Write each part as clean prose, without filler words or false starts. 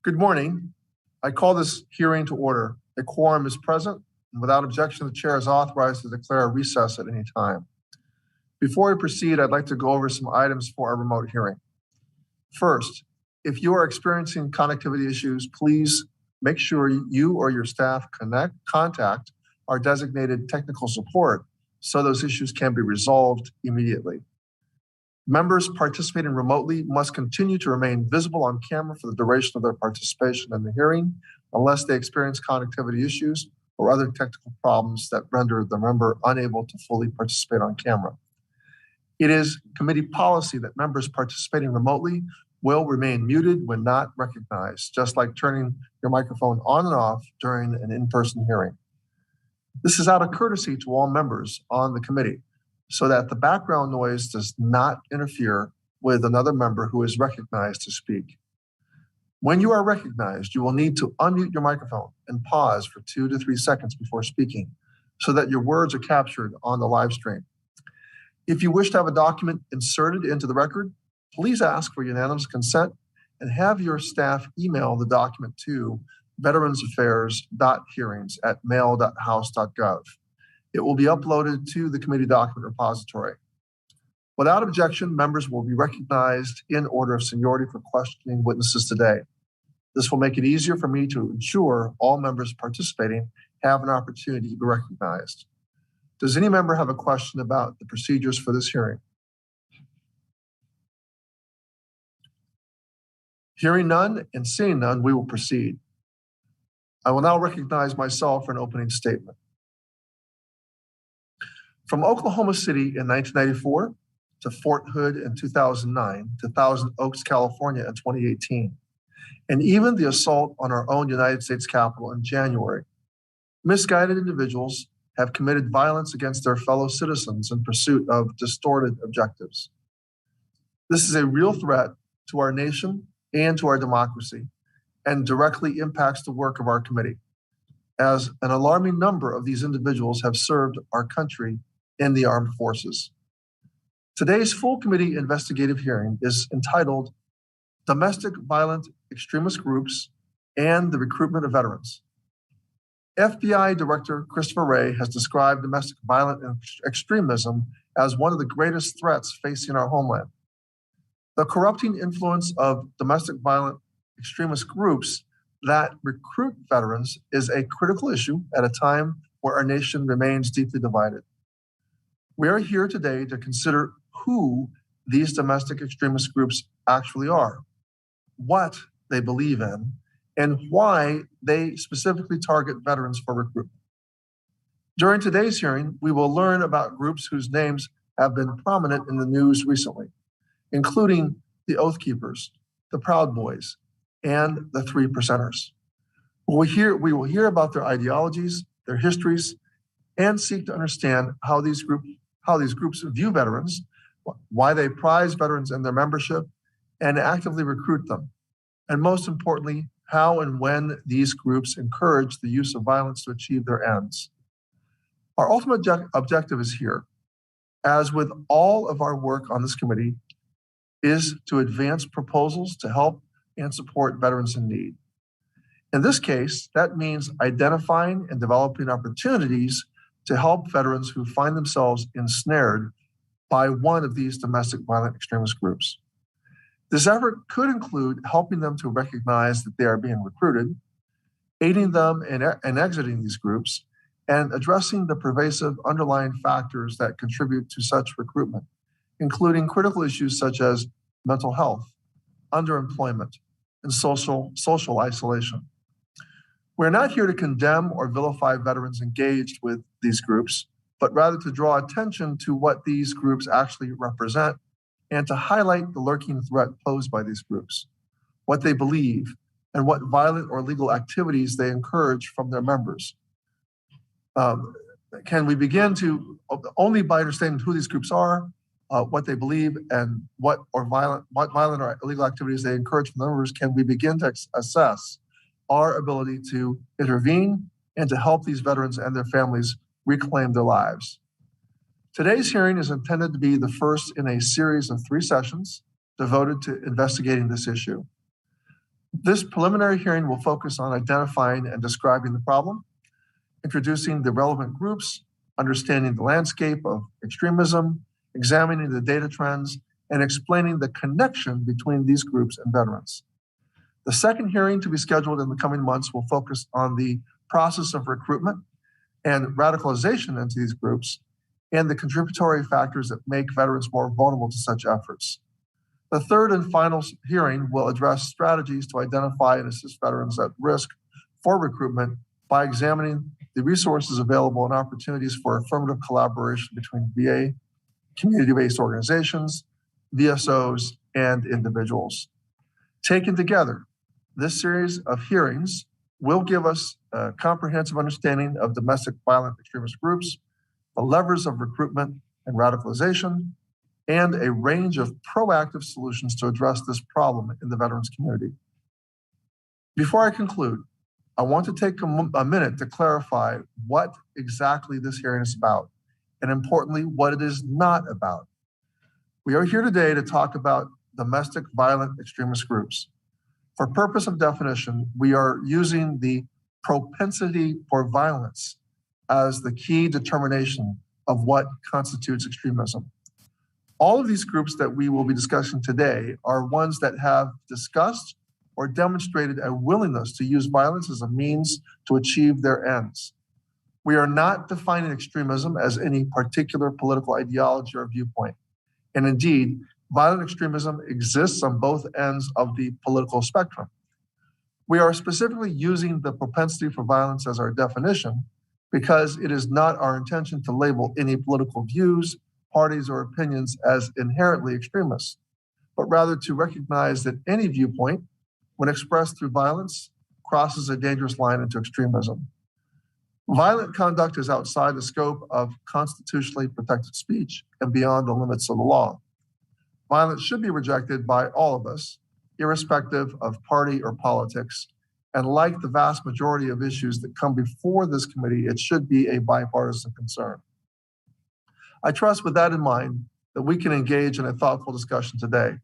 Good morning. I call this hearing to order. A quorum is present, and without objection, the chair is authorized to declare a recess at any time. Before we proceed, I'd like to go over some items for our remote hearing. First, if you are experiencing connectivity issues, please make sure you or your staff contact our designated technical support so those issues can be resolved immediately. Members participating remotely must continue to remain visible on camera for the duration of their participation in the hearing, unless they experience connectivity issues or other technical problems that render the member unable to fully participate on camera. It is committee policy that members participating remotely will remain muted when not recognized, just like turning your microphone on and off during an in-person hearing. This is out of courtesy to all members on the committee, so that the background noise does not interfere with another member who is recognized to speak. When you are recognized, you will need to unmute your microphone and pause for 2 to 3 seconds before speaking so that your words are captured on the live stream. If you wish to have a document inserted into the record, please ask for unanimous consent and have your staff email the document to veteransaffairs.hearings@mail.house.gov. It will be uploaded to the committee document repository. Without objection, members will be recognized in order of seniority for questioning witnesses today. This will make it easier for me to ensure all members participating have an opportunity to be recognized. Does any member have a question about the procedures for this hearing? Hearing none and seeing none, we will proceed. I will now recognize myself for an opening statement. From Oklahoma City in 1994 to Fort Hood in 2009 to Thousand Oaks, California in 2018, and even the assault on our own United States Capitol in January, misguided individuals have committed violence against their fellow citizens in pursuit of distorted objectives. This is a real threat to our nation and to our democracy, and directly impacts the work of our committee, as an alarming number of these individuals have served our country in the armed forces. Today's full committee investigative hearing is entitled Domestic Violent Extremist Groups and the Recruitment of Veterans. FBI Director Christopher Wray has described domestic violent extremism as one of the greatest threats facing our homeland. The corrupting influence of domestic violent extremist groups that recruit veterans is a critical issue at a time where our nation remains deeply divided. We are here today to consider who these domestic extremist groups actually are, what they believe in, and why they specifically target veterans for recruitment. During today's hearing, we will learn about groups whose names have been prominent in the news recently, including the Oath Keepers, the Proud Boys, and the Three Percenters. We will hear about their ideologies, their histories, and seek to understand how these groups view veterans, why they prize veterans and their membership, and actively recruit them. And most importantly, how and when these groups encourage the use of violence to achieve their ends. Our ultimate objective is here, as with all of our work on this committee, is to advance proposals to help and support veterans in need. In this case, that means identifying and developing opportunities to help veterans who find themselves ensnared by one of these domestic violent extremist groups. This effort could include helping them to recognize that they are being recruited, aiding them in exiting these groups, and addressing the pervasive underlying factors that contribute to such recruitment, including critical issues such as mental health, underemployment, and social isolation. We're not here to condemn or vilify veterans engaged with these groups, but rather to draw attention to what these groups actually represent and to highlight the lurking threat posed by these groups, what they believe, and what violent or legal activities they encourage from their members. Can we begin to, only by understanding who these groups are, what they believe, and what violent or illegal activities they encourage from members, can we begin to assess our ability to intervene and to help these veterans and their families reclaim their lives. Today's hearing is intended to be the first in a series of 3 sessions devoted to investigating this issue. This preliminary hearing will focus on identifying and describing the problem, introducing the relevant groups, understanding the landscape of extremism, examining the data trends, and explaining the connection between these groups and veterans. The second hearing to be scheduled in the coming months will focus on the process of recruitment and radicalization into these groups and the contributory factors that make veterans more vulnerable to such efforts. The third and final hearing will address strategies to identify and assist veterans at risk for recruitment by examining the resources available and opportunities for affirmative collaboration between VA, community-based organizations, VSOs, and individuals. Taken together, this series of hearings will give us a comprehensive understanding of domestic violent extremist groups, the levers of recruitment and radicalization, and a range of proactive solutions to address this problem in the veterans community. Before I conclude, I want to take a minute to clarify what exactly this hearing is about, and importantly, what it is not about. We are here today to talk about domestic violent extremist groups. For purpose of definition, we are using the propensity for violence as the key determination of what constitutes extremism. All of these groups that we will be discussing today are ones that have discussed or demonstrated a willingness to use violence as a means to achieve their ends. We are not defining extremism as any particular political ideology or viewpoint. And indeed, violent extremism exists on both ends of the political spectrum. We are specifically using the propensity for violence as our definition because it is not our intention to label any political views, parties, or opinions as inherently extremist, but rather to recognize that any viewpoint, when expressed through violence, crosses a dangerous line into extremism. Violent conduct is outside the scope of constitutionally protected speech and beyond the limits of the law. Violence should be rejected by all of us, irrespective of party or politics. And like the vast majority of issues that come before this committee, it should be a bipartisan concern. I trust with that in mind that we can engage in a thoughtful discussion today.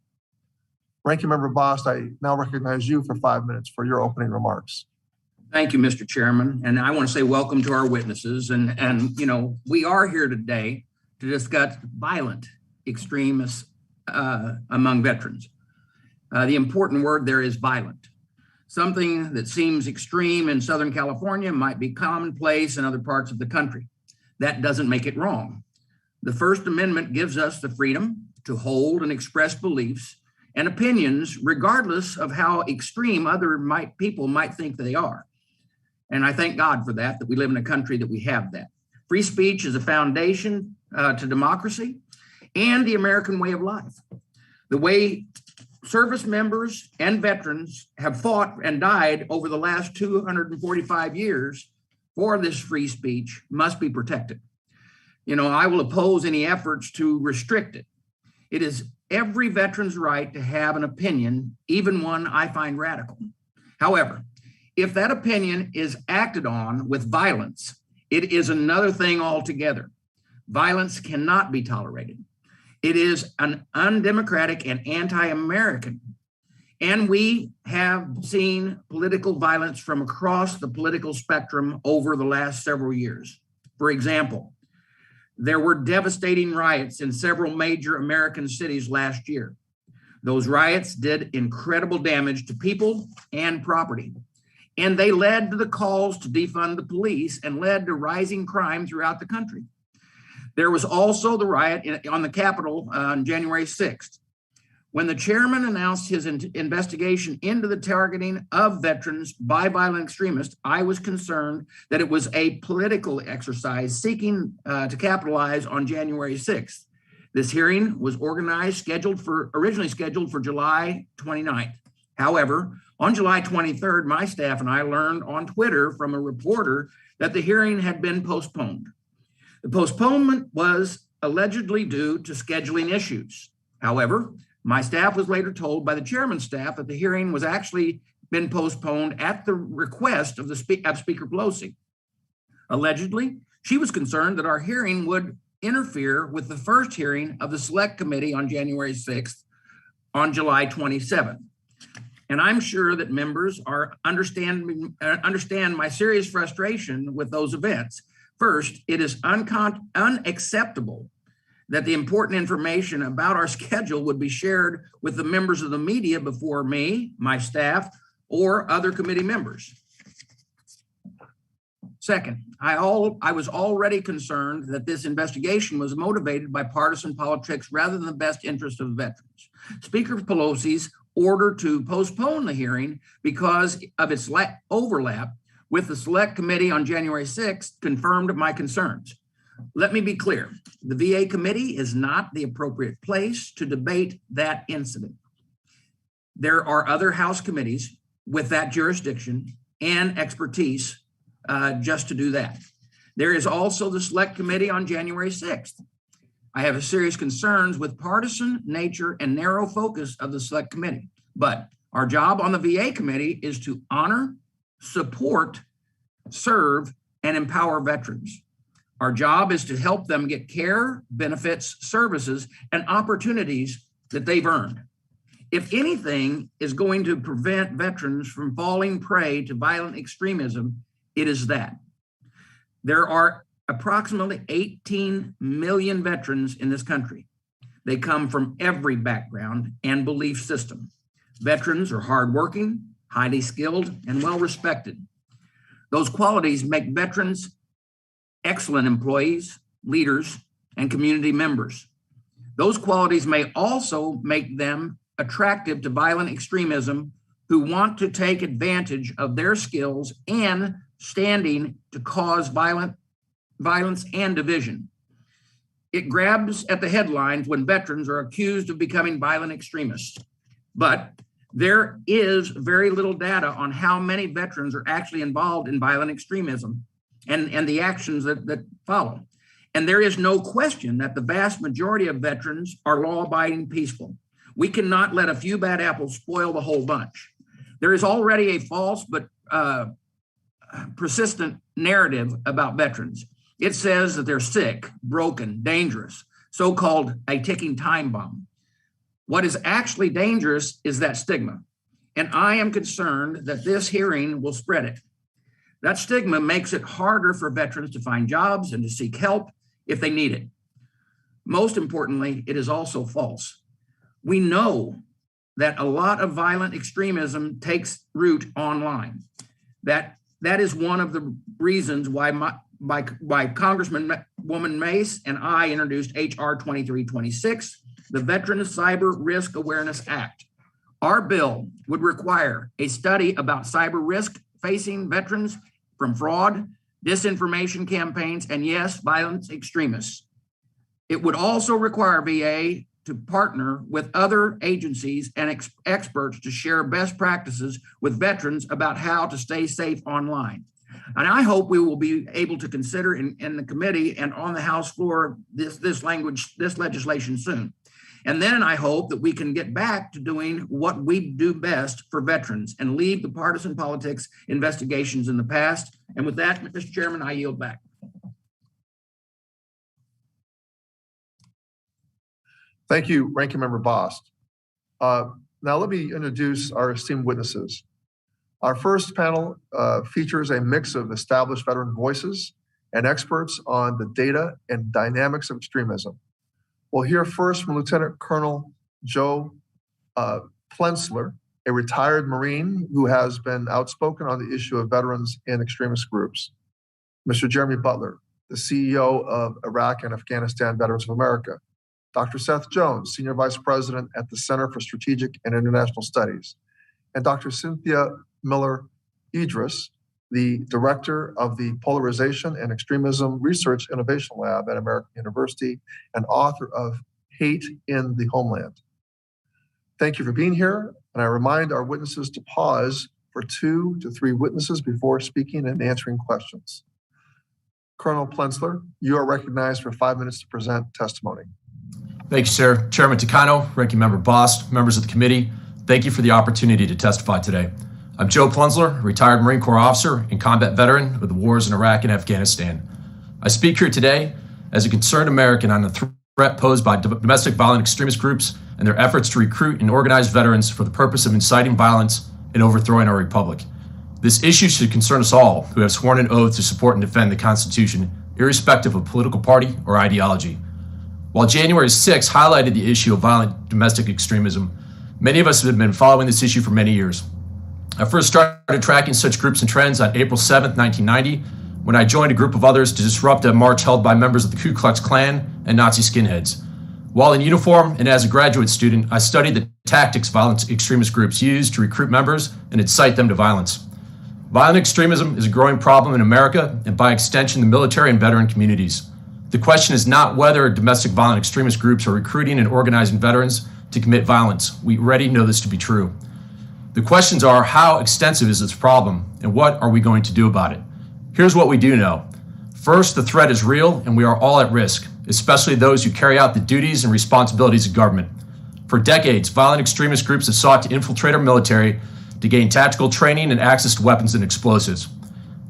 Ranking Member Bost, I now recognize you for 5 minutes for your opening remarks. Thank you, Mr. Chairman. And I want to say welcome to our witnesses. And we are here today to discuss violent extremists among veterans. The important word there is violent. Something that seems extreme in Southern California might be commonplace in other parts of the country. That doesn't make it wrong. The First Amendment gives us the freedom to hold and express beliefs and opinions, regardless of how extreme other people might think they are. And I thank God for that we live in a country that we have that. Free speech is a foundation to democracy and the American way of life. The way service members and veterans have fought and died over the last 245 years for this free speech must be protected. I will oppose any efforts to restrict it. It is every veteran's right to have an opinion, even one I find radical. However, if that opinion is acted on with violence, it is another thing altogether. Violence cannot be tolerated. It is an undemocratic and anti-American. And we have seen political violence from across the political spectrum over the last several years. For example, there were devastating riots in several major American cities last year. Those riots did incredible damage to people and property. And they led to the calls to defund the police and led to rising crime throughout the country. There was also the riot on the Capitol on January 6th. When the chairman announced his investigation into the targeting of veterans by violent extremists, I was concerned that it was a political exercise seeking to capitalize on January 6th. This hearing was originally scheduled for July 29th. However, on July 23rd, my staff and I learned on Twitter from a reporter that the hearing had been postponed. The postponement was allegedly due to scheduling issues. However, my staff was later told by the chairman's staff that the hearing was actually been postponed at the request of Speaker Pelosi. Allegedly, she was concerned that our hearing would interfere with the first hearing of the Select Committee on January 6th on July 27th. And I'm sure that members understand my serious frustration with those events. First, it is unacceptable that the important information about our schedule would be shared with the members of the media before me, my staff, or other committee members. Second, I was already concerned that this investigation was motivated by partisan politics rather than the best interest of the veterans. Speaker Pelosi's order to postpone the hearing because of its overlap with the Select Committee on January 6th confirmed my concerns. Let me be clear, the VA committee is not the appropriate place to debate that incident. There are other House committees with that jurisdiction and expertise just to do that. There is also the Select Committee on January 6th. I have serious concerns with partisan nature and narrow focus of the Select Committee, but our job on the VA committee is to honor, support, serve, and empower veterans. Our job is to help them get care, benefits, services, and opportunities that they've earned. If anything is going to prevent veterans from falling prey to violent extremism, it is that. There are approximately 18 million veterans in this country. They come from every background and belief system. Veterans are hardworking, highly skilled, and well-respected. Those qualities make veterans excellent employees, leaders, and community members. Those qualities may also make them attractive to violent extremism who want to take advantage of their skills and standing to cause violence and division. It grabs at the headlines when veterans are accused of becoming violent extremists. But there is very little data on how many veterans are actually involved in violent extremism and the actions that follow. And there is no question that the vast majority of veterans are law-abiding, peaceful. We cannot let a few bad apples spoil the whole bunch. There is already a false but persistent narrative about veterans. It says that they're sick, broken, dangerous, so-called a ticking time bomb. What is actually dangerous is that stigma. And I am concerned that this hearing will spread it. That stigma makes it harder for veterans to find jobs and to seek help if they need it. Most importantly, it is also false. We know that a lot of violent extremism takes root online. That is one of the reasons why Congresswoman Mace and I introduced H.R. 2326, the Veterans Cyber Risk Awareness Act. Our bill would require a study about cyber risk facing veterans from fraud, disinformation campaigns, and yes, violent extremists. It would also require VA to partner with other agencies and experts to share best practices with veterans about how to stay safe online. And I hope we will be able to consider in the committee and on the House floor this legislation soon. And then I hope that we can get back to doing what we do best for veterans and leave the partisan politics investigations in the past. And with that, Mr. Chairman, I yield back. Thank you, Ranking Member Bost. Now let me introduce our esteemed witnesses. Our first panel features a mix of established veteran voices and experts on the data and dynamics of extremism. We'll hear first from Lieutenant Colonel Joe Plensler, a retired Marine who has been outspoken on the issue of veterans and extremist groups. Mr. Jeremy Butler, the CEO of Iraq and Afghanistan Veterans of America. Dr. Seth Jones, Senior Vice President at the Center for Strategic and International Studies. And Dr. Cynthia Miller Idris, the Director of the Polarization and Extremism Research Innovation Lab at American University and author of Hate in the Homeland. Thank you for being here, and I remind our witnesses to pause for 2 to 3 witnesses before speaking and answering questions. Colonel Plensler, you are recognized for 5 minutes to present testimony. Thank you, sir. Chairman Takano, Ranking Member Bost, members of the committee, thank you for the opportunity to testify today. I'm Joe Plensler, retired Marine Corps officer and combat veteran of the wars in Iraq and Afghanistan. I speak here today as a concerned American on the threat posed by domestic violent extremist groups and their efforts to recruit and organize veterans for the purpose of inciting violence and overthrowing our republic. This issue should concern us all who have sworn an oath to support and defend the Constitution, irrespective of political party or ideology. While January 6 highlighted the issue of violent domestic extremism, many of us have been following this issue for many years. I first started tracking such groups and trends on April 7, 1990, when I joined a group of others to disrupt a march held by members of the Ku Klux Klan and Nazi skinheads. While in uniform and as a graduate student, I studied the tactics violent extremist groups use to recruit members and incite them to violence. Violent extremism is a growing problem in America and by extension the military and veteran communities. The question is not whether domestic violent extremist groups are recruiting and organizing veterans to commit violence. We already know this to be true. The questions are, how extensive is this problem and what are we going to do about it? Here's what we do know. First, the threat is real and we are all at risk, especially those who carry out the duties and responsibilities of government. For decades, violent extremist groups have sought to infiltrate our military to gain tactical training and access to weapons and explosives.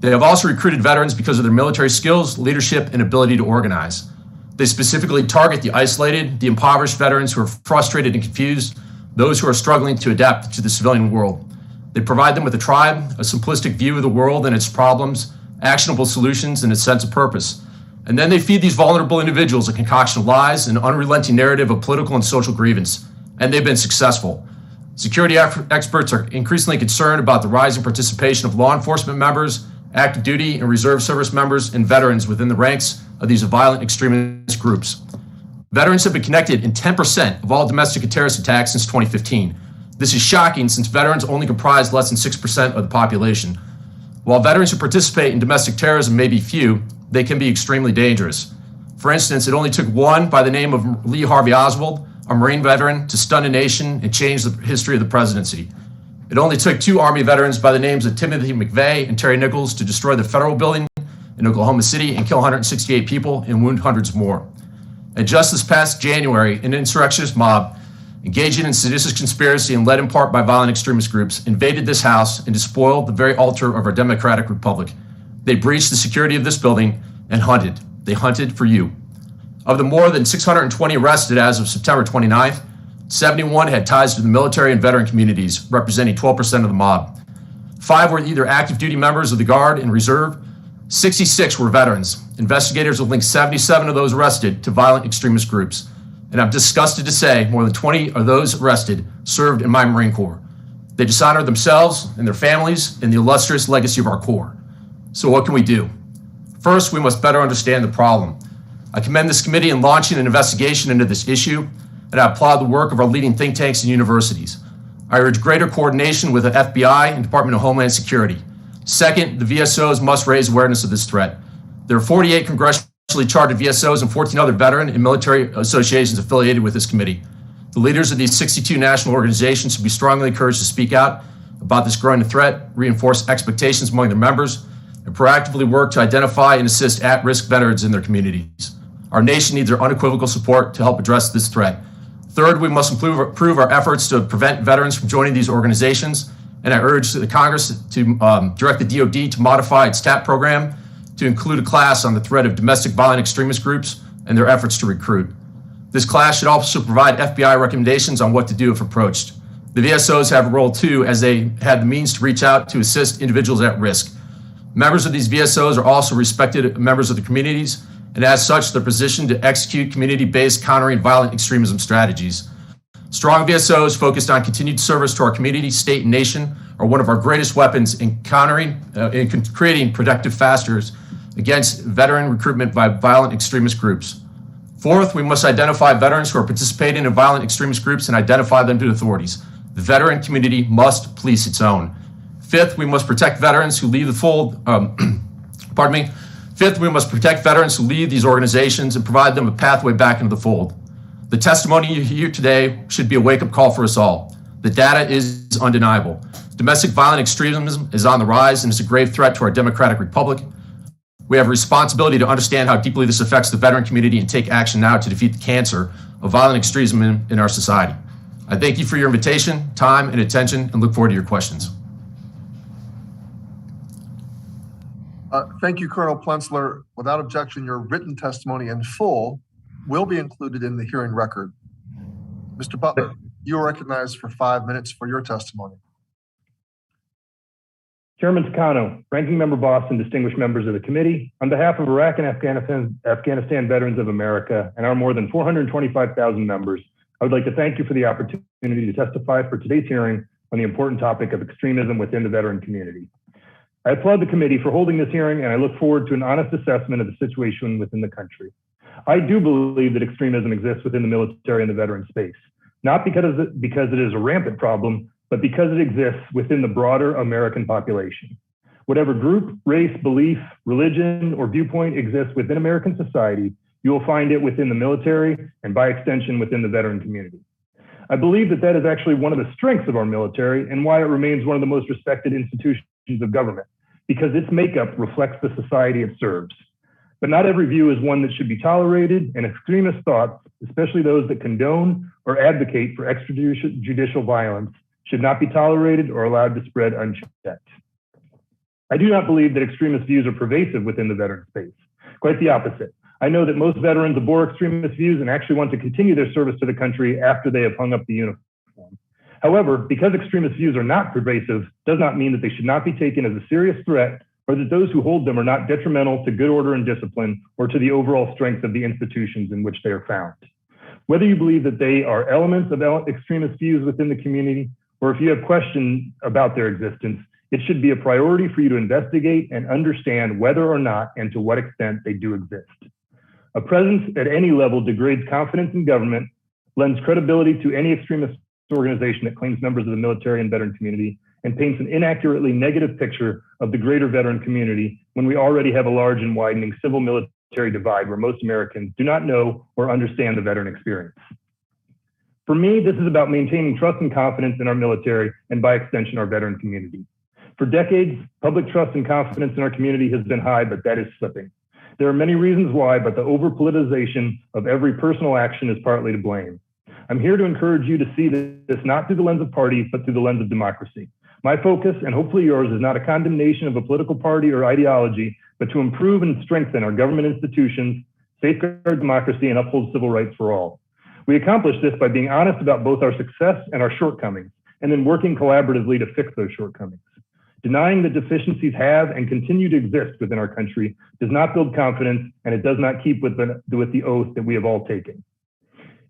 They have also recruited veterans because of their military skills, leadership, and ability to organize. They specifically target the isolated, the impoverished veterans who are frustrated and confused, those who are struggling to adapt to the civilian world. They provide them with a tribe, a simplistic view of the world and its problems, actionable solutions, and a sense of purpose. And then they feed these vulnerable individuals a concoction of lies and an unrelenting narrative of political and social grievance. And they've been successful. Security experts are increasingly concerned about the rising participation of law enforcement members, active duty and reserve service members, and veterans within the ranks of these violent extremist groups. Veterans have been connected in 10% of all domestic and terrorist attacks since 2015. This is shocking since veterans only comprise less than 6% of the population. While veterans who participate in domestic terrorism may be few, they can be extremely dangerous. For instance, it only took one by the name of Lee Harvey Oswald, a Marine veteran, to stun a nation and change the history of the presidency. It only took two Army veterans by the names of Timothy McVeigh and Terry Nichols to destroy the federal building in Oklahoma City and kill 168 people and wound hundreds more. And just this past January, an insurrectionist mob, engaging in seditious conspiracy and led in part by violent extremist groups, invaded this House and despoiled the very altar of our democratic republic. They breached the security of this building and hunted. They hunted for you. Of the more than 620 arrested as of September 29th, 71 had ties to the military and veteran communities, representing 12% of the mob. 5 were either active duty members of the Guard and Reserve. 66 were veterans. Investigators have linked 77 of those arrested to violent extremist groups. And I'm disgusted to say more than 20 of those arrested served in my Marine Corps. They dishonored themselves and their families and the illustrious legacy of our Corps. So what can we do? First, we must better understand the problem. I commend this committee in launching an investigation into this issue, and I applaud the work of our leading think tanks and universities. I urge greater coordination with the FBI and Department of Homeland Security. Second, the VSOs must raise awareness of this threat. There are 48 congressionally chartered VSOs and 14 other veteran and military associations affiliated with this committee. The leaders of these 62 national organizations should be strongly encouraged to speak out about this growing threat, reinforce expectations among their members, and proactively work to identify and assist at-risk veterans in their communities. Our nation needs their unequivocal support to help address this threat. Third, we must improve our efforts to prevent veterans from joining these organizations, and I urge the Congress to direct the DoD to modify its TAP program to include a class on the threat of domestic violent extremist groups and their efforts to recruit. This class should also provide FBI recommendations on what to do if approached. The VSOs have a role too, as they have the means to reach out to assist individuals at risk. Members of these VSOs are also respected members of the communities, and as such, they're positioned to execute community-based countering violent extremism strategies. Strong VSOs focused on continued service to our community, state, and nation are one of our greatest weapons in countering and creating protective factors against veteran recruitment by violent extremist groups. Fourth, we must identify veterans who are participating in violent extremist groups and identify them to authorities. The veteran community must police its own. Fifth, we must protect veterans who leave the fold. Fifth, we must protect veterans who leave these organizations and provide them a pathway back into the fold. The testimony you hear today should be a wake-up call for us all. The data is undeniable. Domestic violent extremism is on the rise and is a grave threat to our democratic republic. We have a responsibility to understand how deeply this affects the veteran community and take action now to defeat the cancer of violent extremism in our society. I thank you for your invitation, time, and attention, and look forward to your questions. Thank you, Colonel Plensler. Without objection, your written testimony in full will be included in the hearing record. Mr. Butler, you are recognized for 5 minutes for your testimony. Chairman Takano, Ranking Member Boss, and distinguished members of the committee, on behalf of Iraq and Afghanistan Veterans of America and our more than 425,000 members, I would like to thank you for the opportunity to testify for today's hearing on the important topic of extremism within the veteran community. I applaud the committee for holding this hearing, and I look forward to an honest assessment of the situation within the country. I do believe that extremism exists within the military and the veteran space, not because it is a rampant problem, but because it exists within the broader American population. Whatever group, race, belief, religion, or viewpoint exists within American society, you will find it within the military and by extension within the veteran community. I believe that that is actually one of the strengths of our military and why it remains one of the most respected institutions of government, because its makeup reflects the society it serves. But not every view is one that should be tolerated, and extremist thoughts, especially those that condone or advocate for extrajudicial violence, should not be tolerated or allowed to spread unchecked. I do not believe that extremist views are pervasive within the veteran space. Quite the opposite. I know that most veterans abhor extremist views and actually want to continue their service to the country after they have hung up the uniform. However, because extremist views are not pervasive does not mean that they should not be taken as a serious threat or that those who hold them are not detrimental to good order and discipline or to the overall strength of the institutions in which they are found. Whether you believe that they are elements of extremist views within the community, or if you have questions about their existence, it should be a priority for you to investigate and understand whether or not and to what extent they do exist. A presence at any level degrades confidence in government, lends credibility to any extremist organization that claims members of the military and veteran community, and paints an inaccurately negative picture of the greater veteran community when we already have a large and widening civil-military divide where most Americans do not know or understand the veteran experience. For me, this is about maintaining trust and confidence in our military and by extension, our veteran community. For decades, public trust and confidence in our community has been high, but that is slipping. There are many reasons why, but the over-politicization of every personal action is partly to blame. I'm here to encourage you to see this not through the lens of party, but through the lens of democracy. My focus, and hopefully yours, is not a condemnation of a political party or ideology, but to improve and strengthen our government institutions, safeguard democracy, and uphold civil rights for all. We accomplish this by being honest about both our success and our shortcomings, and then working collaboratively to fix those shortcomings. Denying that deficiencies have and continue to exist within our country does not build confidence, and it does not keep with the oath that we have all taken.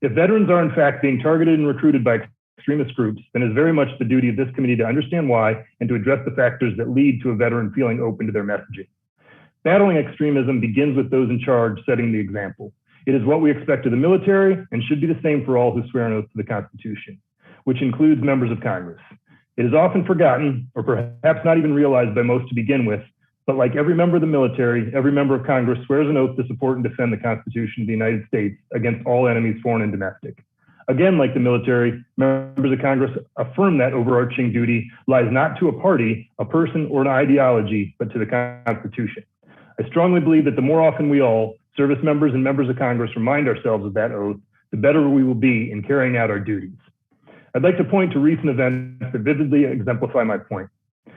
If veterans are in fact being targeted and recruited by extremist groups, then it is very much the duty of this committee to understand why and to address the factors that lead to a veteran feeling open to their messaging. Battling extremism begins with those in charge setting the example. It is what we expect of the military and should be the same for all who swear an oath to the Constitution, which includes members of Congress. It is often forgotten, or perhaps not even realized by most to begin with, but like every member of the military, every member of Congress swears an oath to support and defend the Constitution of the United States against all enemies, foreign and domestic. Again, like the military, members of Congress affirm that overarching duty lies not to a party, a person, or an ideology, but to the Constitution. I strongly believe that the more often we all, service members and members of Congress, remind ourselves of that oath, the better we will be in carrying out our duties. I'd like to point to recent events that vividly exemplify my point.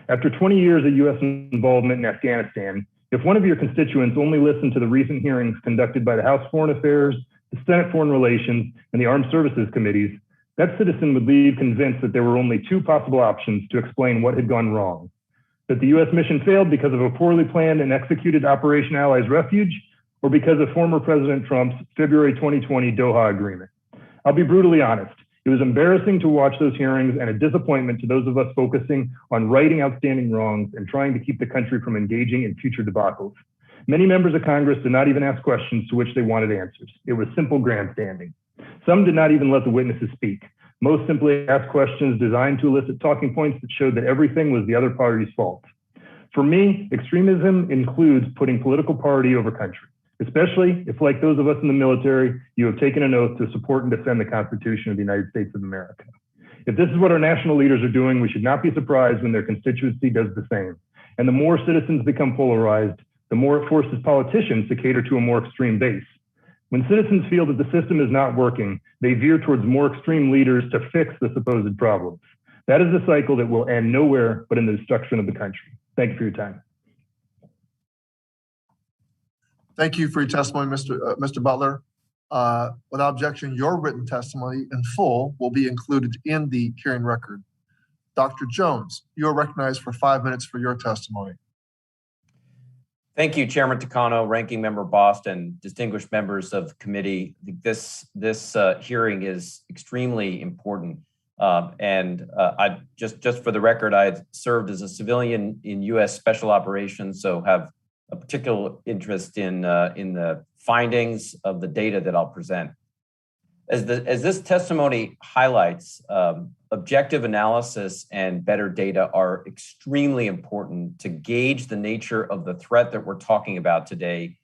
After 20 years of U.S. involvement in Afghanistan, if one of your constituents only listened to the recent hearings conducted by the House Foreign Affairs, the Senate Foreign Relations, and the Armed Services Committees, that citizen would leave convinced that there were only two possible options to explain what had gone wrong: that the U.S. mission failed because of a poorly planned and executed Operation Allies Refuge, or because of former President Trump's February 2020 Doha Agreement. I'll be brutally honest. It was embarrassing to watch those hearings and a disappointment to those of us focusing on righting outstanding wrongs and trying to keep the country from engaging in future debacles. Many members of Congress did not even ask questions to which they wanted answers. It was simple grandstanding. Some did not even let the witnesses speak. Most simply asked questions designed to elicit talking points that showed that everything was the other party's fault. For me, extremism includes putting political party over country, especially if, like those of us in the military, you have taken an oath to support and defend the Constitution of the United States of America. If this is what our national leaders are doing, we should not be surprised when their constituency does the same. And the more citizens become polarized, the more it forces politicians to cater to a more extreme base. When citizens feel that the system is not working, they veer towards more extreme leaders to fix the supposed problems. That is a cycle that will end nowhere but in the destruction of the country. Thank you for your time. Thank you for your testimony, Mr. Butler. Without objection, your written testimony in full will be included in the hearing record. Dr. Jones, you are recognized for 5 minutes for your testimony. Thank you, Chairman Takano, Ranking Member Boston, distinguished members of the committee. I think this hearing is extremely important. I just for the record, I've served as a civilian in U.S. Special Operations, so have a particular interest in the findings of the data that I'll present. As this testimony highlights, objective analysis and better data are extremely important to gauge the nature of the threat that we're talking about today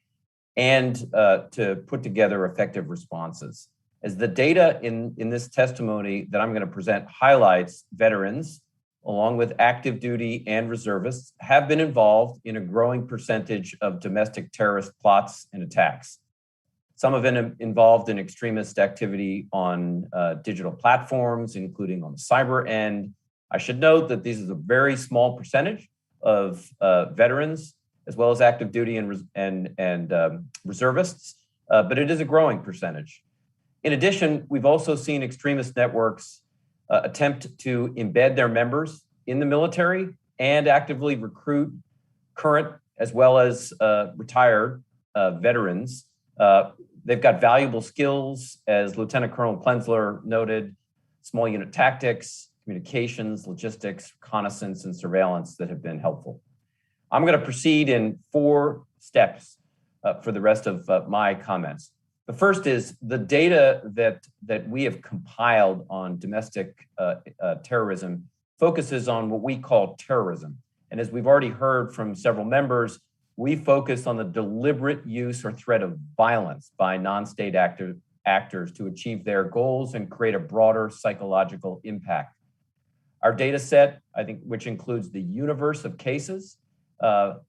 and to put together effective responses. As the data in this testimony that I'm going to present highlights, veterans, along with active duty and reservists, have been involved in a growing percentage of domestic terrorist plots and attacks. Some have been involved in extremist activity on digital platforms, including on the cyber end. I should note that this is a very small percentage of veterans, as well as active duty and reservists, but it is a growing percentage. In addition, we've also seen extremist networks attempt to embed their members in the military and actively recruit current as well as retired veterans. They've got valuable skills, as Lieutenant Colonel Plensler noted, small unit tactics, communications, logistics, reconnaissance, and surveillance that have been helpful. I'm going to proceed in 4 steps for the rest of my comments. The first is the data that we have compiled on domestic terrorism focuses on what we call terrorism. And as we've already heard from several members, we focus on the deliberate use or threat of violence by non-state actors to achieve their goals and create a broader psychological impact. Our data set, I think, which includes the universe of cases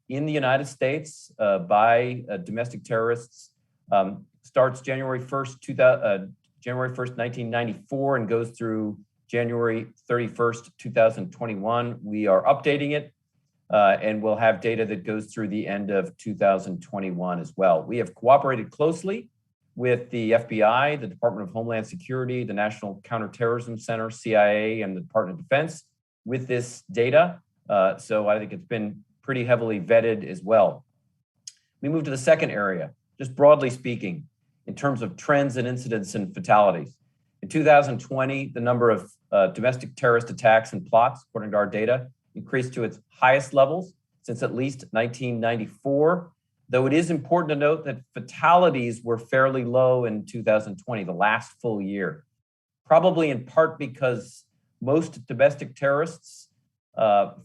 in the United States by domestic terrorists, starts January 1st, 1994 and goes through January 31st, 2021. We are updating it. And we'll have data that goes through the end of 2021 as well. We have cooperated closely with the FBI, the Department of Homeland Security, the National Counterterrorism Center, CIA, and the Department of Defense with this data. So I think it's been pretty heavily vetted as well. We move to the second area, just broadly speaking, in terms of trends and incidents and fatalities. In 2020, the number of domestic terrorist attacks and plots, according to our data, increased to its highest levels since at least 1994, though it is important to note that fatalities were fairly low in 2020, the last full year, probably in part because most domestic terrorists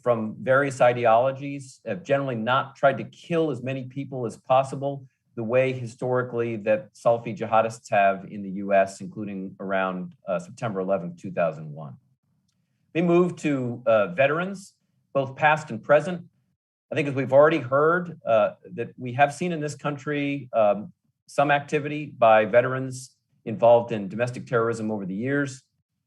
from various ideologies have generally not tried to kill as many people as possible, the way historically that Salafi jihadists have in the US, including around September 11, 2001. We move to veterans, both past and present. I think as we've already heard that we have seen in this country some activity by veterans involved in domestic terrorism over the years.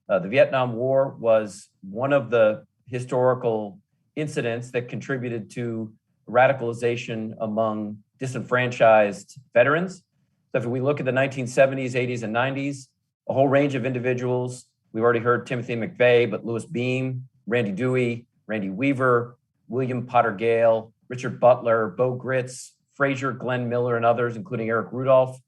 The Vietnam War was one of the historical incidents that contributed to radicalization among disenfranchised veterans. So if we look at the 1970s, 80s, and 90s, a whole range of individuals. We've already heard Timothy McVeigh, but Louis Beam, Randy Dewey, Randy Weaver, William Potter Gale, Richard Butler, Bo Gritz, Frazier, Glenn Miller, and others, including Eric Rudolph,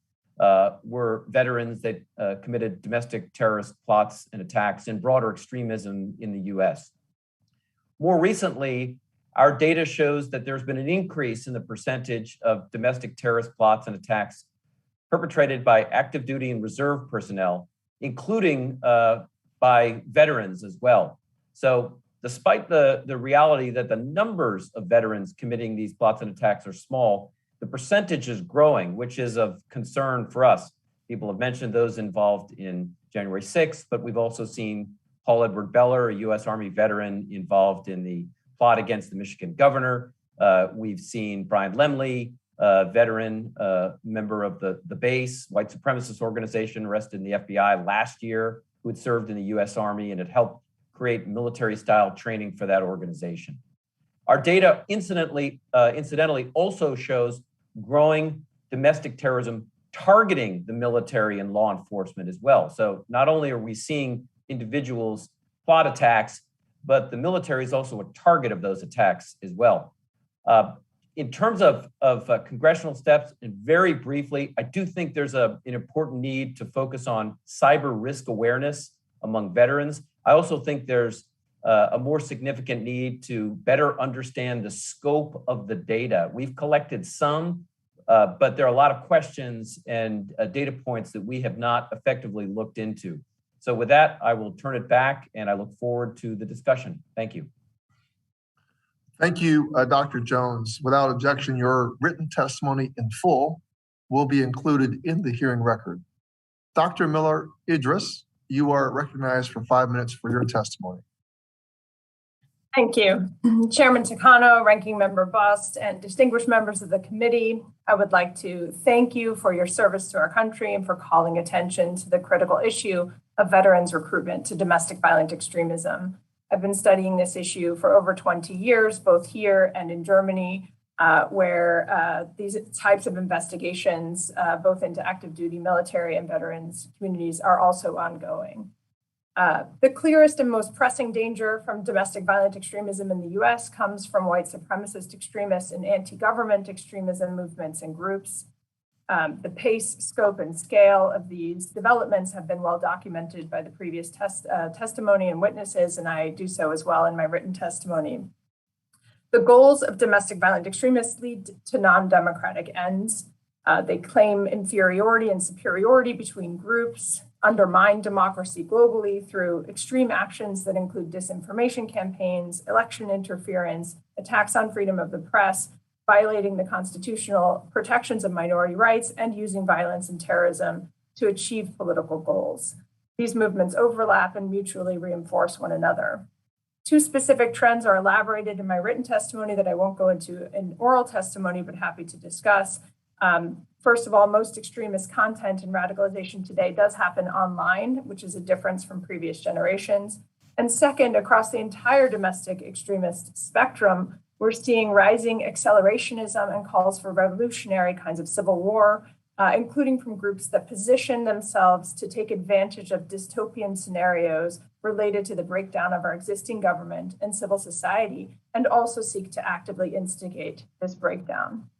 were veterans that committed domestic terrorist plots and attacks and broader extremism in the US. More recently, our data shows that there's been an increase in the percentage of domestic terrorist plots and attacks perpetrated by active duty and reserve personnel, including by veterans as well. So despite the reality that the numbers of veterans committing these plots and attacks are small, the percentage is growing, which is of concern for us. People have mentioned those involved in January 6th, but we've also seen Paul Edward Beller, a US Army veteran, involved in the plot against the Michigan governor. We've seen Brian Lemley, veteran, member of the BASE, white supremacist organization, arrested in the FBI last year, who had served in the US Army and had helped create military-style training for that organization. Our data incidentally also shows growing domestic terrorism targeting the military and law enforcement as well. So not only are we seeing individuals plot attacks, but the military is also a target of those attacks as well. In terms of congressional steps, and very briefly, I do think there's an important need to focus on cyber risk awareness among veterans. I also think there's a more significant need to better understand the scope of the data. We've collected some, but there are a lot of questions and data points that we have not effectively looked into. So with that, I will turn it back and I look forward to the discussion. Thank you. Thank you, Dr. Jones. Without objection, your written testimony in full will be included in the hearing record. Dr. Miller Idris, you are recognized for 5 minutes for your testimony. Thank you. Chairman Takano, Ranking Member Bust, and distinguished members of the committee, I would like to thank you for your service to our country and for calling attention to the critical issue of veterans recruitment to domestic violent extremism. I've been studying this issue for over 20 years, both here and in Germany, where these types of investigations, both into active duty military and veterans communities, are also ongoing. The clearest and most pressing danger from domestic violent extremism in the US comes from white supremacist extremists and anti-government extremism movements and groups. The pace, scope, and scale of these developments have been well documented by the previous testimony and witnesses, and I do so as well in my written testimony. The goals of domestic violent extremists lead to non-democratic ends. They claim inferiority and superiority between groups, undermine democracy globally through extreme actions that include disinformation campaigns, election interference, attacks on freedom of the press, violating the constitutional protections of minority rights, and using violence and terrorism to achieve political goals. These movements overlap and mutually reinforce one another. Two specific trends are elaborated in my written testimony that I won't go into in oral testimony, but happy to discuss. First of all, most extremist content and radicalization today does happen online, which is a difference from previous generations. And second, across the entire domestic extremist spectrum, we're seeing rising accelerationism and calls for revolutionary kinds of civil war, including from groups that position themselves to take advantage of dystopian scenarios related to the breakdown of our existing government and civil society, and also seek to actively instigate this breakdown.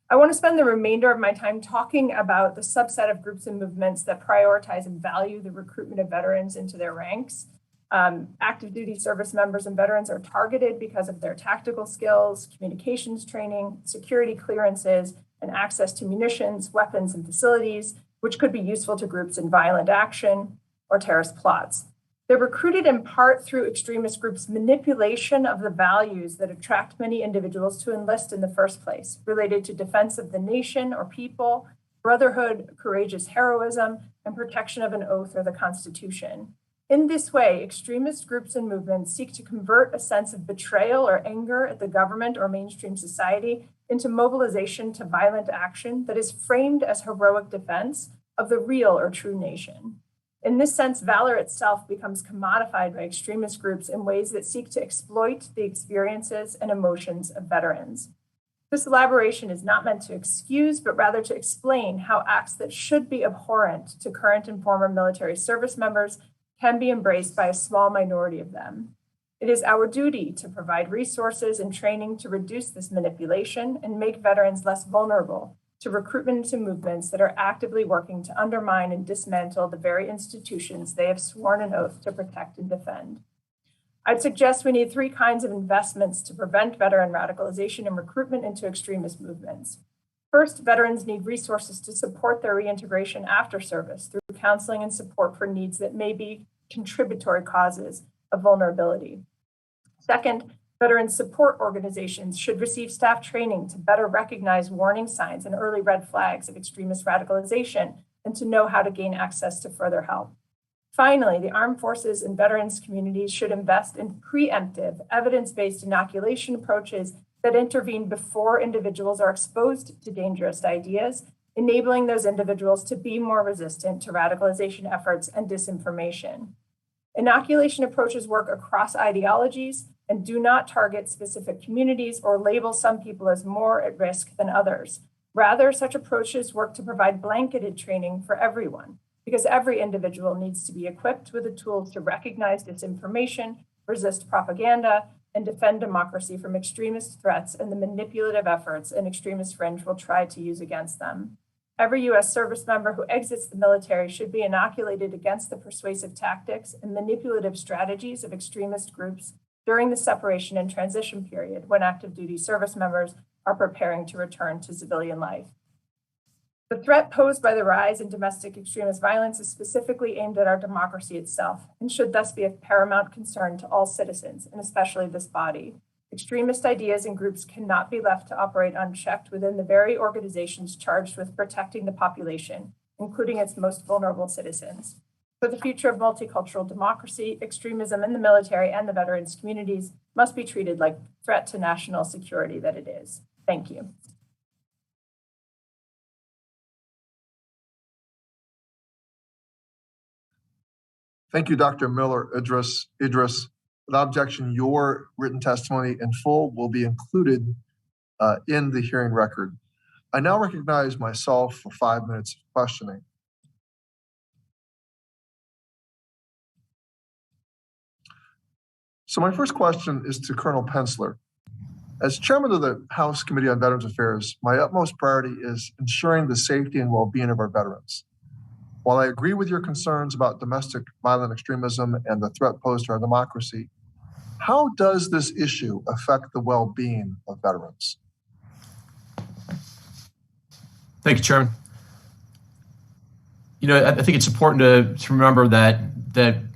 I want to spend the remainder of my time talking about the subset of groups and movements that prioritize and value the recruitment of veterans into their ranks. Active duty service members and veterans are targeted because of their tactical skills, communications training, security clearances, and access to munitions, weapons, and facilities, which could be useful to groups in violent action or terrorist plots. They're recruited in part through extremist groups' manipulation of the values that attract many individuals to enlist in the first place, related to defense of the nation or people, brotherhood, courageous heroism, and protection of an oath or the Constitution. In this way, extremist groups and movements seek to convert a sense of betrayal or anger at the government or mainstream society into mobilization to violent action that is framed as heroic defense of the real or true nation. In this sense, valor itself becomes commodified by extremist groups in ways that seek to exploit the experiences and emotions of veterans. This elaboration is not meant to excuse, but rather to explain how acts that should be abhorrent to current and former military service members can be embraced by a small minority of them. It is our duty to provide resources and training to reduce this manipulation and make veterans less vulnerable to recruitment into movements that are actively working to undermine and dismantle the very institutions they have sworn an oath to protect and defend. I'd suggest we need three kinds of investments to prevent veteran radicalization and recruitment into extremist movements. First, veterans need resources to support their reintegration after service through counseling and support for needs that may be contributory causes of vulnerability. Second, veteran support organizations should receive staff training to better recognize warning signs and early red flags of extremist radicalization and to know how to gain access to further help. Finally, the armed forces and veterans communities should invest in preemptive, evidence-based inoculation approaches that intervene before individuals are exposed to dangerous ideas, enabling those individuals to be more resistant to radicalization efforts and disinformation. Inoculation approaches work across ideologies and do not target specific communities or label some people as more at risk than others. Rather, such approaches work to provide blanketed training for everyone, because every individual needs to be equipped with the tools to recognize disinformation, resist propaganda, and defend democracy from extremist threats and the manipulative efforts an extremist fringe will try to use against them. Every U.S. service member who exits the military should be inoculated against the persuasive tactics and manipulative strategies of extremist groups during the separation and transition period when active duty service members are preparing to return to civilian life. The threat posed by the rise in domestic extremist violence is specifically aimed at our democracy itself and should thus be of paramount concern to all citizens, and especially this body. Extremist ideas and groups cannot be left to operate unchecked within the very organizations charged with protecting the population, including its most vulnerable citizens. For the future of multicultural democracy, extremism in the military and the veterans communities must be treated like the threat to national security that it is. Thank you. Thank you, Dr. Miller. Idris, without objection, your written testimony in full will be included in the hearing record. I now recognize myself for 5 minutes of questioning. So my first question is to Colonel Pensler. As chairman of the House Committee on Veterans Affairs, my utmost priority is ensuring the safety and well-being of our veterans. While I agree with your concerns about domestic violent extremism and the threat posed to our democracy, how does this issue affect the well-being of veterans? Thank you, Chairman. You know, I think it's important to remember that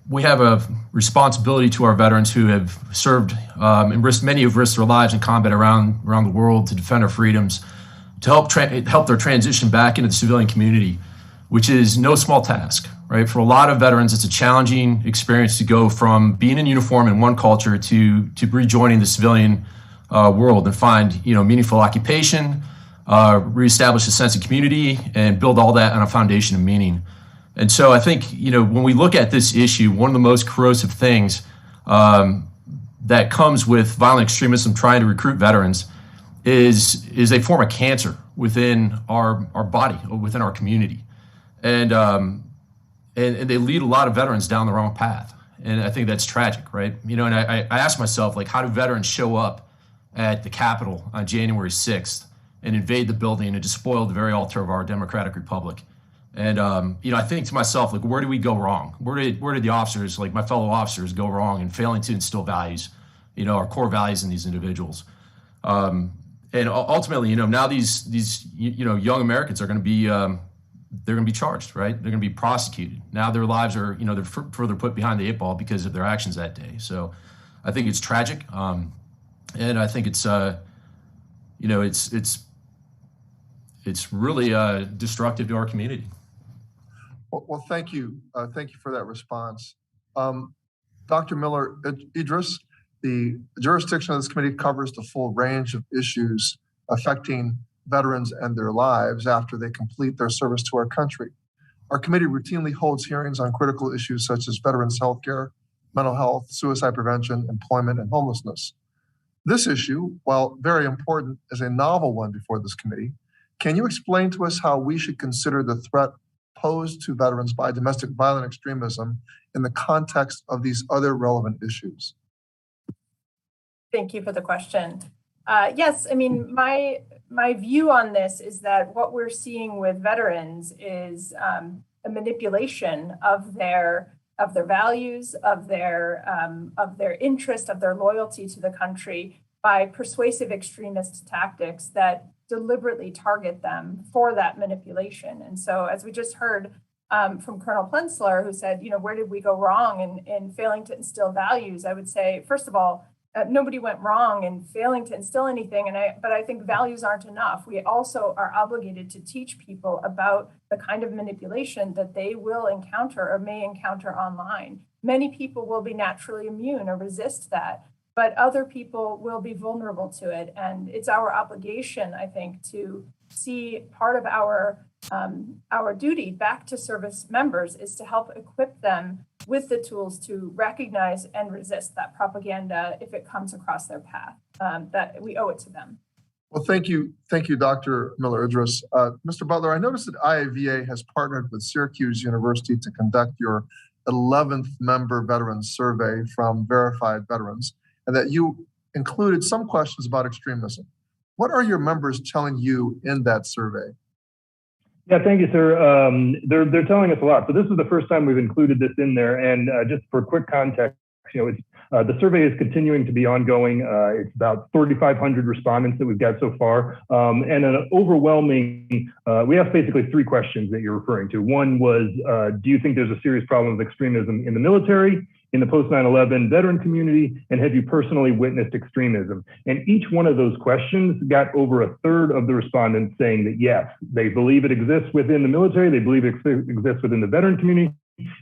we have a responsibility to our veterans who have served and many have risked their lives in combat around the world to defend our freedoms, to help their transition back into the civilian community, which is no small task, right? For a lot of veterans, it's a challenging experience to go from being in uniform in one culture to rejoining the civilian world and find, meaningful occupation, reestablish a sense of community, and build all that on a foundation of meaning. And so I think, when we look at this issue, one of the most corrosive things that comes with violent extremism trying to recruit veterans is a form of cancer within our body, within our community. And they lead a lot of veterans down the wrong path. And I think that's tragic, right? And I ask myself, how do veterans show up at the Capitol on January 6th and invade the building and despoil the very altar of our democratic republic? And, I think to myself, where do we go wrong? Where did the officers, my fellow officers, go wrong in failing to instill values, our core values in these individuals? And ultimately, now these young Americans are going to be, they're going to be charged, right? They're going to be prosecuted. Now their lives are, they're further put behind the 8 ball because of their actions that day. So I think it's tragic. And I think it's, it's really destructive to our community. Well, thank you. Thank you for that response. Dr. Miller, Idris, the jurisdiction of this committee covers the full range of issues affecting veterans and their lives after they complete their service to our country. Our committee routinely holds hearings on critical issues such as veterans' health care, mental health, suicide prevention, employment, and homelessness. This issue, while very important, is a novel one before this committee. Can you explain to us how we should consider the threat posed to veterans by domestic violent extremism in the context of these other relevant issues? Thank you for the question. Yes, I mean, my view on this is that what we're seeing with veterans is a manipulation of their values, of their interest, of their loyalty to the country by persuasive extremist tactics that deliberately target them for that manipulation. And so, as we just heard from Colonel Pensler, who said, where did we go wrong in failing to instill values? I would say, first of all, nobody went wrong in failing to instill anything, but I think values aren't enough. We also are obligated to teach people about the kind of manipulation that they will encounter or may encounter online. Many people will be naturally immune or resist that, but other people will be vulnerable to it. And it's our obligation, I think, to see part of our duty back to service members is to help equip them with the tools to recognize and resist that propaganda if it comes across their path, that we owe it to them. Well, thank you, Dr. Miller-Idris. Mr. Butler, I noticed that IAVA has partnered with Syracuse University to conduct your 11th member veterans survey from verified veterans, and that you included some questions about extremism. What are your members telling you in that survey? Yeah, thank you, sir. They're telling us a lot. So this is the first time we've included this in there. And just for quick context, the survey is continuing to be ongoing. It's about 3,500 respondents that we've got so far. And an overwhelming, we have basically three questions that you're referring to. One was, do you think there's a serious problem with extremism in the military, in the post 9/11 veteran community, and have you personally witnessed extremism? And each one of those questions got over a third of the respondents saying that yes, they believe it exists within the military, they believe it exists within the veteran community,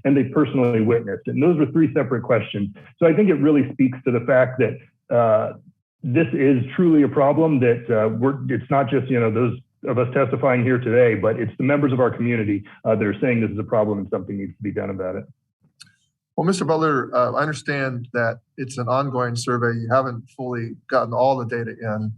and they personally witnessed it. And those were three separate questions. So I think it really speaks to the fact that this is truly a problem, that it's not just, those of us testifying here today, but it's the members of our community that are saying this is a problem and something needs to be done about it. Well, Mr. Butler, I understand that it's an ongoing survey. You haven't fully gotten all the data in,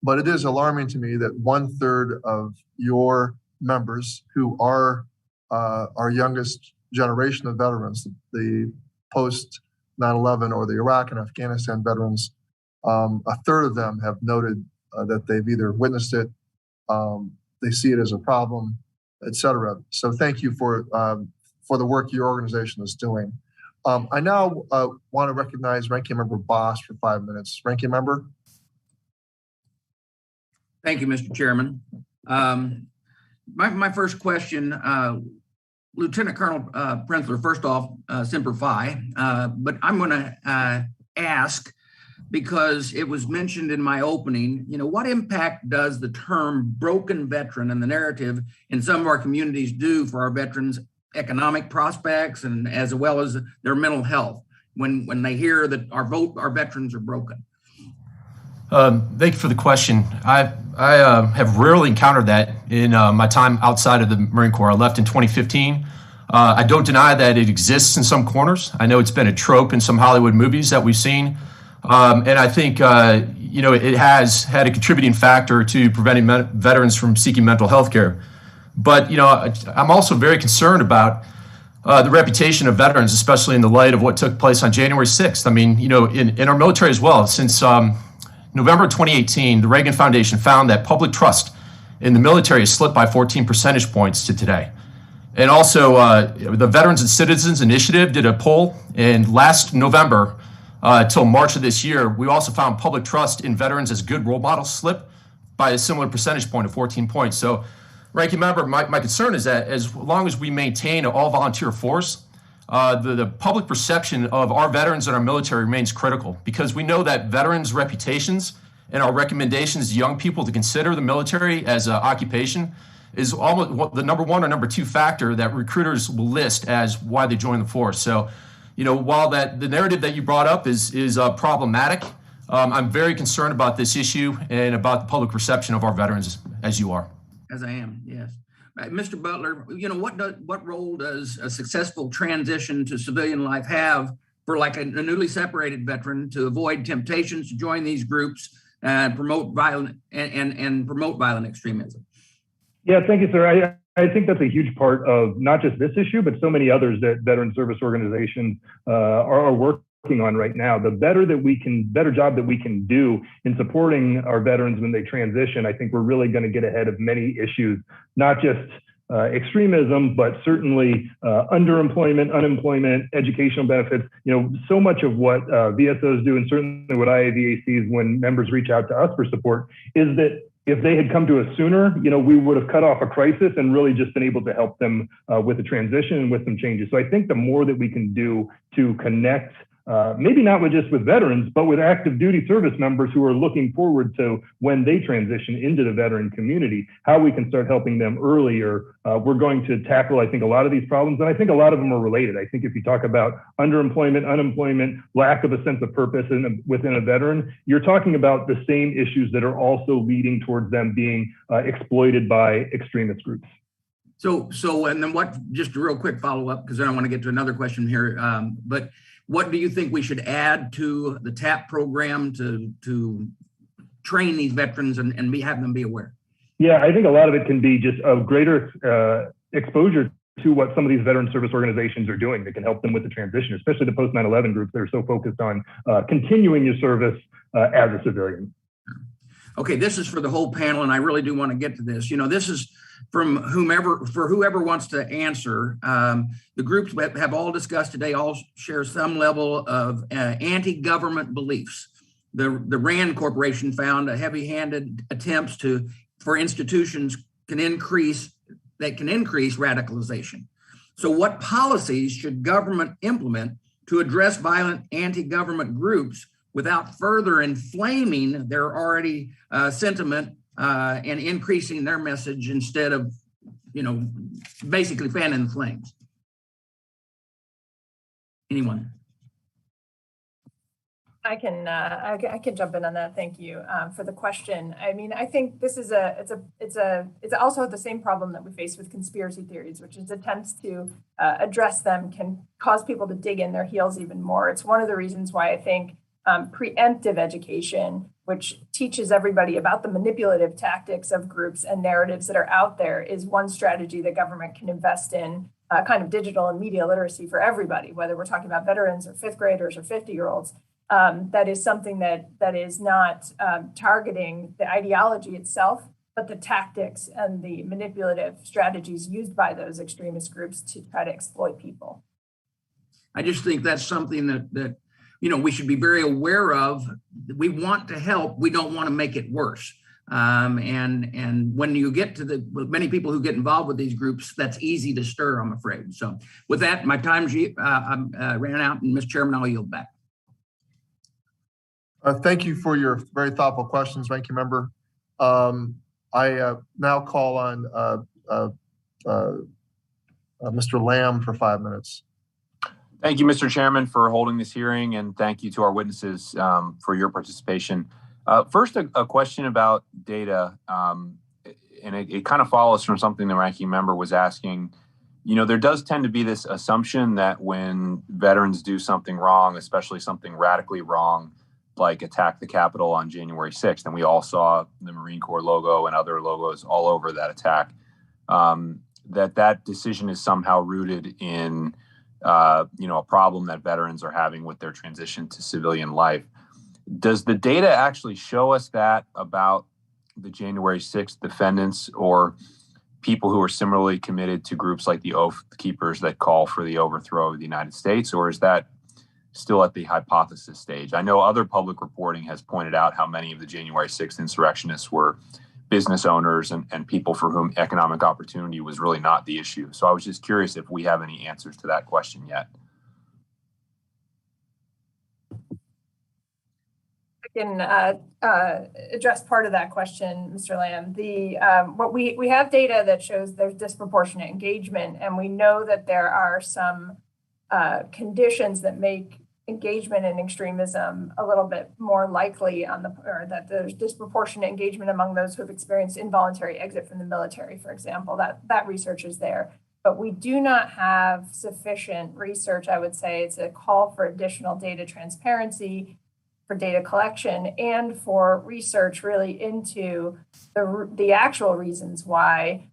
but it is alarming to me that 1/3 of your members, who are our youngest generation of veterans, the post 9/11 or the Iraq and Afghanistan veterans, 1/3 of them have noted that they've either witnessed it, they see it as a problem, et cetera. So thank you for the work your organization is doing. I now want to recognize Ranking Member Boss for 5 minutes. Ranking Member. Thank you, Mr. Chairman. My first question, Lieutenant Colonel Prenzler, first off, Semper Fi, but I'm going to ask, because it was mentioned in my opening, what impact does the term broken veteran and the narrative in some of our communities do for our veterans' economic prospects and as well as their mental health when they hear that our veterans are broken? Thank you for the question. I have rarely encountered that in my time outside of the Marine Corps. I left in 2015. I don't deny that it exists in some corners. I know it's been a trope in some Hollywood movies that we've seen. And I think, it has had a contributing factor to preventing veterans from seeking mental health care. But, I'm also very concerned about the reputation of veterans, especially in the light of what took place on January 6th. I mean, in our military as well, since November 2018, the Reagan Foundation found that public trust in the military has slipped by 14 percentage points to today. And also, the Veterans and Citizens Initiative did a poll, and last November till March of this year, we also found public trust in veterans as good role models slip by a similar percentage point of 14 points. So, Ranking Member, my concern is that as long as we maintain an all-volunteer force, the public perception of our veterans and our military remains critical, because we know that veterans' reputations and our recommendations to young people to consider the military as an occupation is almost the number one or number two factor that recruiters will list as why they join the force. So, while the narrative that you brought up is problematic, I'm very concerned about this issue and about the public perception of our veterans, as you are. As I am, yes. Mr. Butler, what role does a successful transition to civilian life have for like a newly separated veteran to avoid temptations to join these groups and promote violent and promote violent extremism? Yeah, thank you, sir. I think that's a huge part of not just this issue, but so many others that veteran service organizations are working on right now. The better job that we can do in supporting our veterans when they transition, I think we're really going to get ahead of many issues, not just extremism, but certainly underemployment, unemployment, educational benefits. So much of what VSOs do, and certainly what IAVA sees when members reach out to us for support, is that if they had come to us sooner, we would have cut off a crisis and really just been able to help them with the transition and with some changes. So I think the more that we can do to connect, maybe not just with veterans, but with active duty service members who are looking forward to when they transition into the veteran community, how we can start helping them earlier. We're going to tackle, I think, a lot of these problems, and I think a lot of them are related. I think if you talk about underemployment, unemployment, lack of a sense of purpose within a veteran, you're talking about the same issues that are also leading towards them being exploited by extremist groups. So, and then just a real quick follow-up, because I want to get to another question here, but what do you think we should add to the TAP program to train these veterans and have them be aware? Yeah, I think a lot of it can be just a greater exposure to what some of these veteran service organizations are doing that can help them with the transition, especially the post 9/11 groups that are so focused on continuing your service as a civilian. Okay, this is for the whole panel, and I really do want to get to this. This is from whoever wants to answer. The groups that have all discussed today all share some level of anti-government beliefs. The RAND Corporation found a heavy-handed attempts for institutions can increase radicalization. So what policies should government implement to address violent anti-government groups without further inflaming their already sentiment and increasing their message instead of, basically fanning the flames? Anyone? I can jump in on that. Thank you for the question. I mean, I think this is it's also the same problem that we face with conspiracy theories, which is attempts to address them can cause people to dig in their heels even more. It's one of the reasons why I think preemptive education, which teaches everybody about the manipulative tactics of groups and narratives that are out there, is one strategy that government can invest in. Kind of digital and media literacy for everybody, whether we're talking about veterans or fifth graders or 50-year-olds. That is something that is not targeting the ideology itself, but the tactics and the manipulative strategies used by those extremist groups to try to exploit people. I just think that's something that we should be very aware of. We want to help. We don't want to make it worse. And when you get to many people who get involved with these groups, that's easy to stir, I'm afraid. So with that, my time ran out, and Mr. Chairman, I'll yield back. Thank you for your very thoughtful questions, Ranking Member. I now call on Mr. Lamb for 5 minutes. Thank you, Mr. Chairman, for holding this hearing, and thank you to our witnesses for your participation. First, a question about data, and it kind of follows from something the Ranking Member was asking. There does tend to be this assumption that when veterans do something wrong, especially something radically wrong, like attack the Capitol on January 6th, and we all saw the Marine Corps logo and other logos all over that attack, that decision is somehow rooted in a problem that veterans are having with their transition to civilian life. Does the data actually show us that about the January 6th defendants or people who are similarly committed to groups like the Oath Keepers that call for the overthrow of the United States, or is that still at the hypothesis stage? I know other public reporting has pointed out how many of the January 6th insurrectionists were business owners and people for whom economic opportunity was really not the issue. So I was just curious if we have any answers to that question yet. I can address part of that question, Mr. Lamb. We have data that shows there's disproportionate engagement, and we know that there are some conditions that make engagement in extremism a little bit more likely or that there's disproportionate engagement among those who have experienced involuntary exit from the military, for example. That research is there. But we do not have sufficient research, I would say. It's a call for additional data transparency, for data collection, and for research really into the actual reasons why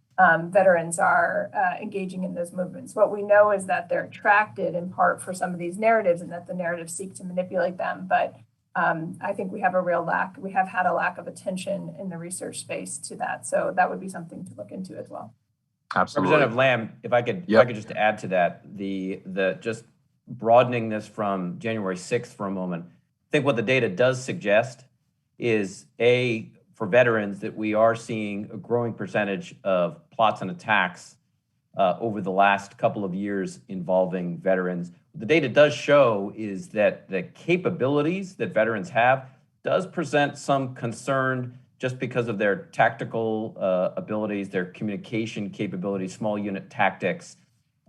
veterans are engaging in those movements. What we know is that they're attracted in part for some of these narratives and that the narratives seek to manipulate them. But I think we have a real lack. We have had a lack of attention in the research space to that. So that would be something to look into as well. Absolutely. Representative Lamb, if I could just add to that, the just broadening this from January 6th for a moment, I think what the data does suggest is for veterans that we are seeing a growing percentage of plots and attacks over the last couple of years involving veterans. What the data does show is that the capabilities that veterans have does present some concern just because of their tactical abilities, their communication capabilities, small unit tactics,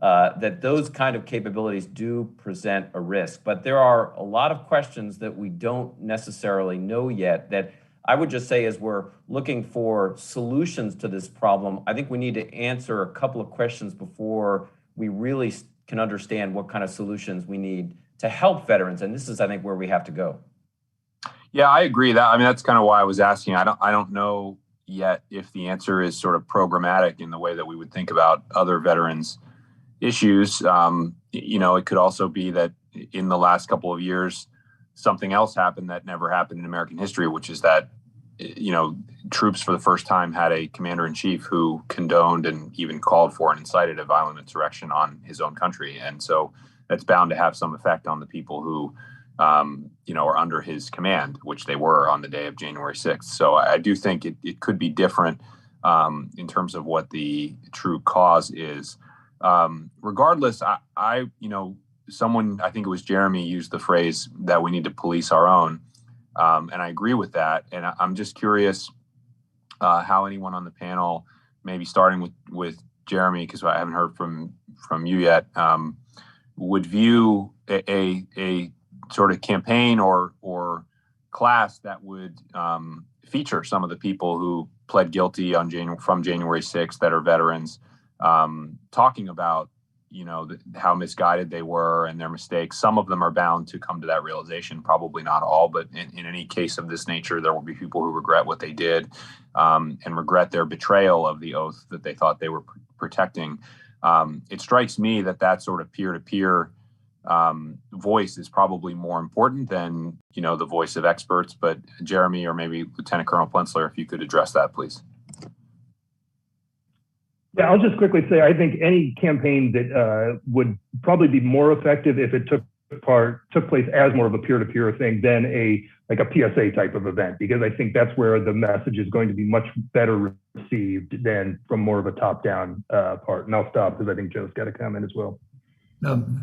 that those kind of capabilities do present a risk. But there are a lot of questions that we don't necessarily know yet that I would just say as we're looking for solutions to this problem, I think we need to answer a couple of questions before we really can understand what kind of solutions we need to help veterans. And this is, I think, where we have to go. Yeah, I agree. That's kind of why I was asking. I don't know yet if the answer is sort of programmatic in the way that we would think about other veterans issues. It could also be that in the last couple of years, something else happened that never happened in American history, which is that, troops for the first time had a commander in chief who condoned and even called for and incited a violent insurrection on his own country. And so that's bound to have some effect on the people who, are under his command, which they were on the day of January 6th. So I do think it could be different in terms of what the true cause is. Regardless, someone, I think it was Jeremy, used the phrase that we need to police our own. And I agree with that. And I'm just curious how anyone on the panel, maybe starting with Jeremy, because I haven't heard from you yet, would view a sort of campaign or class that would feature some of the people who pled guilty from January 6th that are veterans, talking about how misguided they were and their mistakes. Some of them are bound to come to that realization, probably not all, but in any case of this nature, there will be people who regret what they did and regret their betrayal of the oath that they thought they were protecting. It strikes me that sort of peer-to-peer voice is probably more important than, the voice of experts. But Jeremy, or maybe Lieutenant Colonel Plensler, if you could address that, please. Yeah, I'll just quickly say, I think any campaign that would probably be more effective if it took place as more of a peer-to-peer thing than a PSA type of event, because I think that's where the message is going to be much better received than from more of a top-down part. And I'll stop because I think Joe's got a comment as well.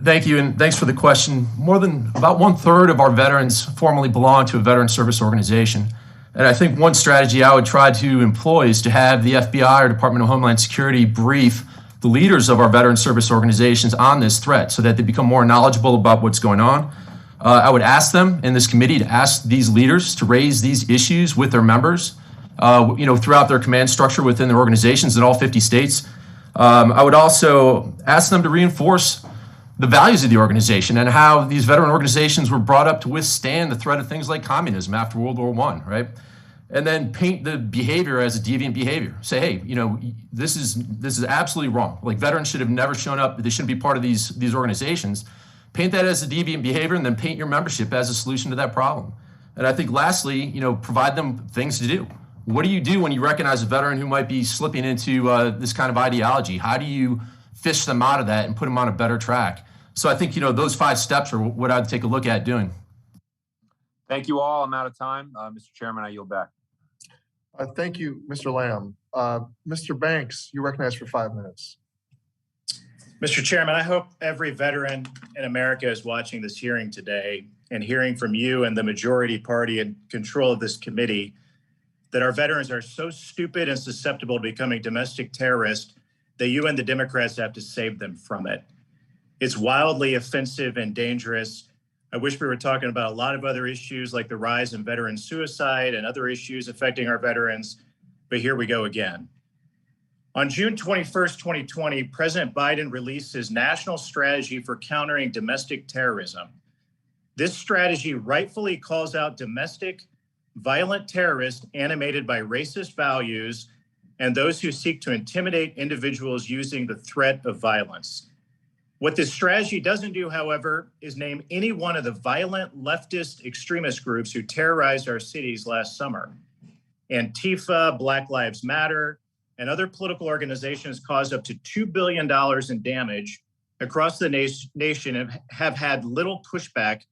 Thank you, and thanks for the question. More than about 1/3 of our veterans formally belong to a veteran service organization. And I think one strategy I would try to employ is to have the FBI or Department of Homeland Security brief the leaders of our veteran service organizations on this threat so that they become more knowledgeable about what's going on. I would ask them in this committee to ask these leaders to raise these issues with their members, throughout their command structure within their organizations in all 50 states. I would also ask them to reinforce the values of the organization and how these veteran organizations were brought up to withstand the threat of things like communism after World War I, right? And then paint the behavior as a deviant behavior. Say, hey, this is absolutely wrong. Like, veterans should have never shown up. They shouldn't be part of these organizations. Paint that as a deviant behavior, and then paint your membership as a solution to that problem. And I think lastly, provide them things to do. What do you do when you recognize a veteran who might be slipping into this kind of ideology? How do you fish them out of that and put them on a better track? So I think, those 5 steps are what I'd take a look at doing. Thank you all. I'm out of time. Mr. Chairman, I yield back. Thank you, Mr. Lamb. Mr. Banks, you're recognized for 5 minutes. Mr. Chairman, I hope every veteran in America is watching this hearing today and hearing from you and the majority party in control of this committee that our veterans are so stupid and susceptible to becoming domestic terrorists that you and the Democrats have to save them from it. It's wildly offensive and dangerous. I wish we were talking about a lot of other issues like the rise in veteran suicide and other issues affecting our veterans, but here we go again. On June 21st, 2020, President Biden released his national strategy for countering domestic terrorism. This strategy rightfully calls out domestic, violent terrorists animated by racist values and those who seek to intimidate individuals using the threat of violence. What this strategy doesn't do, however, is name any one of the violent leftist extremist groups who terrorized our cities last summer. Antifa, Black Lives Matter, and other political organizations caused up to $2 billion in damage across the nation and have had little pushback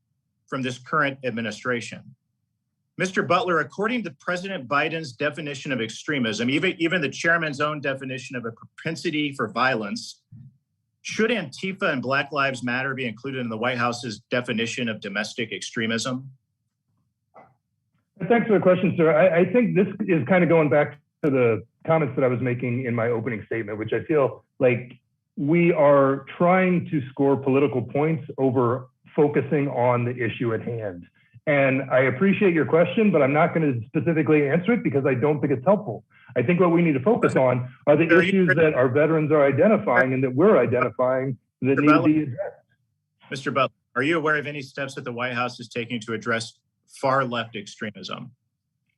from this current administration. Mr. Butler, according to President Biden's definition of extremism, even the chairman's own definition of a propensity for violence, should Antifa and Black Lives Matter be included in the White House's definition of domestic extremism? Thanks for the question, sir. I think this is kind of going back to the comments that I was making in my opening statement, which I feel like we are trying to score political points over focusing on the issue at hand. And I appreciate your question, but I'm not going to specifically answer it because I don't think it's helpful. I think what we need to focus on are the issues that our veterans are identifying and that we're identifying that need to be addressed. Mr. Butler, are you aware of any steps that the White House is taking to address far left extremism?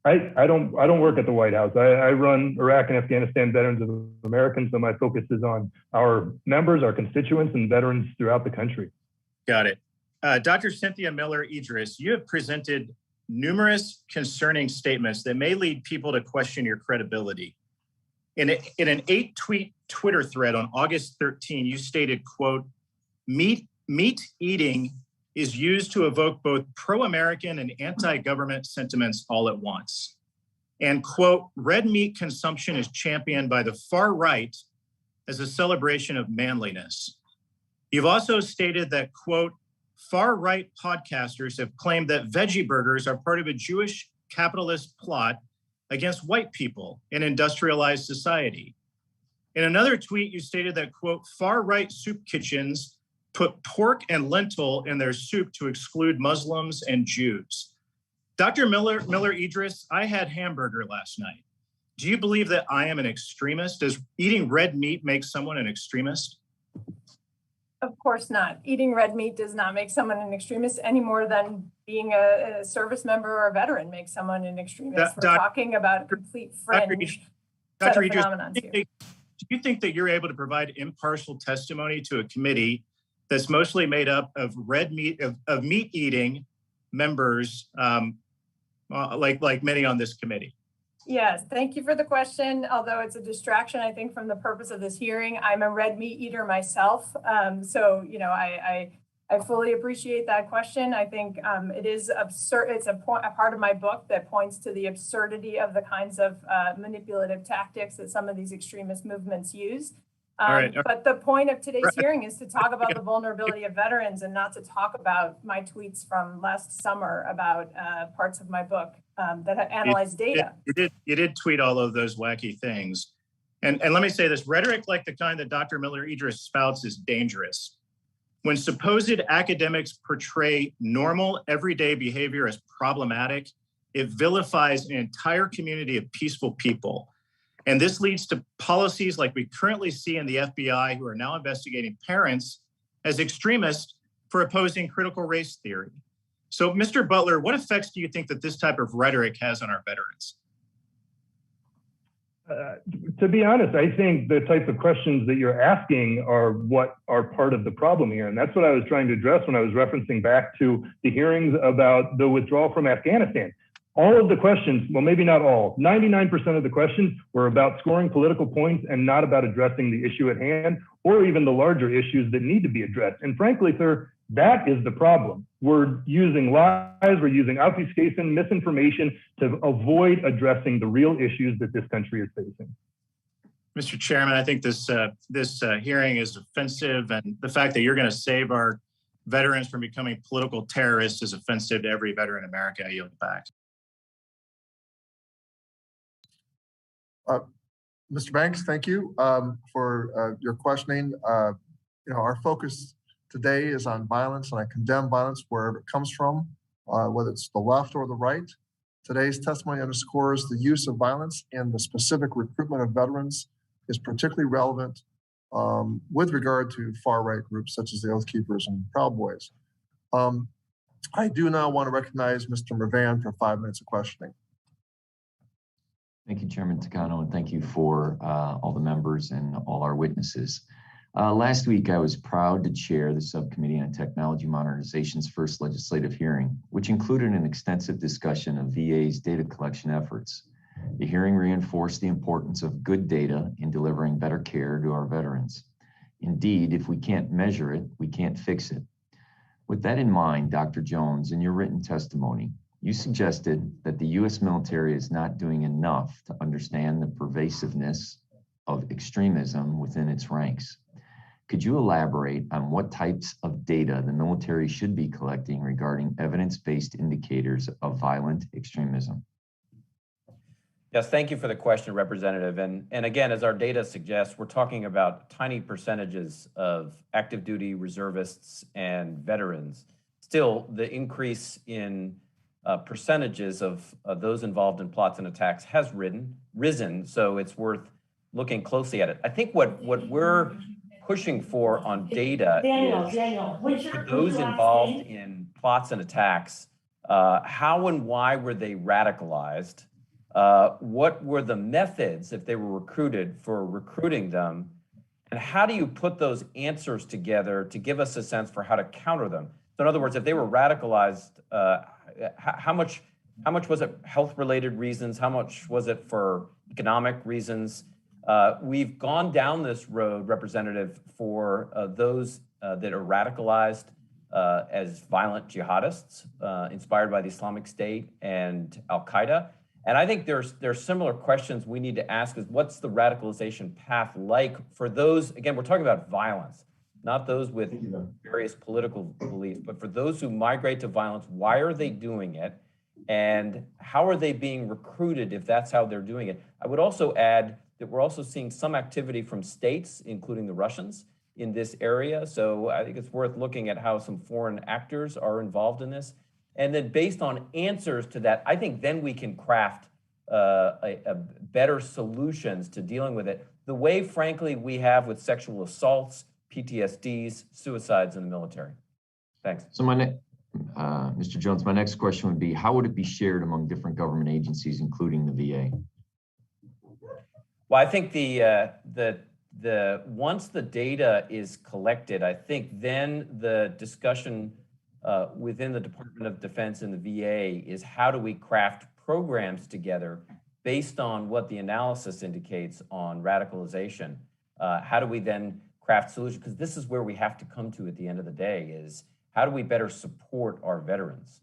I don't work at the White House. I run Iraq and Afghanistan Veterans of America, so my focus is on our members, our constituents, and veterans throughout the country. Got it. Dr. Cynthia Miller Idris, you have presented numerous concerning statements that may lead people to question your credibility. In an 8-tweet Twitter thread on August 13, you stated, quote, meat eating is used to evoke both pro-American and anti-government sentiments all at once. And quote, red meat consumption is championed by the far right as a celebration of manliness. You've also stated that, quote, far-right podcasters have claimed that veggie burgers are part of a Jewish capitalist plot against white people in industrialized society. In another tweet, you stated that, quote, far-right soup kitchens put pork and lentil in their soup to exclude Muslims and Jews. Dr. Miller Idris, I had hamburger last night. Do you believe that I am an extremist? Does eating red meat make someone an extremist? Of course not. Eating red meat does not make someone an extremist any more than being a service member or a veteran makes someone an extremist. We're talking about a complete fringe set of phenomenon here. Do you think that you're able to provide impartial testimony to a committee that's mostly made up of red meat, of meat-eating members, like many on this committee? Yes, thank you for the question. Although it's a distraction, I think, from the purpose of this hearing. I'm a red meat eater myself. So, you know, I fully appreciate that question. I think it is absurd. It's a part of my book that points to the absurdity of the kinds of manipulative tactics that some of these extremist movements use. All right. But the point of today's hearing is to talk about the vulnerability of veterans and not to talk about my tweets from last summer about parts of my book that analyze data. You did tweet all of those wacky things. And let me say this, rhetoric like the kind that Dr. Miller Idris spouts is dangerous. When supposed academics portray normal, everyday behavior as problematic, it vilifies an entire community of peaceful people. And this leads to policies like we currently see in the FBI, who are now investigating parents as extremists for opposing critical race theory. So, Mr. Butler, what effects do you think that this type of rhetoric has on our veterans? To be honest, I think the types of questions that you're asking are what are part of the problem here. And that's what I was trying to address when I was referencing back to the hearings about the withdrawal from Afghanistan. All of the questions, well, maybe not all, 99% of the questions were about scoring political points and not about addressing the issue at hand or even the larger issues that need to be addressed. And frankly, sir, that is the problem. We're using lies, we're using obfuscation, misinformation to avoid addressing the real issues that this country is facing. Mr. Chairman, I think this hearing is offensive, and the fact that you're going to save our veterans from becoming political terrorists is offensive to every veteran in America. I yield back. Mr. Banks, thank you for your questioning. Our focus today is on violence, and I condemn violence wherever it comes from, whether it's the left or the right. Today's testimony underscores the use of violence and the specific recruitment of veterans is particularly relevant with regard to far-right groups such as the Oath Keepers and Proud Boys. I do now want to recognize Mr. Mervan for 5 minutes of questioning. Thank you, Chairman Takano, and thank you for all the members and all our witnesses. Last week, I was proud to chair the Subcommittee on Technology Modernization's first legislative hearing, which included an extensive discussion of VA's data collection efforts. The hearing reinforced the importance of good data in delivering better care to our veterans. Indeed, if we can't measure it, we can't fix it. With that in mind, Dr. Jones, in your written testimony, you suggested that the U.S. military is not doing enough to understand the pervasiveness of extremism within its ranks. Could you elaborate on what types of data the military should be collecting regarding evidence-based indicators of violent extremism? Yes, thank you for the question, Representative. And again, as our data suggests, we're talking about tiny percentages of active duty reservists and veterans. Still, the increase in percentages of those involved in plots and attacks has risen, so it's worth looking closely at it. I think what we're pushing for on data is for those involved in plots and attacks How and why were they radicalized? What were the methods, if they were recruited, for recruiting them? And how do you put those answers together to give us a sense for how to counter them? So in other words, if they were radicalized, how much was it health-related reasons? How much was it for economic reasons? We've gone down this road, Representative, for those that are radicalized as violent jihadists inspired by the Islamic State and Al-Qaeda. And I think there's similar questions we need to ask is what's the radicalization path like for those, again, we're talking about violence, not those with various political beliefs, but for those who migrate to violence, why are they doing it? And how are they being recruited if that's how they're doing it? I would also add that we're also seeing some activity from states, including the Russians, in this area. So I think it's worth looking at how some foreign actors are involved in this. And then based on answers to that, I think then we can craft a better solutions to dealing with it. The way, frankly, we have with sexual assaults, PTSDs, suicides in the military. Thanks. So Mr. Jones, my next question would be, how would it be shared among different government agencies, including the VA? Well, I think the once the data is collected, I think then the discussion within the Department of Defense and the VA is how do we craft programs together based on what the analysis indicates on radicalization? How do we then craft solutions? Because this is where we have to come to at the end of the day is how do we better support our veterans?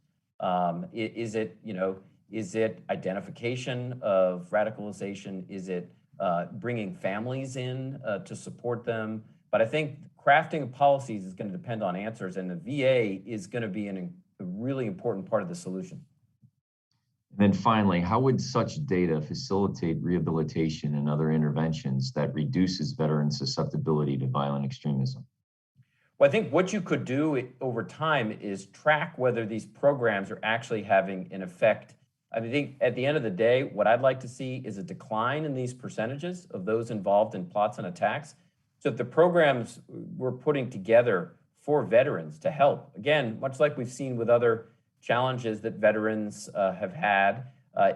Is it identification of radicalization? Is it bringing families in to support them? But I think crafting of policies is going to depend on answers, and the VA is going to be a really important part of the solution. And then finally, how would such data facilitate rehabilitation and other interventions that reduces veteran susceptibility to violent extremism? Well, I think what you could do over time is track whether these programs are actually having an effect. I think at the end of the day, what I'd like to see is a decline in these percentages of those involved in plots and attacks. So if the programs we're putting together for veterans to help, again, much like we've seen with other challenges that veterans have had,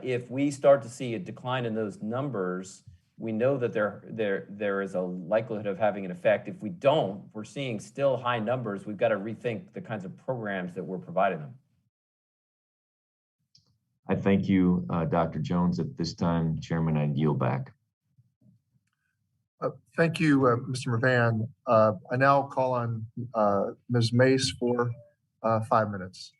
if we start to see a decline in those numbers, we know that there is a likelihood of having an effect. If we don't, we're seeing still high numbers. We've got to rethink the kinds of programs that we're providing them. I thank you, Dr. Jones. At this time, Chairman, I yield back. Thank you, Mr. Mervan. I now call on Ms. Mace for 5 minutes.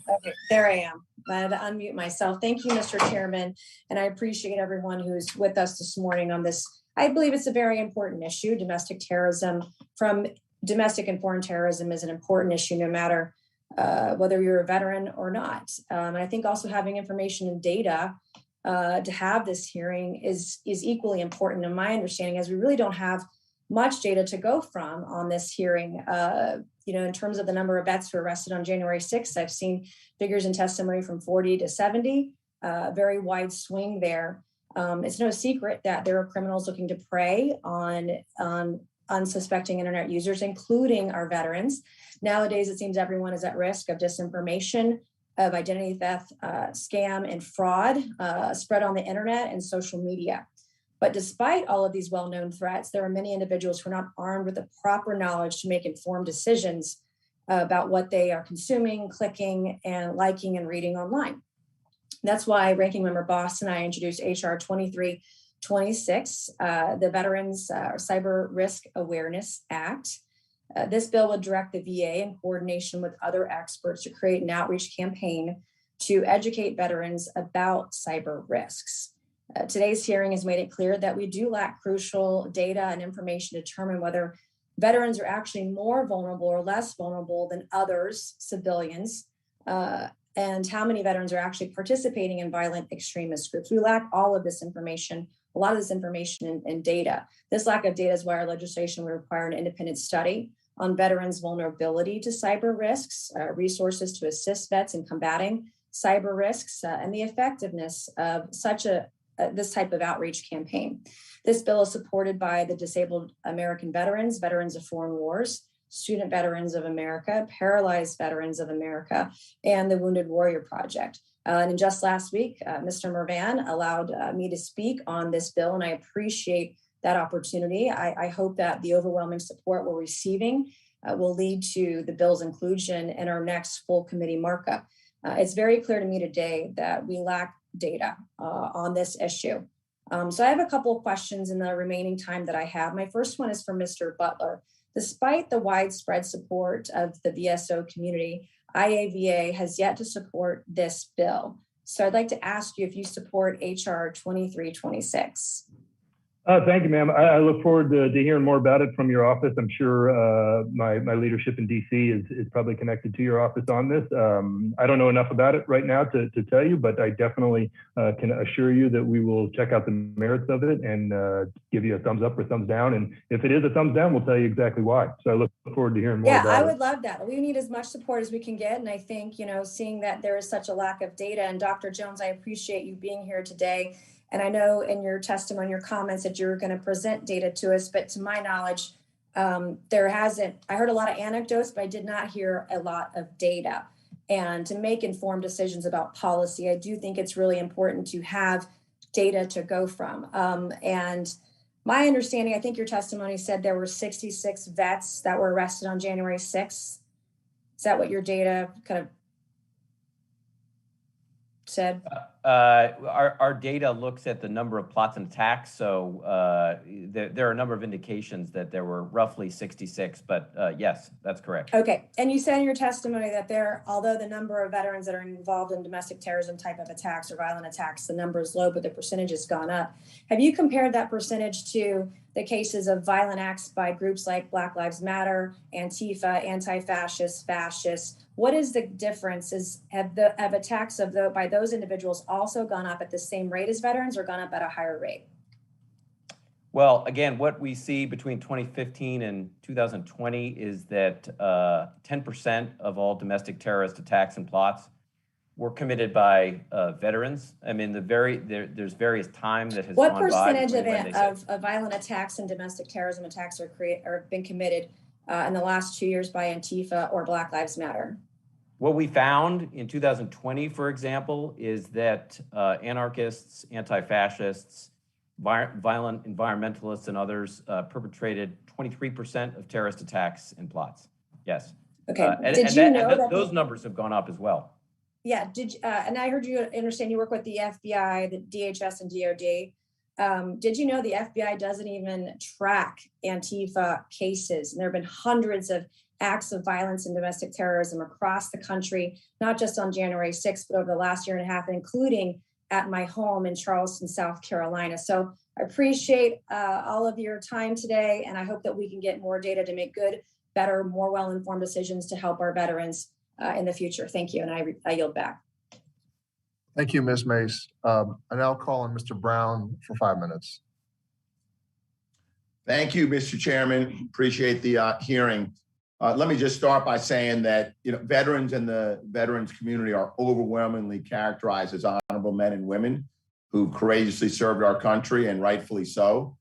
Okay, there I am. I had to unmute myself. Thank you, Mr. Chairman, and I appreciate everyone who's with us this morning on this. I believe it's a very important issue. Domestic terrorism, from domestic and foreign terrorism, is an important issue, no matter whether you're a veteran or not. And I think also having information and data to have this hearing is equally important in my understanding, as we really don't have much data to go from on this hearing. In terms of the number of vets who were arrested on January 6th, I've seen figures in testimony from 40 to 70, very wide swing there. It's no secret that there are criminals looking to prey on unsuspecting internet users, including our veterans. Nowadays, it seems everyone is at risk of disinformation, of identity theft, scam, and fraud spread on the internet and social media. But despite all of these well-known threats, there are many individuals who are not armed with the proper knowledge to make informed decisions about what they are consuming, clicking, and liking and reading online. That's why Ranking Member Boss and I introduced HR 2326, the Veterans Cyber Risk Awareness Act. This bill would direct the VA in coordination with other experts to create an outreach campaign to educate veterans about cyber risks. Today's hearing has made it clear that we do lack crucial data and information to determine whether veterans are actually more vulnerable or less vulnerable than others, civilians, and how many veterans are actually participating in violent extremist groups. We lack all of this information, a lot of this information and data. This lack of data is why our legislation would require an independent study on veterans' vulnerability to cyber risks, resources to assist vets in combating cyber risks, and the effectiveness of this type of outreach campaign. This bill is supported by the Disabled American Veterans, Veterans of Foreign Wars, Student Veterans of America, Paralyzed Veterans of America, and the Wounded Warrior Project. And just last week, Mr. Mervan allowed me to speak on this bill, and I appreciate that opportunity. I hope that the overwhelming support we're receiving will lead to the bill's inclusion in our next full committee markup. It's very clear to me today that we lack data on this issue. So I have a couple of questions in the remaining time that I have. My first one is for Mr. Butler. Despite the widespread support of the VSO community, IAVA has yet to support this bill. So I'd like to ask you if you support HR 2326. Thank you, ma'am. I look forward to hearing more about it from your office. I'm sure my leadership in DC is probably connected to your office on this. I don't know enough about it right now to tell you, but I definitely can assure you that we will check out the merits of it and give you a thumbs up or thumbs down. And if it is a thumbs down, we'll tell you exactly why. So I look forward to hearing more about it. Yeah, I would love that. We need as much support as we can get. And I think, seeing that there is such a lack of data, and Dr. Jones, I appreciate you being here today. And I know in your testimony, your comments that you're going to present data to us, but to my knowledge, I heard a lot of anecdotes, but I did not hear a lot of data. And to make informed decisions about policy, I do think it's really important to have data to go from. And my understanding, I think your testimony said there were 66 vets that were arrested on January 6th. Is that what your data kind of said? Our data looks at the number of plots and attacks. So there are a number of indications that there were roughly 66, but yes, that's correct. Okay. And you said in your testimony that although the number of veterans that are involved in domestic terrorism type of attacks or violent attacks, the number is low, but the percentage has gone up. Have you compared that percentage to the cases of violent acts by groups like Black Lives Matter, Antifa, anti-fascists, fascists? What is the difference? Have attacks by those individuals also gone up at the same rate as veterans or gone up at a higher rate? Well, again, what we see between 2015 and 2020 is that 10% of all domestic terrorist attacks and plots were committed by veterans. I mean, there's various time that has What gone by. What percentage of violent attacks and domestic terrorism attacks are been committed in the last 2 years by Antifa or Black Lives Matter? What we found in 2020, for example, is that anarchists, anti-fascists, violent environmentalists, and others perpetrated 23% of terrorist attacks and plots. Yes. Okay. Did you know that those numbers have gone up as well? Yeah. And I heard you understand you work with the FBI, the DHS, and DOD. Did you know the FBI doesn't even track Antifa cases? And there have been hundreds of acts of violence and domestic terrorism across the country, not just on January 6th, but over the last year and a half, including at my home in Charleston, South Carolina. So I appreciate all of your time today, and I hope that we can get more data to make good, better, more well-informed decisions to help our veterans in the future. Thank you, and I yield back. Thank you, Ms. Mace. I now call on Mr. Brown for 5 minutes. Thank you, Mr. Chairman. Appreciate the hearing. Let me just start by saying that veterans and the veterans community are overwhelmingly characterized as honorable men and women who courageously served our country, and rightfully so.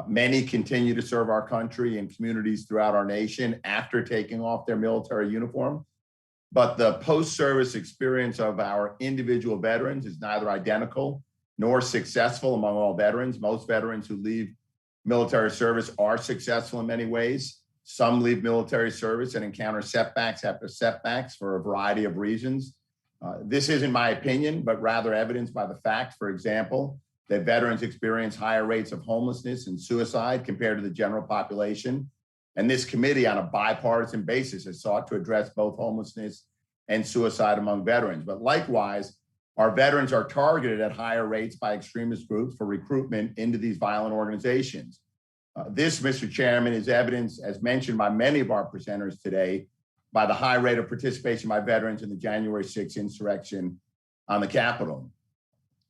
Many continue to serve our country in communities throughout our nation after taking off their military uniform. But the post-service experience of our individual veterans is neither identical nor successful among all veterans. Most veterans who leave military service are successful in many ways. Some leave military service and encounter setbacks after setbacks for a variety of reasons. This isn't my opinion, but rather evidenced by the fact, for example, that veterans experience higher rates of homelessness and suicide compared to the general population. And this committee, on a bipartisan basis, has sought to address both homelessness and suicide among veterans. But likewise, our veterans are targeted at higher rates by extremist groups for recruitment into these violent organizations. This, Mr. Chairman, is evidenced, as mentioned by many of our presenters today, by the high rate of participation by veterans in the January 6th insurrection on the Capitol.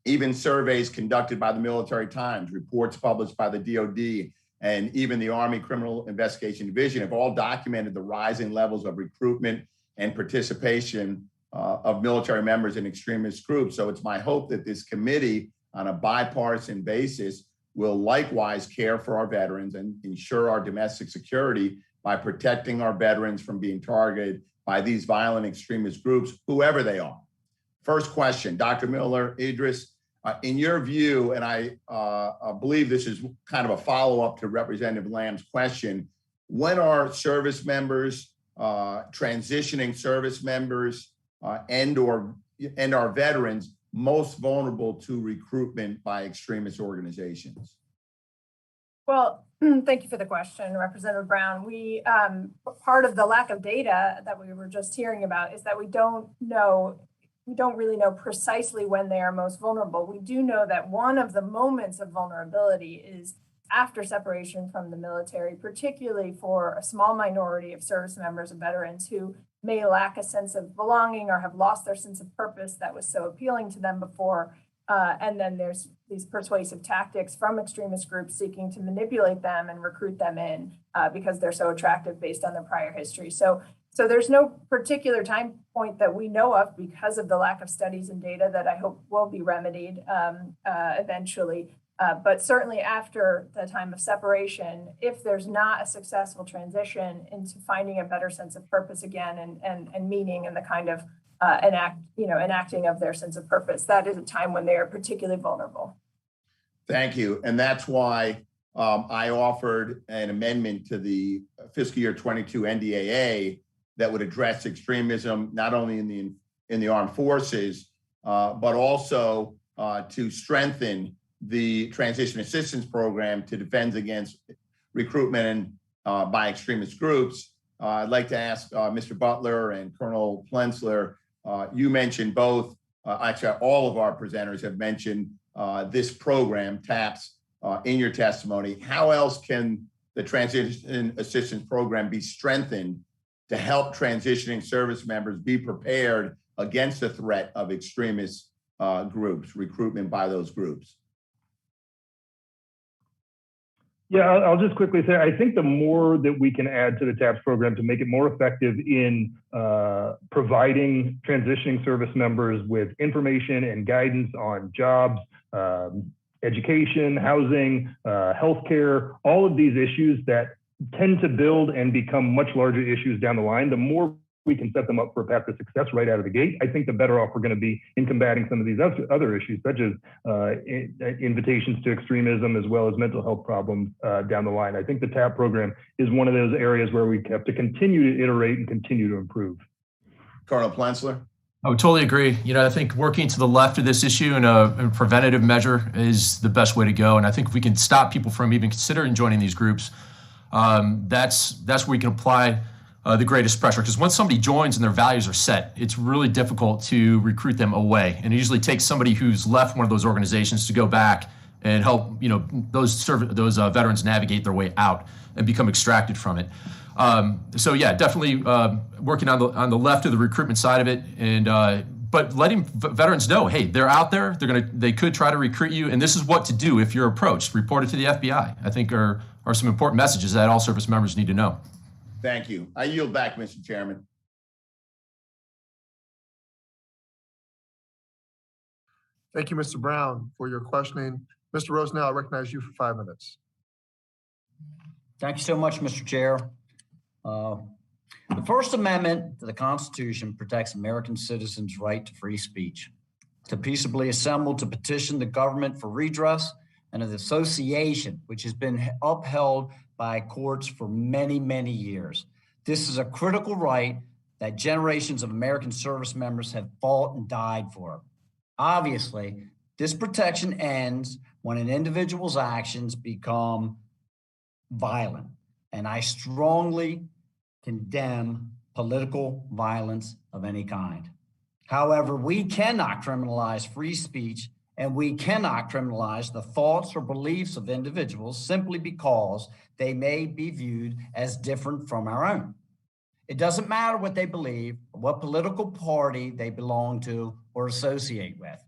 Even surveys conducted by the Military Times, reports published by the DOD, and even the Army Criminal Investigation Division have all documented the rising levels of recruitment and participation of military members in extremist groups. So it's my hope that this committee, on a bipartisan basis, will likewise care for our veterans and ensure our domestic security by protecting our veterans from being targeted by these violent extremist groups, whoever they are. First question, Dr. Miller, Idris, in your view, and I believe this is kind of a follow-up to Representative Lamb's question, when are service members, transitioning service members, and our veterans most vulnerable to recruitment by extremist organizations? Well, thank you for the question, Representative Brown. We part of the lack of data that we were just hearing about is that we don't really know precisely when they are most vulnerable. We do know that one of the moments of vulnerability is after separation from the military, particularly for a small minority of service members and veterans who may lack a sense of belonging or have lost their sense of purpose that was so appealing to them before. And then there's these persuasive tactics from extremist groups seeking to manipulate them and recruit them in because they're so attractive based on their prior history. So there's no particular time point that we know of because of the lack of studies and data that I hope will be remedied eventually. But certainly after the time of separation, if there's not a successful transition into finding a better sense of purpose again and meaning and the kind of enacting of their sense of purpose, that is a time when they are particularly vulnerable. Thank you. And that's why I offered an amendment to the fiscal year 22 NDAA that would address extremism, not only in the armed forces, but also to strengthen the transition assistance program to defend against recruitment by extremist groups. I'd like to ask Mr. Butler and Colonel Plensler, you mentioned both, actually all of our presenters have mentioned this program, TAPS, in your testimony. How else can the transition assistance program be strengthened to help transitioning service members be prepared against the threat of extremist groups, recruitment by those groups? Yeah, I'll just quickly say, I think the more that we can add to the TAPS program to make it more effective in providing transitioning service members with information and guidance on jobs, education, housing, healthcare, all of these issues that tend to build and become much larger issues down the line, the more we can set them up for a path to success right out of the gate, I think the better off we're going to be in combating some of these other issues, such as invitations to extremism, as well as mental health problems down the line. I think the TAP program is one of those areas where we have to continue to iterate and continue to improve. Colonel Plensler? I would totally agree. I think working to the left of this issue in a preventative measure is the best way to go. And I think if we can stop people from even considering joining these groups, that's where we can apply the greatest pressure. Because once somebody joins and their values are set, it's really difficult to recruit them away. And it usually takes somebody who's left one of those organizations to go back and help those veterans navigate their way out and become extracted from it. So yeah, definitely working on the left of the recruitment side of it, and but letting veterans know, hey, they're out there. They could try to recruit you, and this is what to do if you're approached. Report it to the FBI. I think are some important messages that all service members need to know. Thank you. I yield back, Mr. Chairman. Thank you, Mr. Brown, for your questioning. Mr. Rosenau, I recognize you for 5 minutes. Thank you so much, Mr. Chair. The First Amendment to the Constitution protects American citizens' right to free speech, to peaceably assemble to petition the government for redress, and of association, which has been upheld by courts for many, many years. This is a critical right that generations of American service members have fought and died for. Obviously, this protection ends when an individual's actions become violent, and I strongly condemn political violence of any kind. However, we cannot criminalize free speech, and we cannot criminalize the thoughts or beliefs of individuals simply because they may be viewed as different from our own. It doesn't matter what they believe, or what political party they belong to or associate with.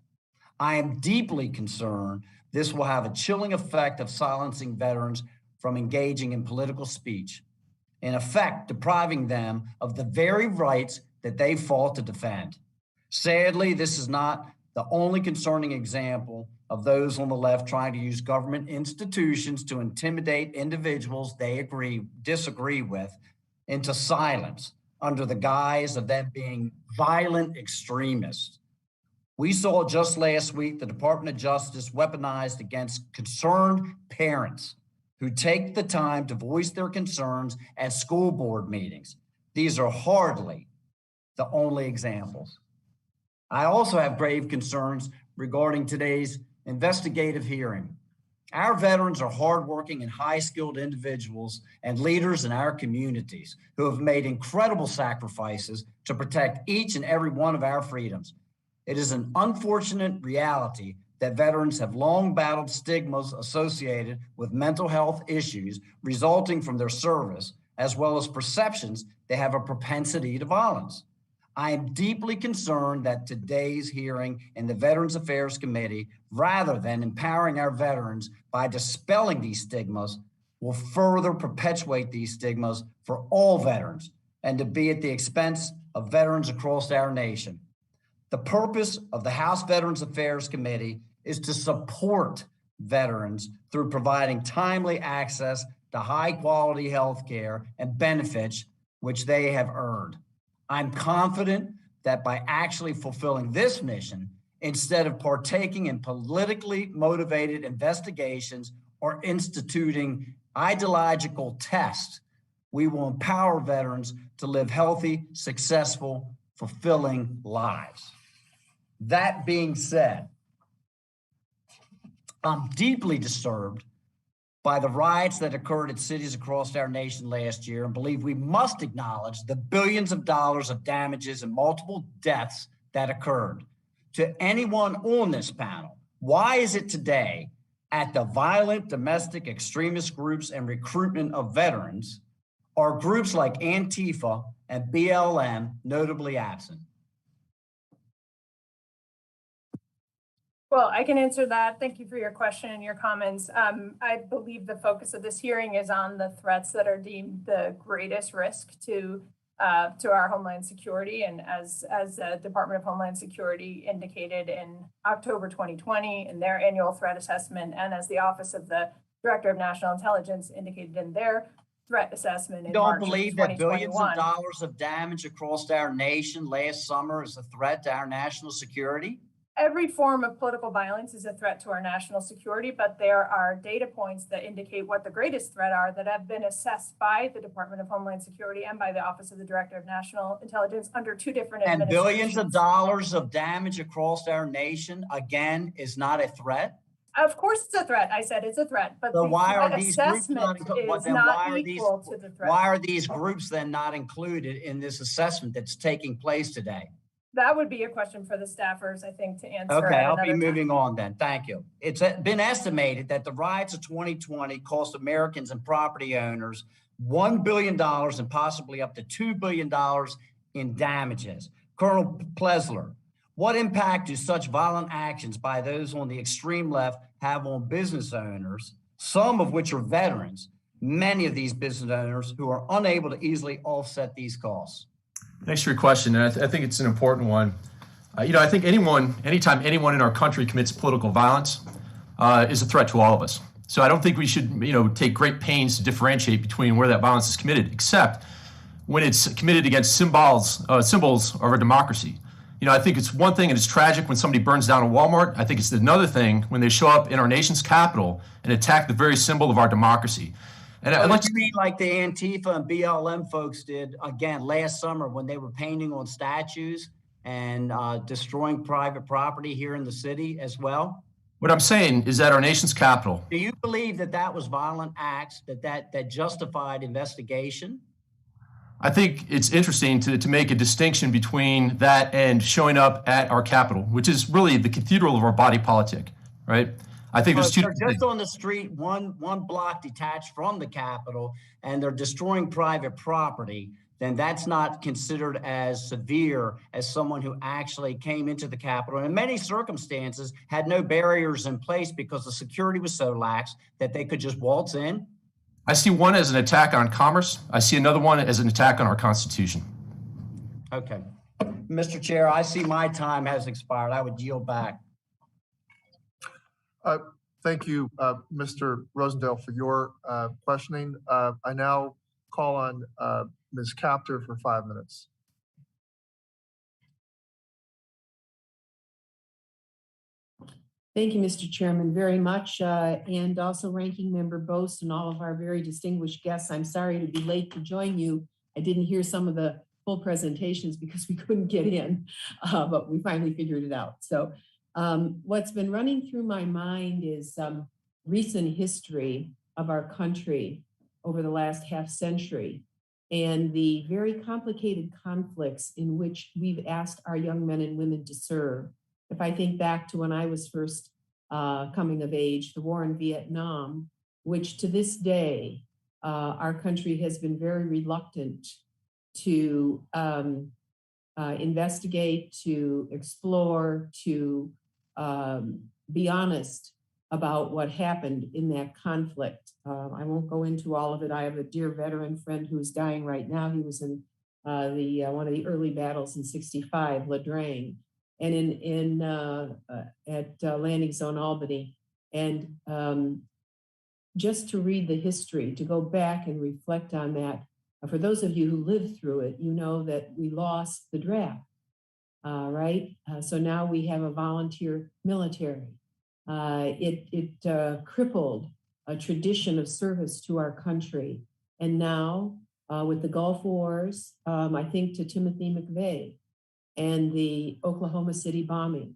I am deeply concerned this will have a chilling effect of silencing veterans from engaging in political speech, in effect depriving them of the very rights that they fought to defend. Sadly, this is not the only concerning example of those on the left trying to use government institutions to intimidate individuals they disagree with into silence under the guise of them being violent extremists. We saw just last week the Department of Justice weaponized against concerned parents who take the time to voice their concerns at school board meetings. These are hardly the only examples. I also have grave concerns regarding today's investigative hearing. Our veterans are hardworking and high-skilled individuals and leaders in our communities who have made incredible sacrifices to protect each and every one of our freedoms. It is an unfortunate reality that veterans have long battled stigmas associated with mental health issues resulting from their service, as well as perceptions they have a propensity to violence. I am deeply concerned that today's hearing in the Veterans Affairs Committee, rather than empowering our veterans by dispelling these stigmas, will further perpetuate these stigmas for all veterans and to be at the expense of veterans across our nation. The purpose of the House Veterans Affairs Committee is to support veterans through providing timely access to high quality health care and benefits which they have earned. I'm confident that by actually fulfilling this mission, instead of partaking in politically motivated investigations or instituting ideological tests, we will empower veterans to live healthy, successful, fulfilling lives. That being said, I'm deeply disturbed by the riots that occurred in cities across our nation last year and believe we must acknowledge the billions of dollars of damages and multiple deaths that occurred. To anyone on this panel, why is it today at the violent domestic extremist groups and recruitment of veterans are groups like Antifa and BLM notably absent? Well, I can answer that. Thank you for your question and your comments. I believe the focus of this hearing is on the threats that are deemed the greatest risk to our Homeland Security. And as the Department of Homeland Security indicated in October 2020 in their annual threat assessment, and as the Office of the Director of National Intelligence indicated in their threat assessment in March of 2021. You don't believe that billions of dollars of damage across our nation last summer is a threat to our national security? Every form of political violence is a threat to our national security, but there are data points that indicate what the greatest threat are that have been assessed by the Department of Homeland Security and by the Office of the Director of National Intelligence under two different administrations. And billions of dollars of damage across our nation, again, is not a threat? Of course it's a threat. I said it's a threat, but so the why are these groups assessment not, is not equal to the threat. Why are these groups then not included in this assessment that's taking place today? That would be a question for the staffers, I think, to answer. Okay, I'll be moving on then. Thank you. It's been estimated that the riots of 2020 cost Americans and property owners $1 billion and possibly up to $2 billion in damages. Colonel Plesler, what impact do such violent actions by those on the extreme left have on business owners, some of which are veterans, many of these business owners who are unable to easily offset these costs? Thanks for your question, and I think it's an important one. I think anytime anyone in our country commits political violence, is a threat to all of us. So I don't think we should, take great pains to differentiate between where that violence is committed, except when it's committed against symbols of our democracy. I think it's one thing, and it's tragic when somebody burns down a Walmart. I think it's another thing when they show up in our nation's capital and attack the very symbol of our democracy. And I'd like to mean like the Antifa and BLM folks did again last summer when they were painting on statues and destroying private property here in the city as well? What I'm saying is that our nation's capital. Do you believe that was violent acts that justified investigation? I think it's interesting to make a distinction between that and showing up at our capital, which is really the cathedral of our body politic, right? I think there's two. They're just on the street, one block detached from the Capitol, and they're destroying private property. Then that's not considered as severe as someone who actually came into the Capitol and in many circumstances had no barriers in place because the security was so lax that they could just waltz in. I see one as an attack on commerce. I see another one as an attack on our Constitution. Okay. Mr. Chair, I see my time has expired. I would yield back. Thank you, Mr. Rosendale, for your questioning. I now call on Ms. Capter for 5 minutes. Thank you, Mr. Chairman, very much, and also Ranking Member Bost and all of our very distinguished guests. I'm sorry to be late to join you. I didn't hear some of the full presentations because we couldn't get in, but we finally figured it out. So what's been running through my mind is recent history of our country over the last half century and the very complicated conflicts in which we've asked our young men and women to serve. If I think back to when I was first coming of age, the war in Vietnam, which to this day, our country has been very reluctant to investigate, to explore, to be honest about what happened in that conflict. I won't go into all of it. I have a dear veteran friend who's dying right now. He was in one of the early battles in '65, Ladrang, and at Landing Zone Albany. And just to read the history, to go back and reflect on that, for those of you who lived through it, you know that we lost the draft, right? So now we have a volunteer military. It crippled a tradition of service to our country. And now with the Gulf Wars, I think to Timothy McVeigh and the Oklahoma City bombing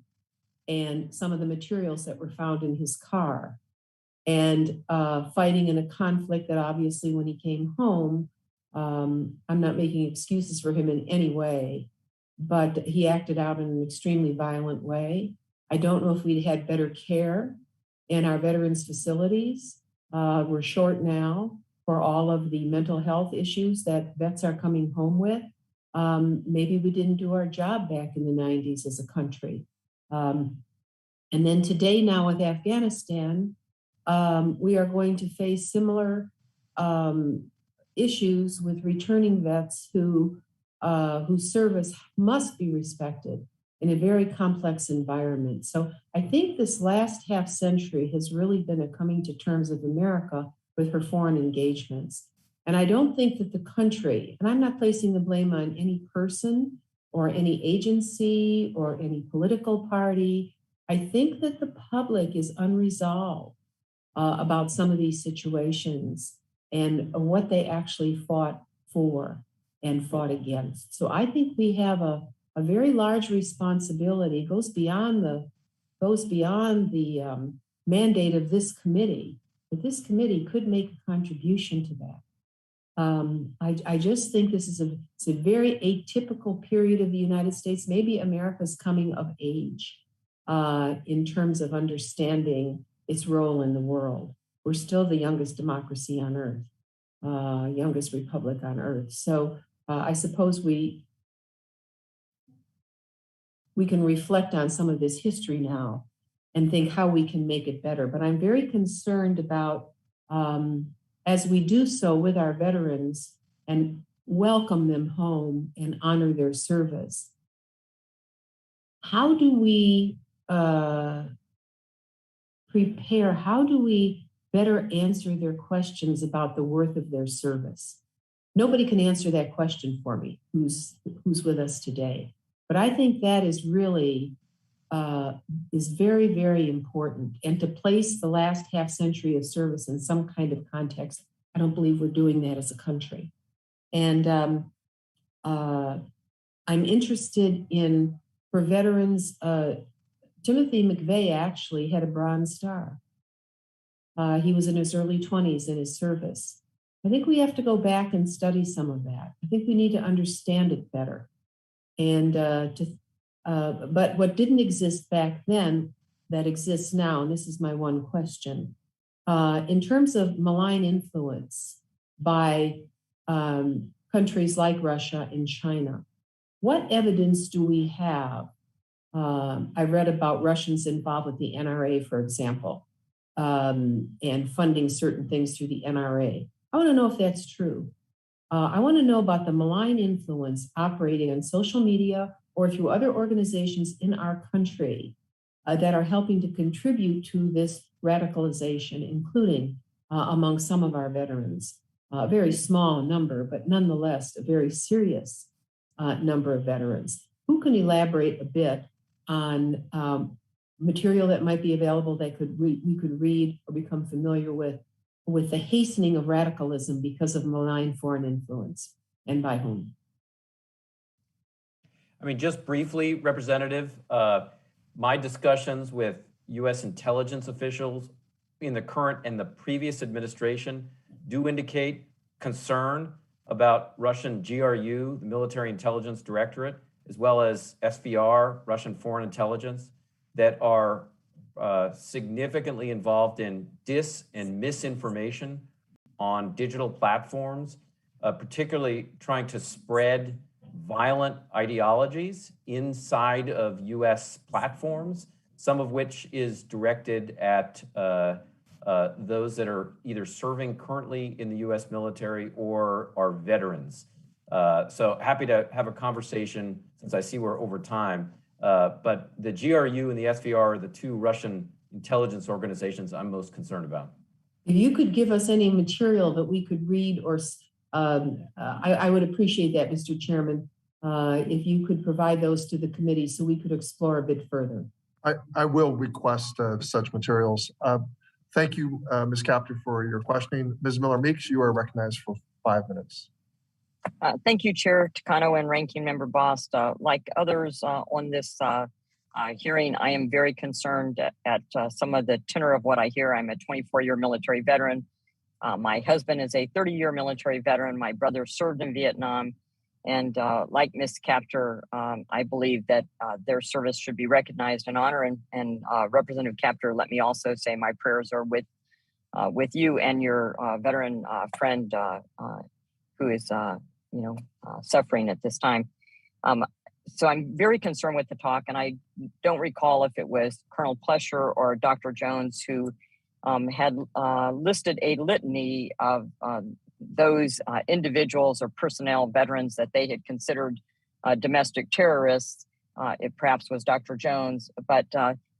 and some of the materials that were found in his car and fighting in a conflict that obviously when he came home, I'm not making excuses for him in any way, but he acted out in an extremely violent way. I don't know if we'd had better care in our veterans facilities. We're short now for all of the mental health issues that vets are coming home with. Maybe we didn't do our job back in the 90s as a country. And then today now with Afghanistan, we are going to face similar issues with returning vets whose service must be respected in a very complex environment. So I think this last half century has really been a coming to terms of America with her foreign engagements. And I don't think that the country, and I'm not placing the blame on any person or any agency or any political party, I think that the public is unresolved about some of these situations and what they actually fought for and fought against. So I think we have a very large responsibility, goes beyond the mandate of this committee, but this committee could make a contribution to that. I just think this is a very atypical period of the United States, maybe America's coming of age in terms of understanding its role in the world. We're still the youngest democracy on earth, youngest republic on earth. So I suppose we can reflect on some of this history now and think how we can make it better. But I'm very concerned about, as we do so with our veterans and welcome them home and honor their service, how do we prepare, how do we better answer their questions about the worth of their service? Nobody can answer that question for me, who's with us today. But I think that is really, is very, very important. And to place the last half century of service in some kind of context, I don't believe we're doing that as a country. And I'm interested in, for veterans, Timothy McVeigh actually had a Bronze Star. He was in his early 20s in his service. I think we have to go back and study some of that. I think we need to understand it better. And but what didn't exist back then that exists now, and this is my one question, in terms of malign influence by countries like Russia and China, what evidence do we have? I read about Russians involved with the NRA, for example, and funding certain things through the NRA. I want to know if that's true. I want to know about the malign influence operating on social media or through other organizations in our country that are helping to contribute to this radicalization, including among some of our veterans. A very small number, but nonetheless a very serious number of veterans. Who can elaborate a bit on material that might be available that we could read or become familiar with the hastening of radicalism because of malign foreign influence, and by whom? I mean, just briefly, Representative, my discussions with U.S. intelligence officials in the current and the previous administration do indicate concern about Russian GRU, the Military Intelligence Directorate, as well as SVR, Russian Foreign Intelligence, that are significantly involved in dis and misinformation on digital platforms, particularly trying to spread violent ideologies inside of U.S. platforms, some of which is directed at those that are either serving currently in the U.S. military or are veterans. So happy to have a conversation since I see we're over time. But the GRU and the SVR are the two Russian intelligence organizations I'm most concerned about. If you could give us any material that we could read, or I would appreciate that, Mr. Chairman, if you could provide those to the committee so we could explore a bit further. I will request such materials. Thank you, Ms. Captor, for your questioning. Ms. Miller-Meeks, you are recognized for 5 minutes. Thank you, Chair Takano and Ranking Member Bost. Like others on this hearing, I am very concerned at some of the tenor of what I hear. I'm a 24-year military veteran. My husband is a 30-year military veteran. My brother served in Vietnam. And like Ms. Captor, I believe that their service should be recognized and honored. And Representative Captor, let me also say my prayers are with you and your veteran friend who is suffering at this time. So I'm very concerned with the talk, and I don't recall if it was Colonel Plesher or Dr. Jones who had listed a litany of those individuals or personnel, veterans that they had considered domestic terrorists. It perhaps was Dr. Jones, but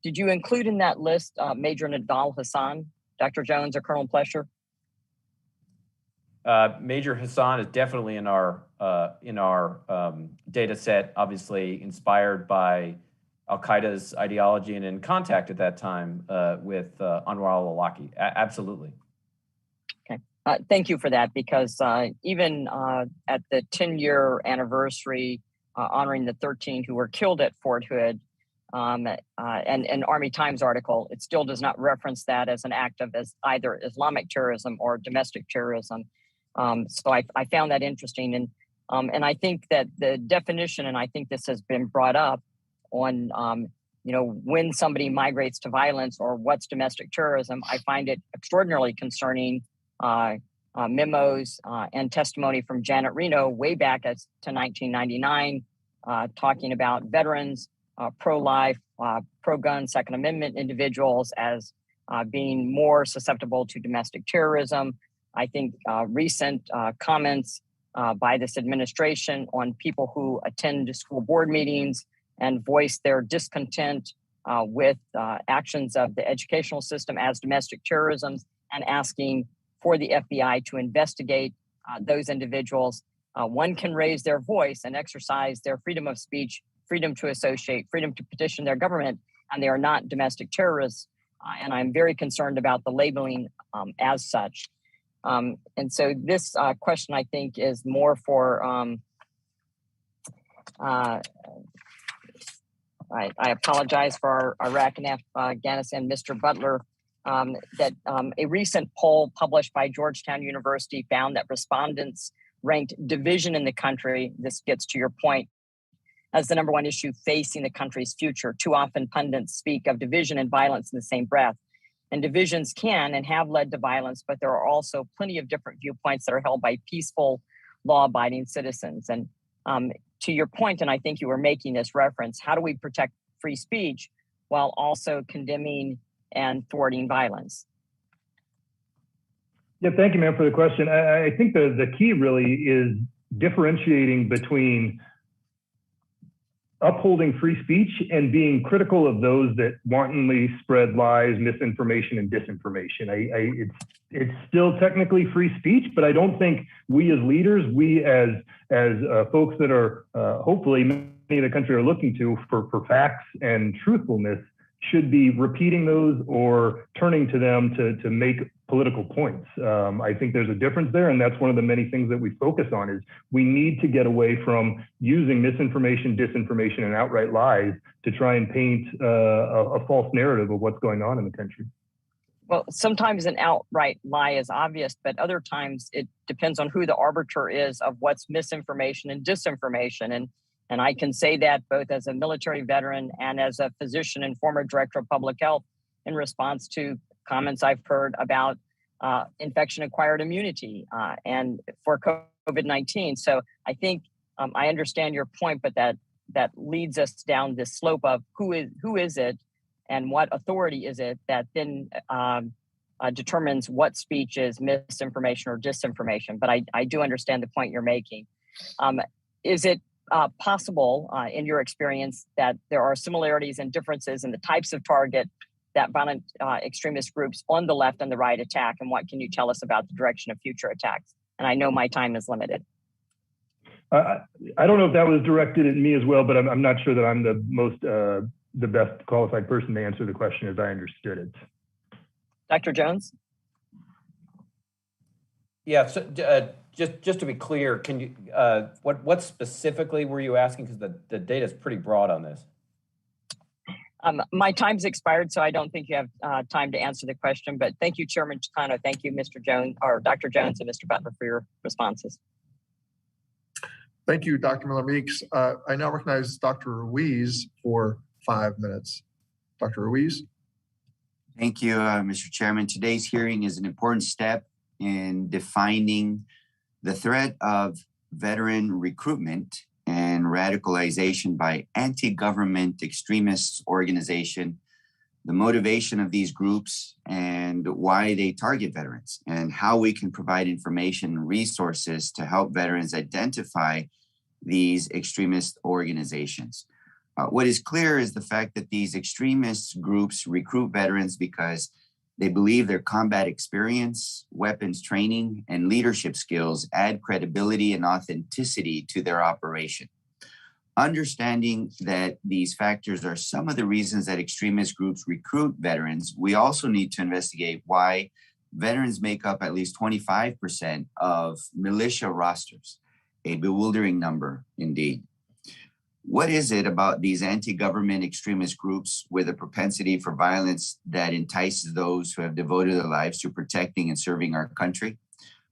did you include in that list Major Nadal Hassan, Dr. Jones, or Colonel Plesher? Major Hassan is definitely in our data set, obviously inspired by Al-Qaeda's ideology and in contact at that time with Anwar al-Awlaki. Absolutely. Okay, thank you for that, because even at the 10-year anniversary honoring the 13 who were killed at Fort Hood, and an Army Times article, it still does not reference that as an act of either Islamic terrorism or domestic terrorism. So I found that interesting, and I think that the definition, and I think this has been brought up on, when somebody migrates to violence or what's domestic terrorism, I find it extraordinarily concerning. Memos and testimony from Janet Reno way back to 1999, talking about veterans, pro-life, pro-gun, Second Amendment individuals as being more susceptible to domestic terrorism. I think recent comments by this administration on people who attend school board meetings and voice their discontent with actions of the educational system as domestic terrorism, and asking for the FBI to investigate those individuals. One can raise their voice and exercise their freedom of speech, freedom to associate, freedom to petition their government, and they are not domestic terrorists. And I'm very concerned about the labeling as such. And so this question, I think, is more for, I apologize for our Iraq and Afghanistan, Mr. Butler, that a recent poll published by Georgetown University found that respondents ranked division in the country, this gets to your point, as the number one issue facing the country's future. Too often pundits speak of division and violence in the same breath. And divisions can and have led to violence, but there are also plenty of different viewpoints that are held by peaceful, law-abiding citizens. And to your point, and I think you were making this reference, how do we protect free speech while also condemning and thwarting violence? Yeah, thank you, ma'am, for the question. I think the key really is differentiating between upholding free speech and being critical of those that wantonly spread lies, misinformation, and disinformation. It's still technically free speech, but I don't think we as leaders, we as folks that are hopefully many of the country are looking to for facts and truthfulness, should be repeating those or turning to them to make political points. I think there's a difference there, and that's one of the many things that we focus on is we need to get away from using misinformation, disinformation, and outright lies to try and paint a false narrative of what's going on in the country. Well, sometimes an outright lie is obvious, but other times it depends on who the arbiter is of what's misinformation and disinformation. And I can say that both as a military veteran and as a physician and former director of public health in response to comments I've heard about infection-acquired immunity and for COVID-19. So I think I understand your point, but that leads us down this slope of who is it and what authority is it that then determines what speech is misinformation or disinformation. But I do understand the point you're making. Is it possible, in your experience, that there are similarities and differences in the types of target that violent extremist groups on the left and the right attack? And what can you tell us about the direction of future attacks? And I know my time is limited. I don't know if that was directed at me as well, but I'm not sure that I'm the best qualified person to answer the question as I understood it. Dr. Jones? Yeah, so just to be clear, can you what specifically were you asking? Because the data is pretty broad on this. My time's expired, so I don't think you have time to answer the question. But thank you, Chairman Chicano. Thank you, Mr. Jones, or Dr. Jones and Mr. Butler, for your responses. Thank you, Dr. Miller-Meeks. I now recognize Dr. Ruiz for 5 minutes. Dr. Ruiz. Thank you, Mr. Chairman. Today's hearing is an important step in defining the threat of veteran recruitment and radicalization by anti-government extremist organization, the motivation of these groups and why they target veterans, and how we can provide information and resources to help veterans identify these extremist organizations. What is clear is the fact that these extremist groups recruit veterans because they believe their combat experience, weapons training, and leadership skills add credibility and authenticity to their operation. Understanding that these factors are some of the reasons that extremist groups recruit veterans, we also need to investigate why veterans make up at least 25% of militia rosters, a bewildering number indeed. What is it about these anti-government extremist groups with a propensity for violence that entices those who have devoted their lives to protecting and serving our country?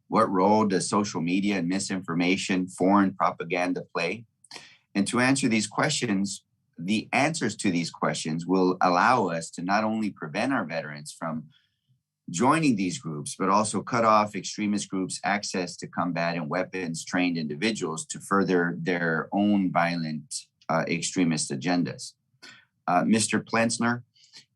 What role does social media and misinformation, foreign propaganda play? And to answer these questions, the answers to these questions will allow us to not only prevent our veterans from joining these groups, but also cut off extremist groups' access to combat and weapons trained individuals to further their own violent extremist agendas. Mr. Plensner,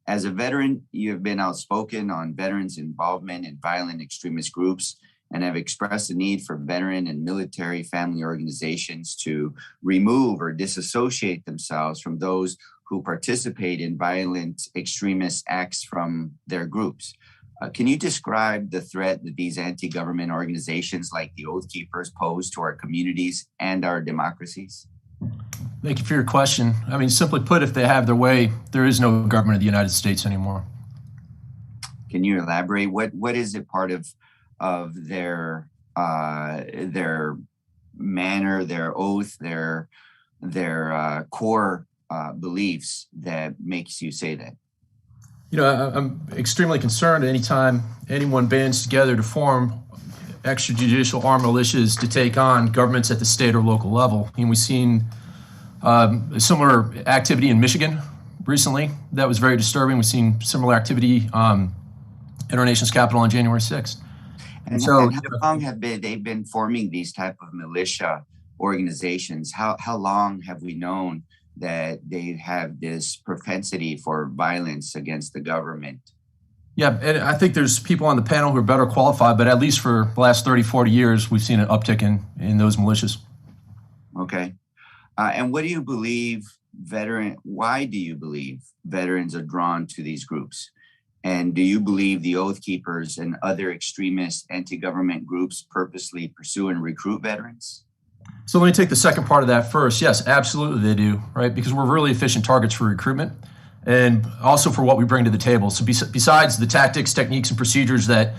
as a veteran, you have been outspoken on veterans' involvement in violent extremist groups and have expressed the need for veteran and military family organizations to remove or disassociate themselves from those who participate in violent extremist acts from their groups. Can you describe the threat that these anti-government organizations like the Oath Keepers pose to our communities and our democracies? Thank you for your question. I mean, simply put, if they have their way, there is no government of the United States anymore. Can you elaborate? What is it part of their manner, their oath, their core beliefs that makes you say that? You know, I'm extremely concerned anytime anyone bands together to form extrajudicial armed militias to take on governments at the state or local level. And we've seen similar activity in Michigan recently. That was very disturbing. We've seen similar activity in our nation's capital on January 6th. And how long have they been forming these type of militia organizations? How long have we known that they have this propensity for violence against the government? Yeah, and I think there's people on the panel who are better qualified, but at least for the last 30, 40 years, we've seen an uptick in those militias. Okay. And what do you believe why do you believe veterans are drawn to these groups? And do you believe the Oath Keepers and other extremist anti-government groups purposely pursue and recruit veterans? So let me take the second part of that first. Yes, absolutely they do, right? Because we're really efficient targets for recruitment and also for what we bring to the table. So besides the tactics, techniques, and procedures that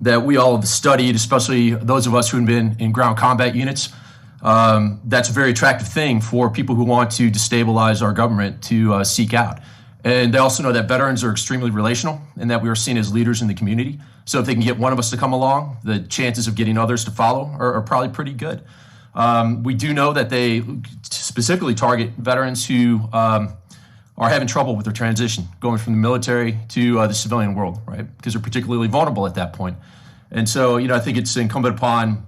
we all have studied, especially those of us who have been in ground combat units, that's a very attractive thing for people who want to destabilize our government to seek out. And they also know that veterans are extremely relational and that we are seen as leaders in the community. So if they can get one of us to come along, the chances of getting others to follow are probably pretty good. We do know that they specifically target veterans who are having trouble with their transition, going from the military to the civilian world, right? Because they're particularly vulnerable at that point. And so, I think it's incumbent upon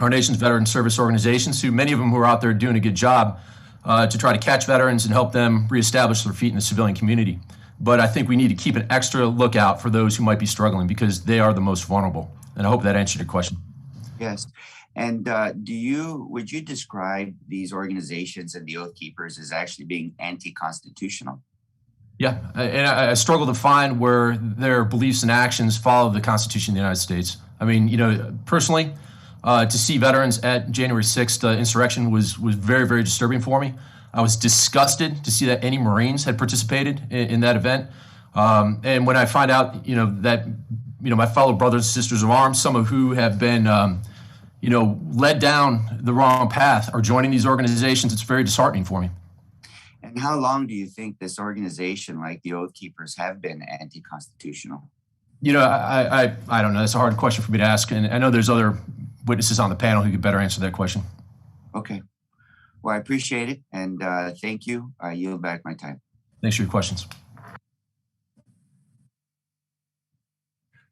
our nation's veteran service organizations, many of them who are out there doing a good job, to try to catch veterans and help them reestablish their feet in the civilian community. But I think we need to keep an extra lookout for those who might be struggling because they are the most vulnerable. And I hope that answered your question. Yes. And would you describe these organizations and the Oath Keepers as actually being anti-constitutional? Yeah, and I struggle to find where their beliefs and actions follow the Constitution of the United States. I mean, personally, to see veterans at January 6th insurrection was very, very disturbing for me. I was disgusted to see that any Marines had participated in that event. And when I find out, that, my fellow brothers and sisters of arms, some of who have been, led down the wrong path are joining these organizations, it's very disheartening for me. And how long do you think this organization, like the Oath Keepers, have been anti-constitutional? I don't know. That's a hard question for me to ask. And I know there's other witnesses on the panel who could better answer that question. Okay. Well, I appreciate it. And thank you. I yield back my time. Thanks for your questions.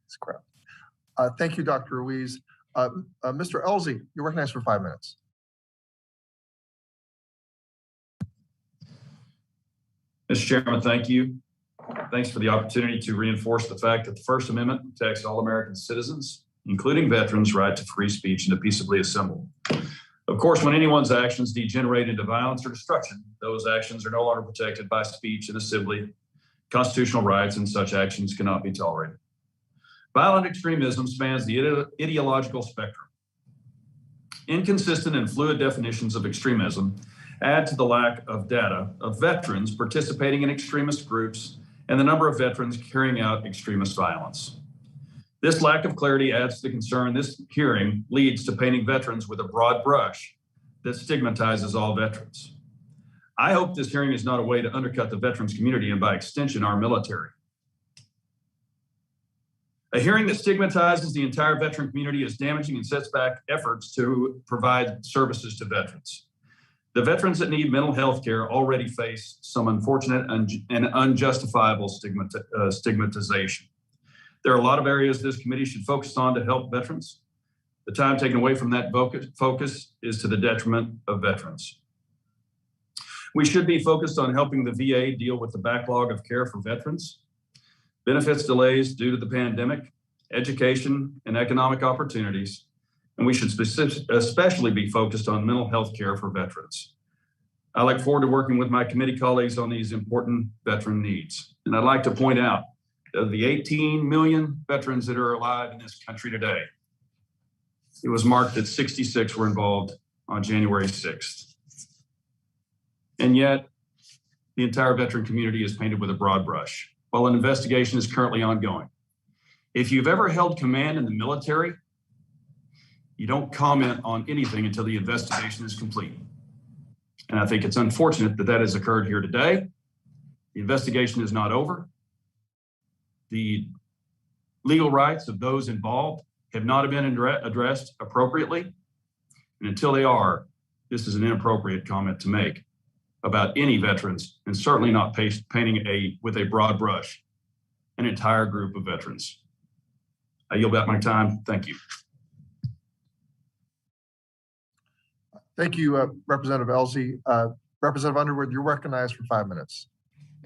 That's correct. Thank you, Dr. Ruiz. Mr. Elsie, you're recognized for 5 minutes. Mr. Chairman, thank you. Thanks for the opportunity to reinforce the fact that the First Amendment protects all American citizens, including veterans' right to free speech and to peaceably assemble. Of course, when anyone's actions degenerate into violence or destruction, those actions are no longer protected by speech and assembly, constitutional rights, and such actions cannot be tolerated. Violent extremism spans the ideological spectrum. Inconsistent and fluid definitions of extremism add to the lack of data of veterans participating in extremist groups and the number of veterans carrying out extremist violence. This lack of clarity adds to the concern this hearing leads to painting veterans with a broad brush that stigmatizes all veterans. I hope this hearing is not a way to undercut the veterans community and by extension, our military. A hearing that stigmatizes the entire veteran community is damaging and sets back efforts to provide services to veterans. The veterans that need mental health care already face some unfortunate and unjustifiable stigmatization. There are a lot of areas this committee should focus on to help veterans. The time taken away from that focus is to the detriment of veterans. We should be focused on helping the VA deal with the backlog of care for veterans, benefits delays due to the pandemic, education and economic opportunities, and we should especially be focused on mental health care for veterans. I look forward to working with my committee colleagues on these important veteran needs. And I'd like to point out of the 18 million veterans that are alive in this country today, it was marked that 66 were involved on January 6th. And yet, the entire veteran community is painted with a broad brush, while an investigation is currently ongoing. If you've ever held command in the military, you don't comment on anything until the investigation is complete. And I think it's unfortunate that that has occurred here today. The investigation is not over. The legal rights of those involved have not been addressed appropriately. And until they are, this is an inappropriate comment to make about any veterans, and certainly not painting with a broad brush an entire group of veterans. I yield back my time. Thank you. Thank you, Representative Elsie. Representative Underwood, you're recognized for 5 minutes.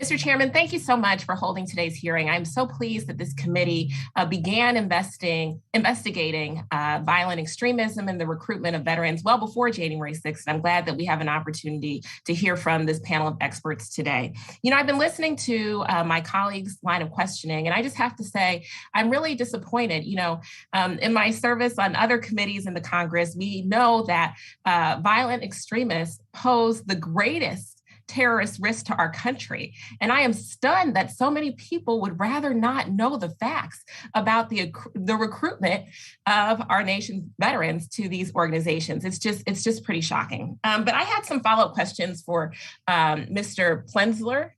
Mr. Chairman, thank you so much for holding today's hearing. I'm so pleased that this committee began investigating violent extremism and the recruitment of veterans well before January 6th. I'm glad that we have an opportunity to hear from this panel of experts today. You know, I've been listening to my colleagues' line of questioning, and I just have to say, I'm really disappointed. You know, in my service on other committees in the Congress, we know that violent extremists pose the greatest terrorist risk to our country. And I am stunned that so many people would rather not know the facts about the recruitment of our nation's veterans to these organizations. It's just pretty shocking. But I had some follow-up questions for Mr. Plensler,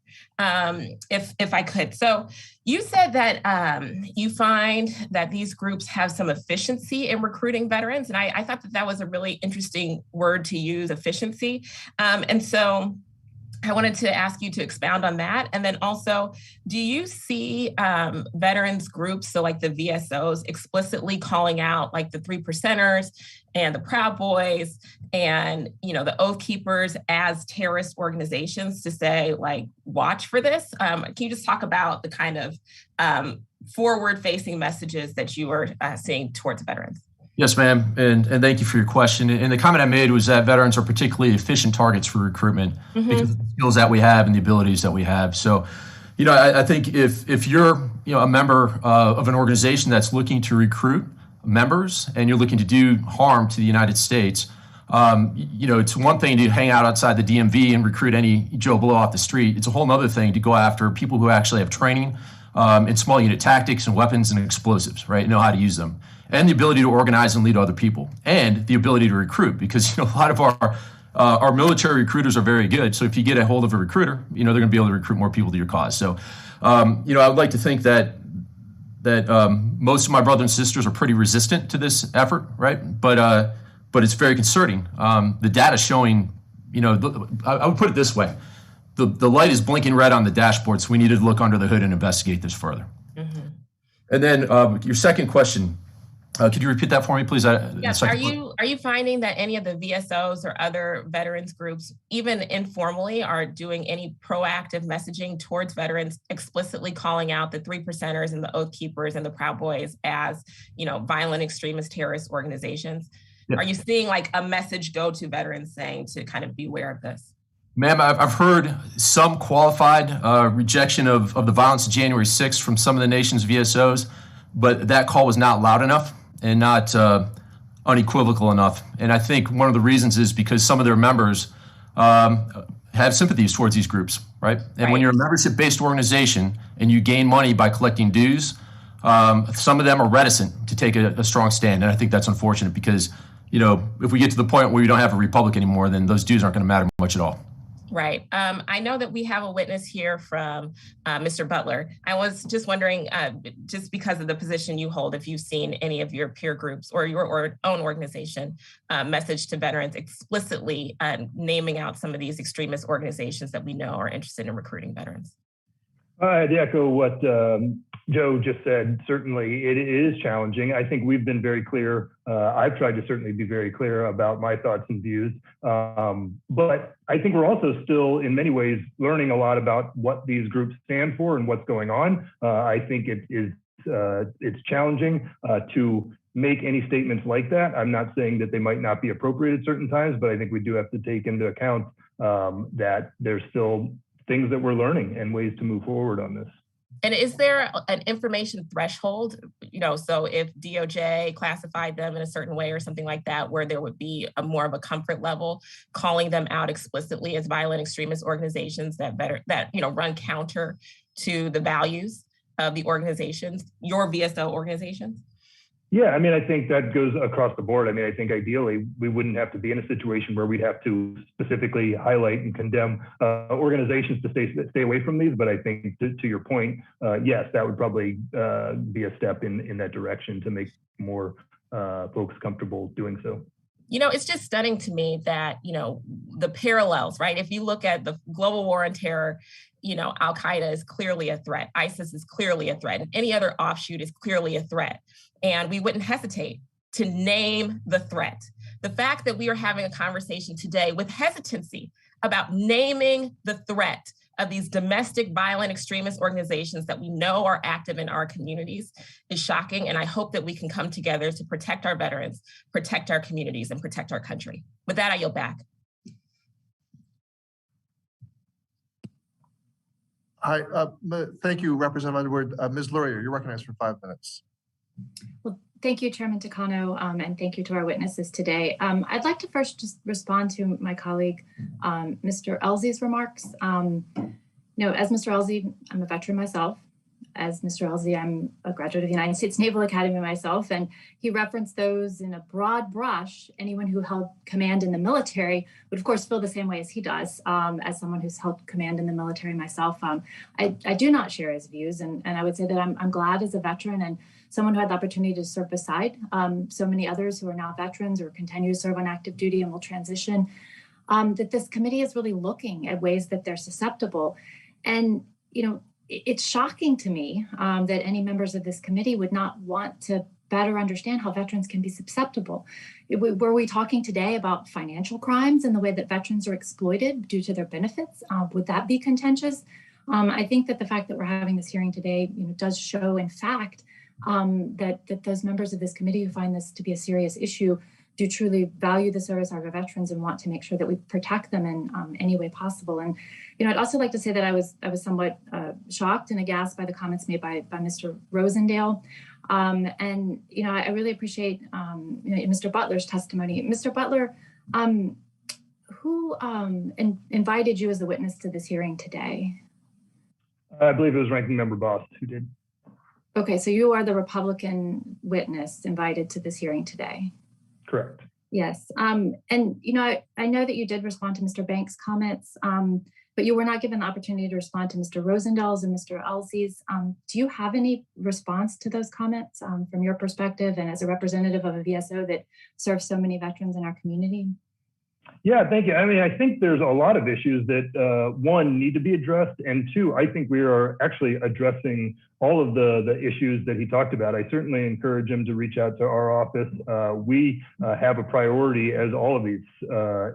if I could. So you said that you find that these groups have some efficiency in recruiting veterans. And I thought that was a really interesting word to use, efficiency. And so I wanted to ask you to expound on that. And then also, do you see veterans groups, so like the VSOs, explicitly calling out like the 3%ers and the Proud Boys and, you know, the Oath Keepers as terrorist organizations to say, like, watch for this? Can you just talk about the kind of forward-facing messages that you are seeing towards veterans? Yes, ma'am, and thank you for your question. And the comment I made was that veterans are particularly efficient targets for recruitment because of the skills that we have and the abilities that we have. So, you know, I think if you're, you know, a member of an organization that's looking to recruit members and you're looking to do harm to the United States, you know, it's one thing to hang out outside the DMV and recruit any Joe Blow off the street. It's a whole other thing to go after people who actually have training in small unit tactics and weapons and explosives, right? Know how to use them. And the ability to organize and lead other people, and the ability to recruit, because, you know, a lot of our military recruiters are very good. So if you get a hold of a recruiter, you know, they're going to be able to recruit more people to your cause. So, you know, I would like to think that most of my brothers and sisters are pretty resistant to this effort, right? But it's very concerning. The data showing, you know, I would put it this way: the light is blinking red on the dashboard, so we need to look under the hood and investigate this further. And then your second question. Could you repeat that for me, please? Yes. Are you finding that any of the VSOs or other veterans groups, even informally, are doing any proactive messaging towards veterans, explicitly calling out the 3%ers and the Oath Keepers and the Proud Boys as, you know, violent extremist terrorist organizations? Yeah. Are you seeing like a message go to veterans saying to kind of beware of this? Ma'am, I've heard some qualified rejection of the violence of January 6th from some of the nation's VSOs, but that call was not loud enough and not unequivocal enough. And I think one of the reasons is because some of their members have sympathies towards these groups, right? And when you're a membership-based organization and you gain money by collecting dues, some of them are reticent to take a strong stand. And I think that's unfortunate because, you know, if we get to the point where we don't have a republic anymore, then those dues aren't going to matter much at all. Right. I know that we have a witness here from Mr. Butler. I was just wondering, just because of the position you hold, if you've seen any of your peer groups or your own organization message to veterans explicitly naming out some of these extremist organizations that we know are interested in recruiting veterans. I'd echo what Joe just said. Certainly, it is challenging. I think we've been very clear. I've tried to certainly be very clear about my thoughts and views. But I think we're also still, in many ways, learning a lot about what these groups stand for and what's going on. I think it's challenging to make any statements like that. I'm not saying that they might not be appropriate at certain times, but I think we do have to take into account that there's still things that we're learning and ways to move forward on this. And is there an information threshold, you know, so if DOJ classified them in a certain way or something like that, where there would be a more of a comfort level calling them out explicitly as violent extremist organizations that you know, run counter to the values of the organizations, your VSO organizations? Yeah, I mean, I think that goes across the board. I mean, I think ideally we wouldn't have to be in a situation where we'd have to specifically highlight and condemn organizations to stay away from these. But I think to your point, yes, that would probably be a step in that direction to make more folks comfortable doing so. You know, it's just stunning to me that, you know, the parallels, right? If you look at the global war on terror, you know, Al-Qaeda is clearly a threat. ISIS is clearly a threat. And any other offshoot is clearly a threat. And we wouldn't hesitate to name the threat. The fact that we are having a conversation today with hesitancy about naming the threat of these domestic violent extremist organizations that we know are active in our communities is shocking. And I hope that we can come together to protect our veterans, protect our communities, and protect our country. With that, I yield back. Hi, thank you, Representative Edward. Ms. Luria, you're recognized for 5 minutes. Well, thank you, Chairman Takano, and thank you to our witnesses today. I'd like to first just respond to my colleague, Mr. Elzey's remarks. As Mr. Elzey, I'm a veteran myself. As Mr. Elzey, I'm a graduate of the United States Naval Academy myself, and he referenced those in a broad brush. Anyone who held command in the military would, of course, feel the same way as he does. As someone who's held command in the military myself, I do not share his views, and I would say that I'm glad as a veteran and someone who had the opportunity to serve beside so many others who are now veterans or continue to serve on active duty and will transition, that this committee is really looking at ways that they're susceptible. And, it's shocking to me that any members of this committee would not want to better understand how veterans can be susceptible. Were we talking today about financial crimes and the way that veterans are exploited due to their benefits? Would that be contentious? I think that the fact that we're having this hearing today, does show, in fact, that those members of this committee who find this to be a serious issue do truly value the service of our veterans and want to make sure that we protect them in any way possible. And I'd also like to say that I was somewhat shocked and aghast by the comments made by Mr. Rosendale. I really appreciate Mr. Butler's testimony. Mr. Butler, who invited you as a witness to this hearing today? I believe it was Ranking Member Bost who did. Okay, so you are the Republican witness invited to this hearing today. Correct. Yes. I know that you did respond to Mr. Banks' comments, but you were not given the opportunity to respond to Mr. Rosendale's and Mr. Elzey's. Do you have any response to those comments from your perspective and as a representative of a VSO that serves so many veterans in our community? Yeah, thank you. I think there's a lot of issues that, one, need to be addressed, and two, I think we are actually addressing all of the issues that he talked about. I certainly encourage him to reach out to our office. We have a priority as all of these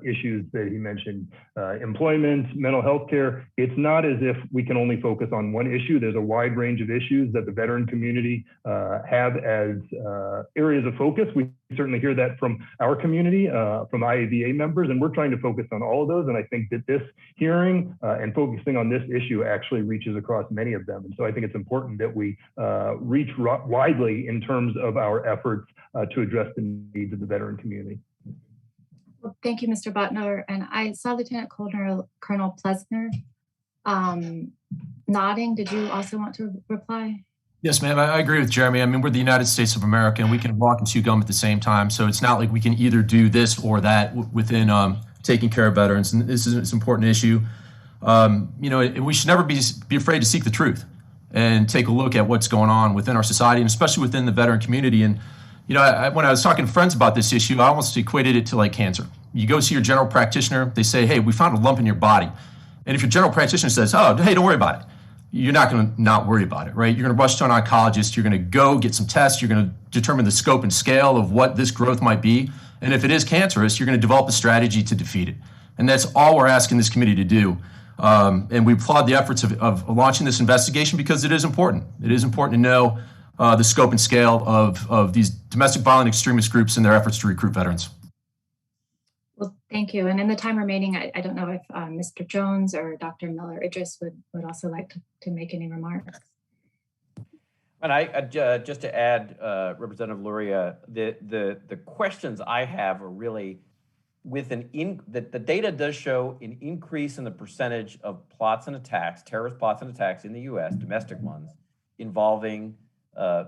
issues that he mentioned, employment, mental health care. It's not as if we can only focus on one issue. There's a wide range of issues that the veteran community have as areas of focus. We certainly hear that from our community, from IAVA members, and we're trying to focus on all of those. And I think that this hearing and focusing on this issue actually reaches across many of them. And so I think it's important that we reach widely in terms of our efforts to address the needs of the veteran community. Well, thank you, Mr. Butler. And I saw Lieutenant Colonel Plesner nodding. Did you also want to reply? Yes, ma'am. I agree with Jeremy. We're the United States of America, and we can walk and chew gum at the same time. So it's not like we can either do this or that within taking care of veterans. And this is an important issue. We should never be afraid to seek the truth and take a look at what's going on within our society, and especially within the veteran community. And when I was talking to friends about this issue, I almost equated it to like cancer. You go see your general practitioner, they say, hey, we found a lump in your body. And if your general practitioner says, oh, hey, don't worry about it, you're not going to not worry about it, right? You're going to rush to an oncologist. You're going to go get some tests. You're going to determine the scope and scale of what this growth might be. And if it is cancerous, you're going to develop a strategy to defeat it. And that's all we're asking this committee to do. And we applaud the efforts of launching this investigation because it is important. It is important to know the scope and scale of these domestic violent extremist groups and their efforts to recruit veterans. Well, thank you. And in the time remaining, I don't know if Mr. Jones or Dr. Miller Idris would also like to make any remarks. And I just to add, Representative Luria, the questions I have are really with the data does show an increase in the percentage of plots and attacks, terrorist plots and attacks in the U.S., domestic ones, involving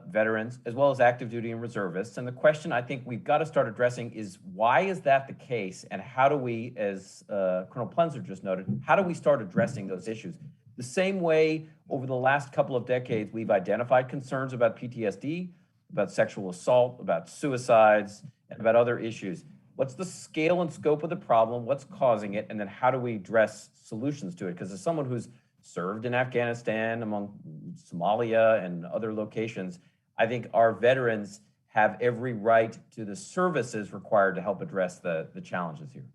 veterans as well as active duty and reservists. And the question I think we've got to start addressing is why is that the case, and how do we, as Colonel Plensner just noted, how do we start addressing those issues? The same way over the last couple of decades, we've identified concerns about PTSD, about sexual assault, about suicides, and about other issues. What's the scale and scope of the problem? What's causing it? And then how do we address solutions to it? Because as someone who's served in Afghanistan, among Somalia and other locations, I think our veterans have every right to the services required to help address the challenges here.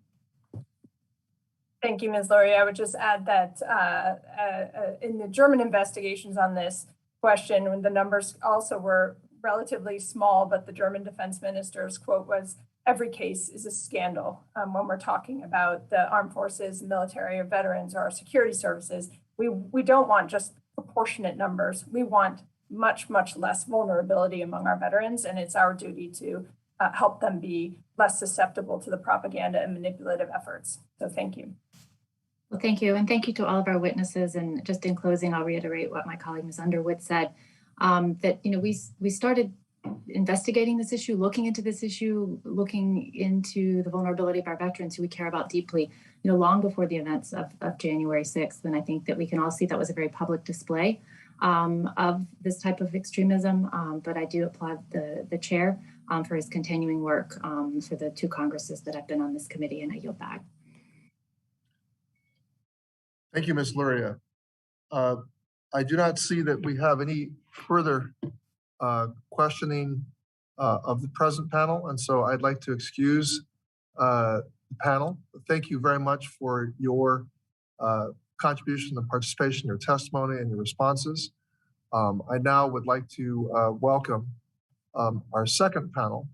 Thank you, Ms. Lurie. I would just add that in the German investigations on this question, when the numbers also were relatively small, but the German defense minister's quote was, "Every case is a scandal." When we're talking about the armed forces, military, or veterans, or our security services, we don't want just proportionate numbers. We want much, much less vulnerability among our veterans, and it's our duty to help them be less susceptible to the propaganda and manipulative efforts. So thank you. Well, thank you. And thank you to all of our witnesses. And just in closing, I'll reiterate what my colleague Ms. Underwood said, that we started investigating this issue, looking into this issue, looking into the vulnerability of our veterans who we care about deeply, long before the events of January 6th. And I think that we can all see that was a very public display of this type of extremism. But I do applaud the chair for his continuing work for the 2 Congresses that I've been on this committee, and I yield back. Thank you, Ms. Luria. I do not see that we have any further questioning of the present panel, and so I'd like to excuse the panel. Thank you very much for your contribution and participation, your testimony, and your responses. I now would like to welcome our second panel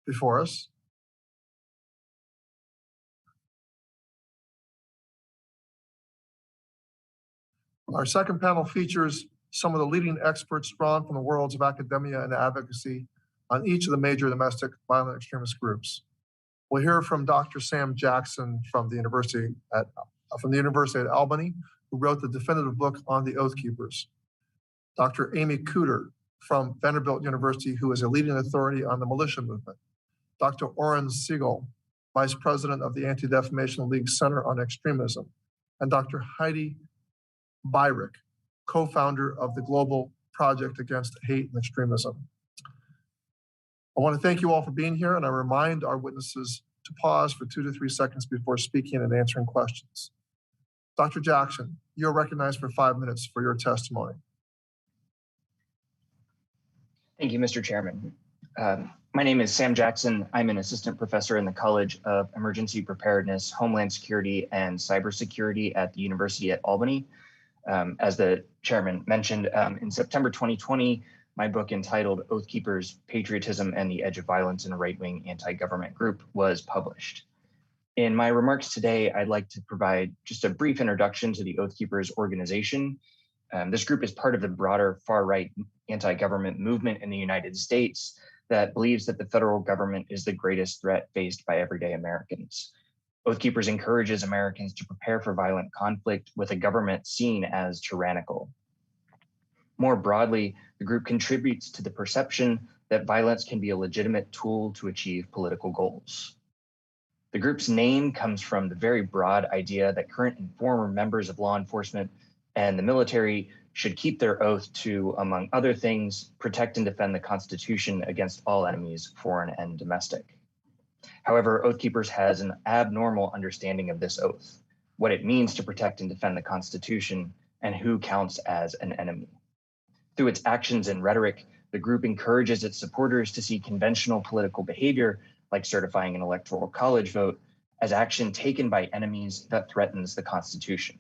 before us. Our second panel features some of the leading experts drawn from the worlds of academia and advocacy on each of the major domestic violent extremist groups. We'll hear from Dr. Sam Jackson from the University at Albany, who wrote the definitive book on the Oath Keepers. Dr. Amy Cooter from Vanderbilt University, who is a leading authority on the militia movement. Dr. Oren Siegel, Vice President of the Anti-Defamation League Center on Extremism. And Dr. Heidi Byrick, co-founder of the Global Project Against Hate and Extremism. I want to thank you all for being here, and I remind our witnesses to pause for 2 to 3 seconds before speaking and answering questions. Dr. Jackson, you're recognized for 5 minutes for your testimony. Thank you, Mr. Chairman. My name is Sam Jackson. I'm an assistant professor in the College of Emergency Preparedness, Homeland Security, and Cybersecurity at the University at Albany. As the chairman mentioned, in September 2020, my book entitled Oath Keepers, Patriotism and the Edge of Violence in a Right-Wing Anti-Government Group was published. In my remarks today, I'd like to provide just a brief introduction to the Oath Keepers organization. This group is part of the broader far-right anti-government movement in the United States that believes that the federal government is the greatest threat faced by everyday Americans. Oath Keepers encourages Americans to prepare for violent conflict with a government seen as tyrannical. More broadly, the group contributes to the perception that violence can be a legitimate tool to achieve political goals. The group's name comes from the very broad idea that current and former members of law enforcement and the military should keep their oath to, among other things, protect and defend the Constitution against all enemies, foreign and domestic. However, Oath Keepers has an abnormal understanding of this oath, what it means to protect and defend the Constitution, and who counts as an enemy. Through its actions and rhetoric, the group encourages its supporters to see conventional political behavior, like certifying an electoral college vote, as action taken by enemies that threatens the Constitution.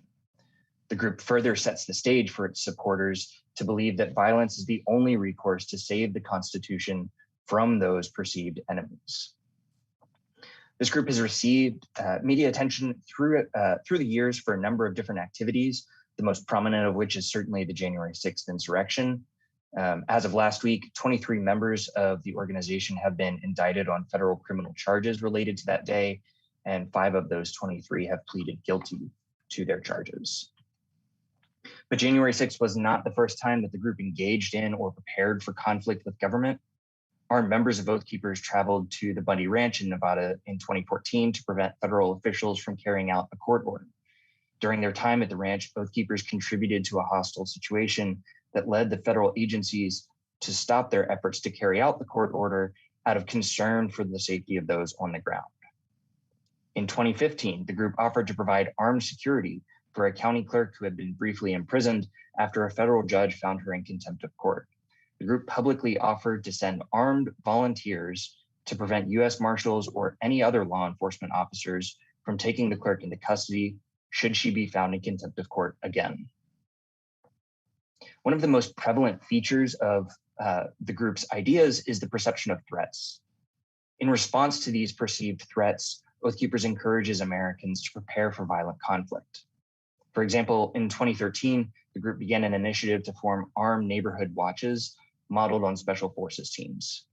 The group further sets the stage for its supporters to believe that violence is the only recourse to save the Constitution from those perceived enemies. This group has received media attention through the years for a number of different activities, the most prominent of which is certainly the January 6th insurrection. As of last week, 23 members of the organization have been indicted on federal criminal charges related to that day, and 5 of those 23 have pleaded guilty to their charges. But January 6th was not the first time that the group engaged in or prepared for conflict with government. Armed members of Oath Keepers traveled to the Bundy Ranch in Nevada in 2014 to prevent federal officials from carrying out a court order. During their time at the ranch, Oath Keepers contributed to a hostile situation that led the federal agencies to stop their efforts to carry out the court order out of concern for the safety of those on the ground. In 2015, the group offered to provide armed security for a county clerk who had been briefly imprisoned after a federal judge found her in contempt of court. The group publicly offered to send armed volunteers to prevent U.S. Marshals or any other law enforcement officers from taking the clerk into custody should she be found in contempt of court again. One of the most prevalent features of the group's ideas is the perception of threats. In response to these perceived threats, Oath Keepers encourages Americans to prepare for violent conflict. For example, in 2013, the group began an initiative to form armed neighborhood watches modeled on special forces teams.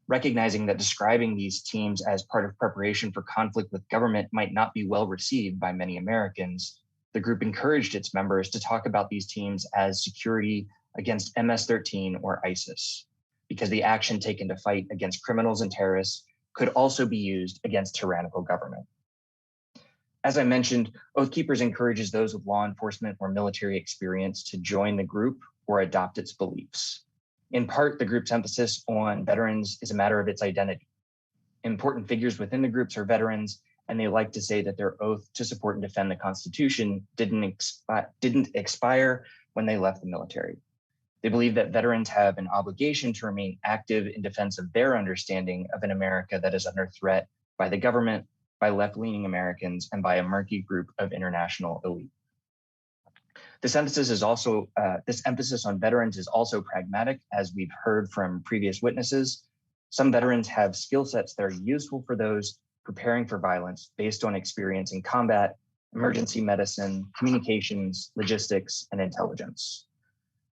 Recognizing that describing these teams as part of preparation for conflict with government might not be well received by many Americans, the group encouraged its members to talk about these teams as security against MS-13 or ISIS, because the action taken to fight against criminals and terrorists could also be used against tyrannical government. As I mentioned, Oath Keepers encourages those with law enforcement or military experience to join the group or adopt its beliefs. In part, the group's emphasis on veterans is a matter of its identity. Important figures within the groups are veterans, and they like to say that their oath to support and defend the Constitution didn't expire when they left the military. They believe that veterans have an obligation to remain active in defense of their understanding of an America that is under threat by the government, by left-leaning Americans, and by a murky group of international elite. This emphasis on veterans is also pragmatic, as we've heard from previous witnesses. Some veterans have skill sets that are useful for those preparing for violence based on experience in combat, emergency medicine, communications, logistics, and intelligence.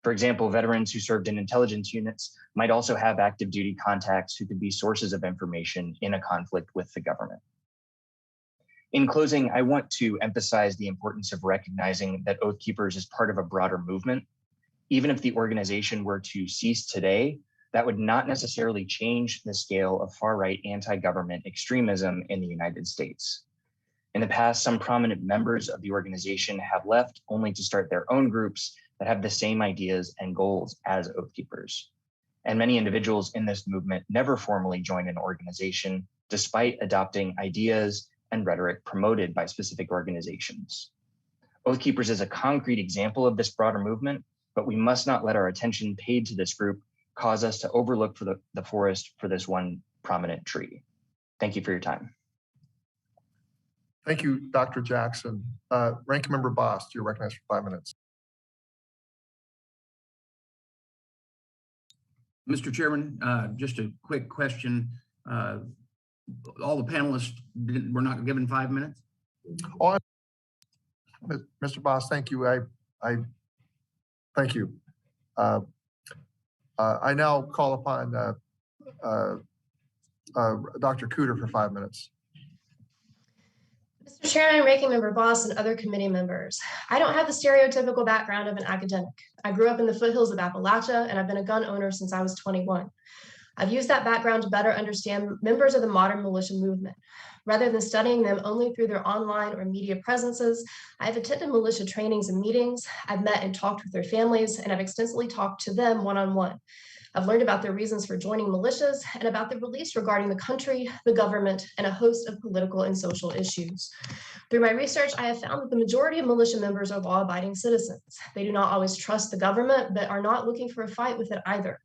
For example, veterans who served in intelligence units might also have active duty contacts who could be sources of information in a conflict with the government. In closing, I want to emphasize the importance of recognizing that Oath Keepers is part of a broader movement. Even if the organization were to cease today, that would not necessarily change the scale of far-right anti-government extremism in the United States. In the past, some prominent members of the organization have left only to start their own groups that have the same ideas and goals as Oath Keepers. And many individuals in this movement never formally join an organization, despite adopting ideas and rhetoric promoted by specific organizations. Oath Keepers is a concrete example of this broader movement, but we must not let our attention paid to this group cause us to overlook the forest for this one prominent tree. Thank you for your time. Thank you, Dr. Jackson. Ranking Member Bost, you're recognized for 5 minutes. Mr. Chairman, just a quick question. All the panelists were not given 5 minutes? Mr. Bost, thank you. I thank you. I now call upon Dr. Cooter for 5 minutes. Mr. Chairman, Ranking Member Bost, and other committee members, I don't have the stereotypical background of an academic. I grew up in the foothills of Appalachia, and I've been a gun owner since I was 21. I've used that background to better understand members of the modern militia movement. Rather than studying them only through their online or media presences, I've attended militia trainings and meetings, I've met and talked with their families, and I've extensively talked to them one-on-one. I've learned about their reasons for joining militias and about their beliefs regarding the country, the government, and a host of political and social issues. Through my research, I have found that the majority of militia members are law-abiding citizens. They do not always trust the government, but are not looking for a fight with it either.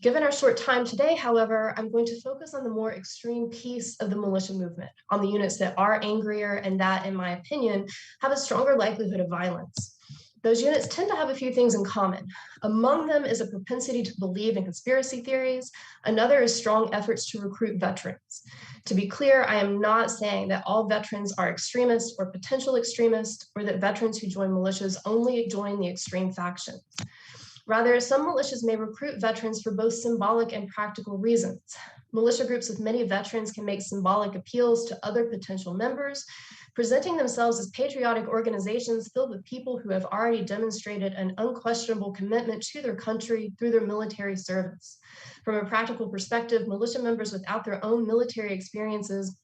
Given our short time today, however, I'm going to focus on the more extreme piece of the militia movement, on the units that are angrier and that, in my opinion, have a stronger likelihood of violence. Those units tend to have a few things in common. Among them is a propensity to believe in conspiracy theories. Another is strong efforts to recruit veterans. To be clear, I am not saying that all veterans are extremists or potential extremists, or that veterans who join militias only join the extreme factions. Rather, some militias may recruit veterans for both symbolic and practical reasons. Militia groups with many veterans can make symbolic appeals to other potential members, presenting themselves as patriotic organizations filled with people who have already demonstrated an unquestionable commitment to their country through their military service. From a practical perspective, militia members without their own military experiences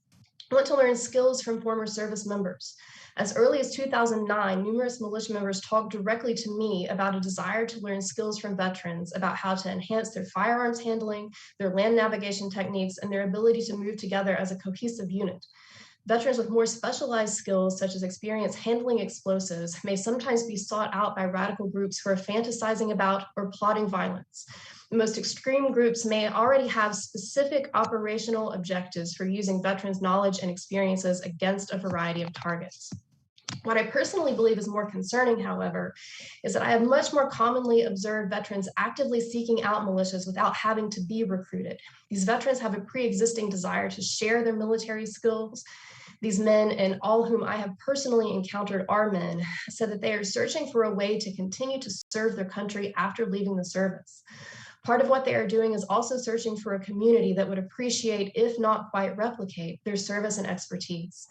want to learn skills from former service members. As early as 2009, numerous militia members talked directly to me about a desire to learn skills from veterans about how to enhance their firearms handling, their land navigation techniques, and their ability to move together as a cohesive unit. Veterans with more specialized skills, such as experience handling explosives, may sometimes be sought out by radical groups who are fantasizing about or plotting violence. The most extreme groups may already have specific operational objectives for using veterans' knowledge and experiences against a variety of targets. What I personally believe is more concerning, however, is that I have much more commonly observed veterans actively seeking out militias without having to be recruited. These veterans have a pre-existing desire to share their military skills. These men, and all whom I have personally encountered are men, said that they are searching for a way to continue to serve their country after leaving the service. Part of what they are doing is also searching for a community that would appreciate, if not quite replicate, their service and expertise.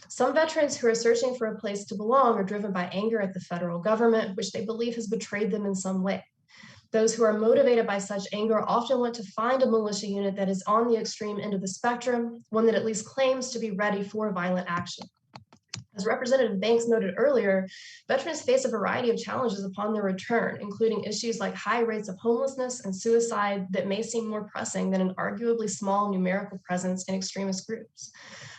Some veterans who are searching for a place to belong are driven by anger at the federal government, which they believe has betrayed them in some way. Those who are motivated by such anger often want to find a militia unit that is on the extreme end of the spectrum, one that at least claims to be ready for violent action. As Representative Banks noted earlier, veterans face a variety of challenges upon their return, including issues like high rates of homelessness and suicide that may seem more pressing than an arguably small numerical presence in extremist groups.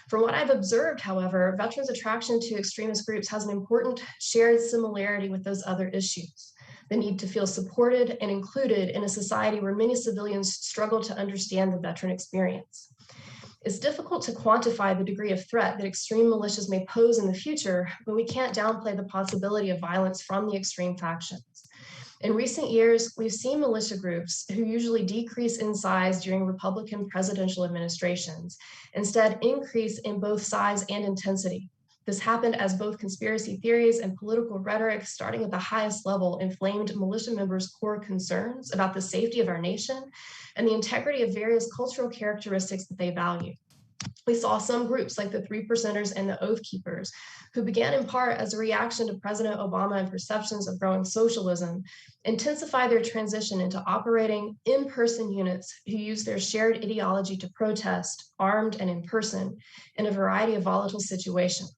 From what I've observed, however, veterans' attraction to extremist groups has an important shared similarity with those other issues: the need to feel supported and included in a society where many civilians struggle to understand the veteran experience. It's difficult to quantify the degree of threat that extreme militias may pose in the future, but we can't downplay the possibility of violence from the extreme factions. In recent years, we've seen militia groups who usually decrease in size during Republican presidential administrations, instead increase in both size and intensity. This happened as both conspiracy theories and political rhetoric, starting at the highest level, inflamed militia members' core concerns about the safety of our nation and the integrity of various cultural characteristics that they value. We saw some groups like the 3 Percenters and the Oath Keepers, who began in part as a reaction to President Obama and perceptions of growing socialism, intensify their transition into operating in-person units who use their shared ideology to protest, armed and in person, in a variety of volatile situations.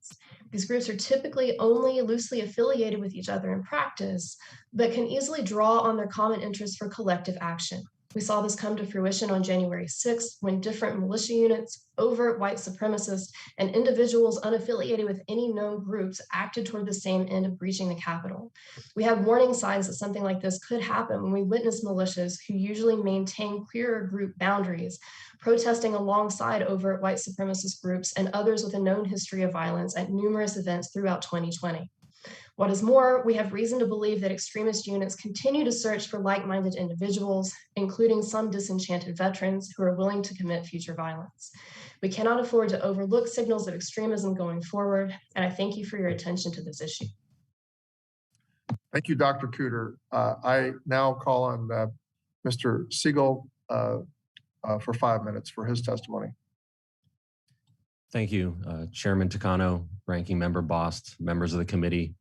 These groups are typically only loosely affiliated with each other in practice, but can easily draw on their common interests for collective action. We saw this come to fruition on January 6th, when different militia units, overt white supremacists, and individuals unaffiliated with any known groups acted toward the same end of breaching the Capitol. We have warning signs that something like this could happen when we witness militias who usually maintain clearer group boundaries, protesting alongside overt white supremacist groups and others with a known history of violence at numerous events throughout 2020. What is more, we have reason to believe that extremist units continue to search for like-minded individuals, including some disenchanted veterans who are willing to commit future violence. We cannot afford to overlook signals of extremism going forward, and I thank you for your attention to this issue. Thank you, Dr. Cooter. I now call on Mr. Siegel for 5 minutes for his testimony. Thank you, Chairman Takano, Ranking Member Bost, members of the committee.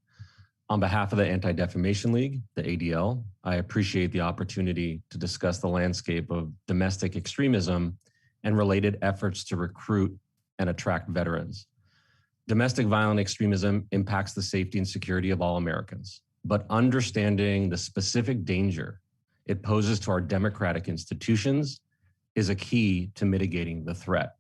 On behalf of the Anti-Defamation League, the ADL, I appreciate the opportunity to discuss the landscape of domestic extremism and related efforts to recruit and attract veterans. Domestic violent extremism impacts the safety and security of all Americans, but understanding the specific danger it poses to our democratic institutions is a key to mitigating the threat.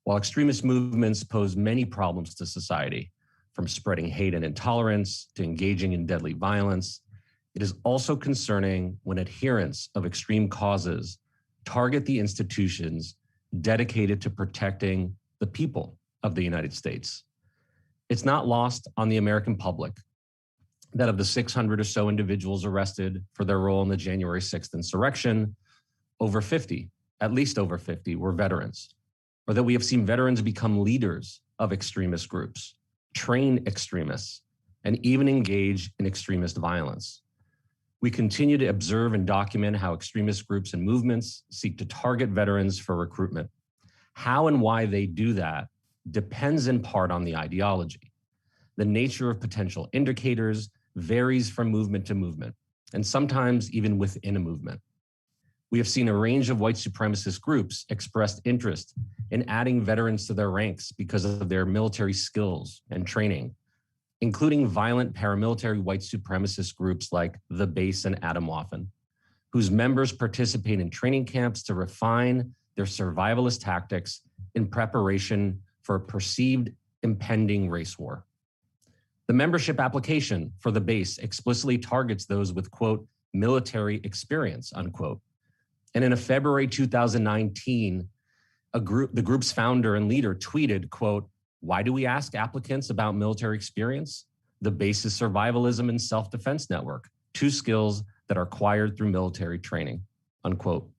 While extremist movements pose many problems to society, from spreading hate and intolerance to engaging in deadly violence, it is also concerning when adherents of extreme causes target the institutions dedicated to protecting the people of the United States. It's not lost on the American public that of the 600 or so individuals arrested for their role in the January 6th insurrection, at least over 50 were veterans, or that we have seen veterans become leaders of extremist groups, train extremists, and even engage in extremist violence. We continue to observe and document how extremist groups and movements seek to target veterans for recruitment. How and why they do that depends in part on the ideology. The nature of potential indicators varies from movement to movement, and sometimes even within a movement. We have seen a range of white supremacist groups expressed interest in adding veterans to their ranks because of their military skills and training, including violent paramilitary white supremacist groups like The Base and Atomwaffen, whose members participate in training camps to refine their survivalist tactics in preparation for a perceived impending race war. The membership application for The Base explicitly targets those with, quote, military experience, unquote, And in a February 2019, the group's founder and leader tweeted, quote, "Why do we ask applicants about military experience? The base is survivalism and self-defense network, two skills that are acquired through military training," unquote.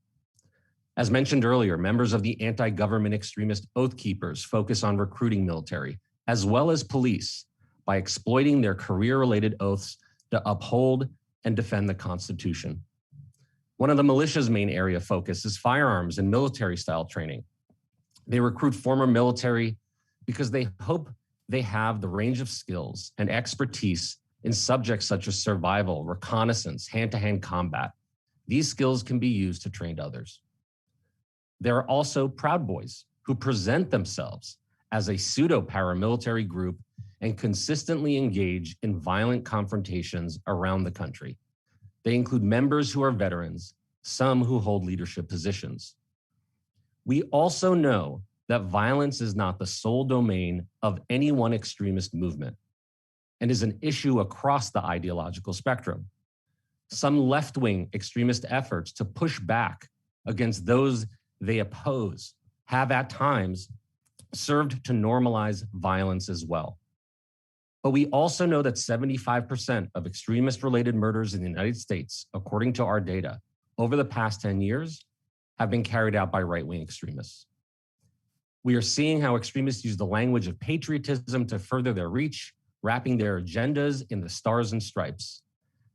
As mentioned earlier, members of the anti-government extremist Oath Keepers focus on recruiting military, as well as police, by exploiting their career-related oaths to uphold and defend the Constitution. One of the militia's main area of focus is firearms and military-style training. They recruit former military because they hope they have the range of skills and expertise in subjects such as survival, reconnaissance, hand-to-hand combat. These skills can be used to train others. There are also Proud Boys who present themselves as a pseudo-paramilitary group and consistently engage in violent confrontations around the country. They include members who are veterans, some who hold leadership positions. We also know that violence is not the sole domain of any one extremist movement and is an issue across the ideological spectrum. Some left-wing extremist efforts to push back against those they oppose have at times served to normalize violence as well. But we also know that 75% of extremist-related murders in the United States, according to our data, over the past 10 years, have been carried out by right-wing extremists. We are seeing how extremists use the language of patriotism to further their reach, wrapping their agendas in the stars and stripes.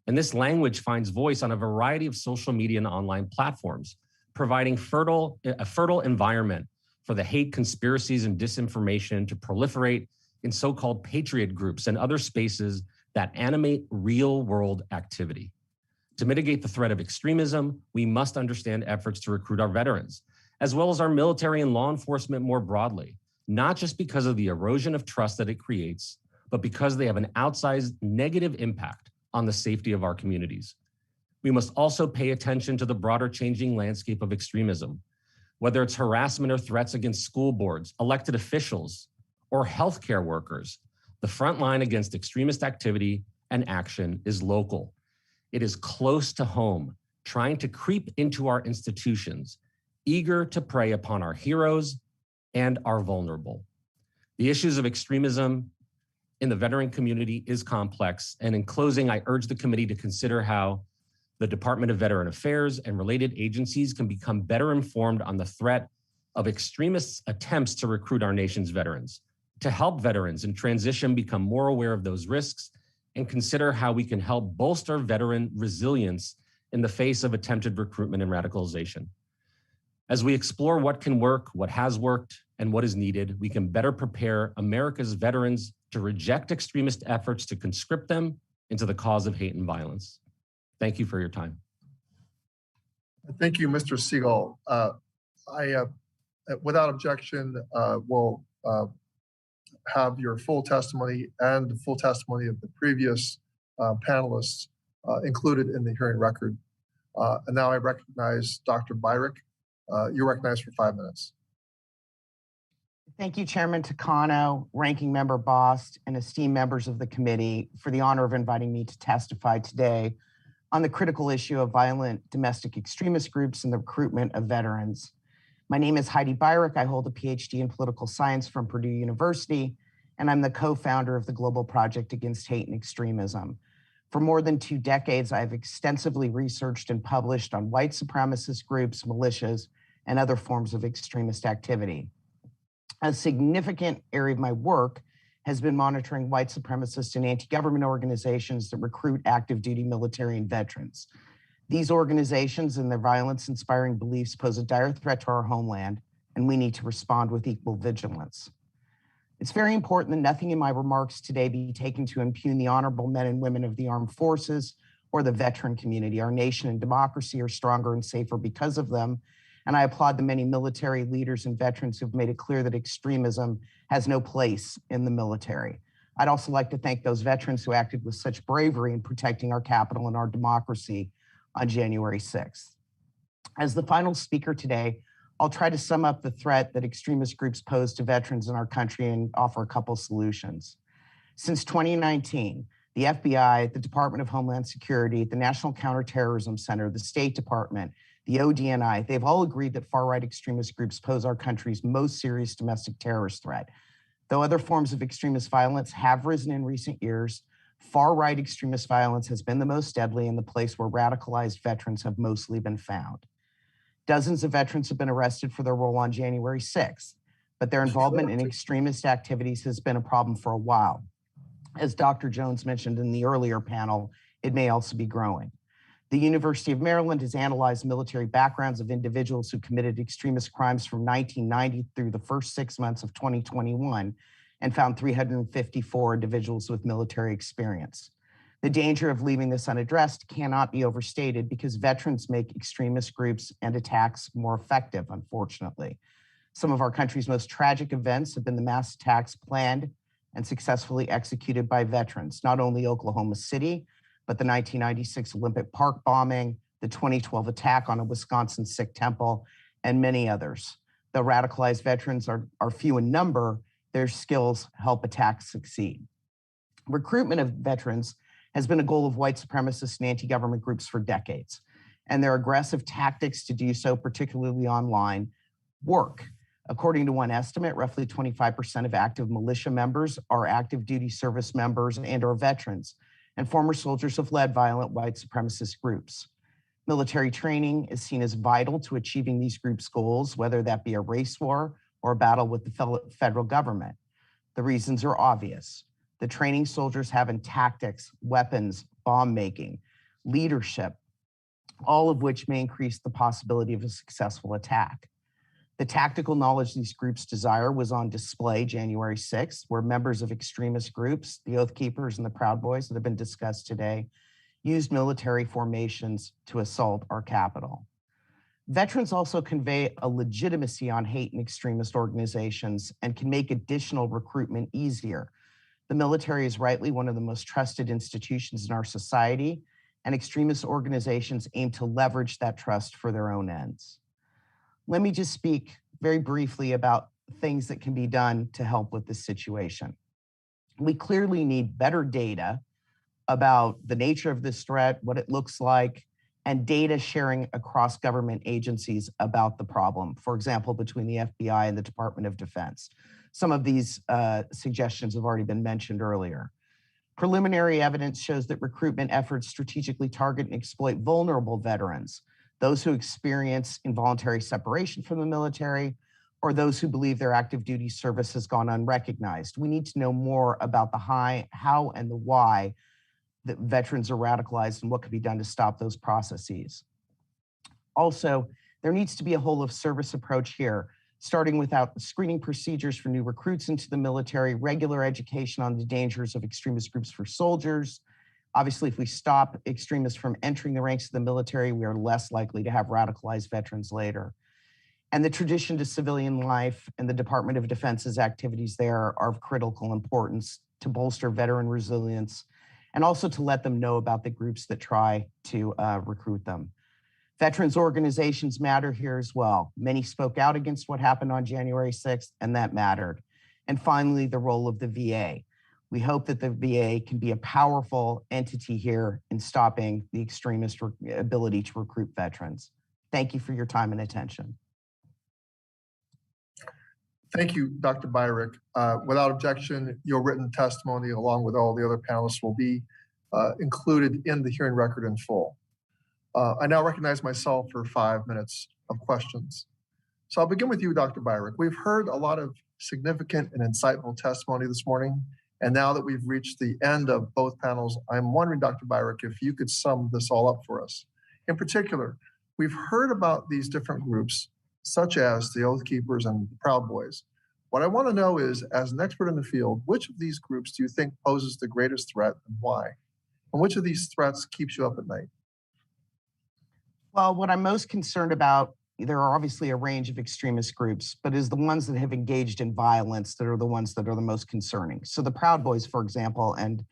And this language finds voice on a variety of social media and online platforms, providing a fertile environment for the hate, conspiracies, and disinformation to proliferate in so-called patriot groups and other spaces that animate real-world activity. To mitigate the threat of extremism, we must understand efforts to recruit our veterans, as well as our military and law enforcement more broadly, not just because of the erosion of trust that it creates, but because they have an outsized negative impact on the safety of our communities. We must also pay attention to the broader changing landscape of extremism, whether it's harassment or threats against school boards, elected officials, or healthcare workers. The front line against extremist activity and action is local. It is close to home, trying to creep into our institutions, eager to prey upon our heroes and our vulnerable. The issues of extremism in the veteran community is complex. And in closing, I urge the committee to consider how the Department of Veteran Affairs and related agencies can become better informed on the threat of extremists' attempts to recruit our nation's veterans, to help veterans in transition become more aware of those risks, and consider how we can help bolster veteran resilience in the face of attempted recruitment and radicalization. As we explore what can work, what has worked, and what is needed, we can better prepare America's veterans to reject extremist efforts to conscript them into the cause of hate and violence. Thank you for your time. Thank you, Mr. Siegel. Without objection, will have your full testimony and the full testimony of the previous panelists included in the hearing record. And now I recognize Dr. Byrick. You're recognized for 5 minutes. Thank you, Chairman Takano, Ranking Member Bost, and esteemed members of the committee for the honor of inviting me to testify today on the critical issue of violent domestic extremist groups and the recruitment of veterans. My name is Heidi Byrick. I hold a PhD in political science from Purdue University, and I'm the co-founder of the Global Project Against Hate and Extremism. For more than 2 decades, I've extensively researched and published on white supremacist groups, militias, and other forms of extremist activity. A significant area of my work has been monitoring white supremacist and anti-government organizations that recruit active duty military and veterans. These organizations and their violence-inspiring beliefs pose a dire threat to our homeland, and we need to respond with equal vigilance. It's very important that nothing in my remarks today be taken to impugn the honorable men and women of the armed forces or the veteran community. Our nation and democracy are stronger and safer because of them, and I applaud the many military leaders and veterans who've made it clear that extremism has no place in the military. I'd also like to thank those veterans who acted with such bravery in protecting our capital and our democracy on January 6th. As the final speaker today, I'll try to sum up the threat that extremist groups pose to veterans in our country and offer a couple solutions. Since 2019, the FBI, the Department of Homeland Security, the National Counterterrorism Center, the State Department, the ODNI, they've all agreed that far-right extremist groups pose our country's most serious domestic terrorist threat. Though other forms of extremist violence have risen in recent years, far-right extremist violence has been the most deadly and the place where radicalized veterans have mostly been found. Dozens of veterans have been arrested for their role on January 6th, but their involvement in extremist activities has been a problem for a while. As Dr. Jones mentioned in the earlier panel, it may also be growing. The University of Maryland has analyzed military backgrounds of individuals who committed extremist crimes from 1990 through the first 6 months of 2021 and found 354 individuals with military experience. The danger of leaving this unaddressed cannot be overstated because veterans make extremist groups and attacks more effective, unfortunately. Some of our country's most tragic events have been the mass attacks planned and successfully executed by veterans, not only Oklahoma City, but the 1996 Olympic Park bombing, the 2012 attack on a Wisconsin Sikh temple, and many others. Though radicalized veterans are few in number, their skills help attacks succeed. Recruitment of veterans has been a goal of white supremacist and anti-government groups for decades, and their aggressive tactics to do so, particularly online, work. According to one estimate, roughly 25% of active militia members are active duty service members and or veterans, and former soldiers have led violent white supremacist groups. Military training is seen as vital to achieving these groups' goals, whether that be a race war or a battle with the federal government. The reasons are obvious. The training soldiers have in tactics, weapons, bomb making, leadership, all of which may increase the possibility of a successful attack. The tactical knowledge these groups desire was on display January 6th, where members of extremist groups, the Oath Keepers and the Proud Boys that have been discussed today, used military formations to assault our capital. Veterans also convey a legitimacy on hate and extremist organizations and can make additional recruitment easier. The military is rightly one of the most trusted institutions in our society, and extremist organizations aim to leverage that trust for their own ends. Let me just speak very briefly about things that can be done to help with this situation. We clearly need better data about the nature of this threat, what it looks like, and data sharing across government agencies about the problem, for example, between the FBI and the Department of Defense. Some of these suggestions have already been mentioned earlier. Preliminary evidence shows that recruitment efforts strategically target and exploit vulnerable veterans, those who experience involuntary separation from the military, or those who believe their active duty service has gone unrecognized. We need to know more about the how and the why that veterans are radicalized and what could be done to stop those processes. Also, there needs to be a whole of service approach here, starting with screening procedures for new recruits into the military, regular education on the dangers of extremist groups for soldiers. Obviously, if we stop extremists from entering the ranks of the military, we are less likely to have radicalized veterans later. And the tradition to civilian life and the Department of Defense's activities there are of critical importance to bolster veteran resilience and also to let them know about the groups that try to recruit them. Veterans organizations matter here as well. Many spoke out against what happened on January 6th, and that mattered. And finally, the role of the VA. We hope that the VA can be a powerful entity here in stopping the extremist ability to recruit veterans. Thank you for your time and attention. Thank you, Dr. Byrick. Without objection, your written testimony, along with all the other panelists, will be included in the hearing record in full. I now recognize myself for 5 minutes of questions. So I'll begin with you, Dr. Byrick. We've heard a lot of significant and insightful testimony this morning. And now that we've reached the end of both panels, I'm wondering, Dr. Byrick, if you could sum this all up for us. In particular, we've heard about these different groups, such as the Oath Keepers and the Proud Boys. What I want to know is, as an expert in the field, which of these groups do you think poses the greatest threat and why? And which of these threats keeps you up at night? Well, what I'm most concerned about, there are obviously a range of extremist groups, but is the ones that have engaged in violence that are the ones that are the most concerning. So the Proud Boys, for example, and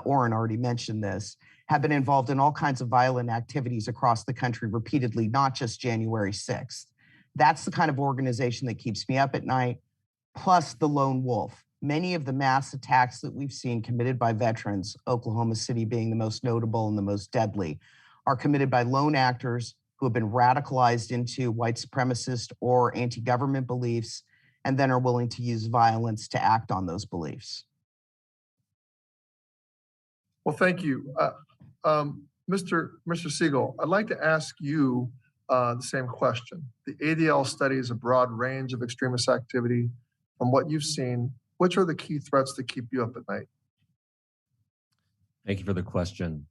Orrin already mentioned this, have been involved in all kinds of violent activities across the country repeatedly, not just January 6th. That's the kind of organization that keeps me up at night, plus the lone wolf. Many of the mass attacks that we've seen committed by veterans, Oklahoma City being the most notable and the most deadly, are committed by lone actors who have been radicalized into white supremacist or anti-government beliefs, and then are willing to use violence to act on those beliefs. Well, thank you. Mr. Siegel, I'd like to ask you the same question. The ADL studies a broad range of extremist activity. From what you've seen, which are the key threats that keep you up at night? Thank you for the question.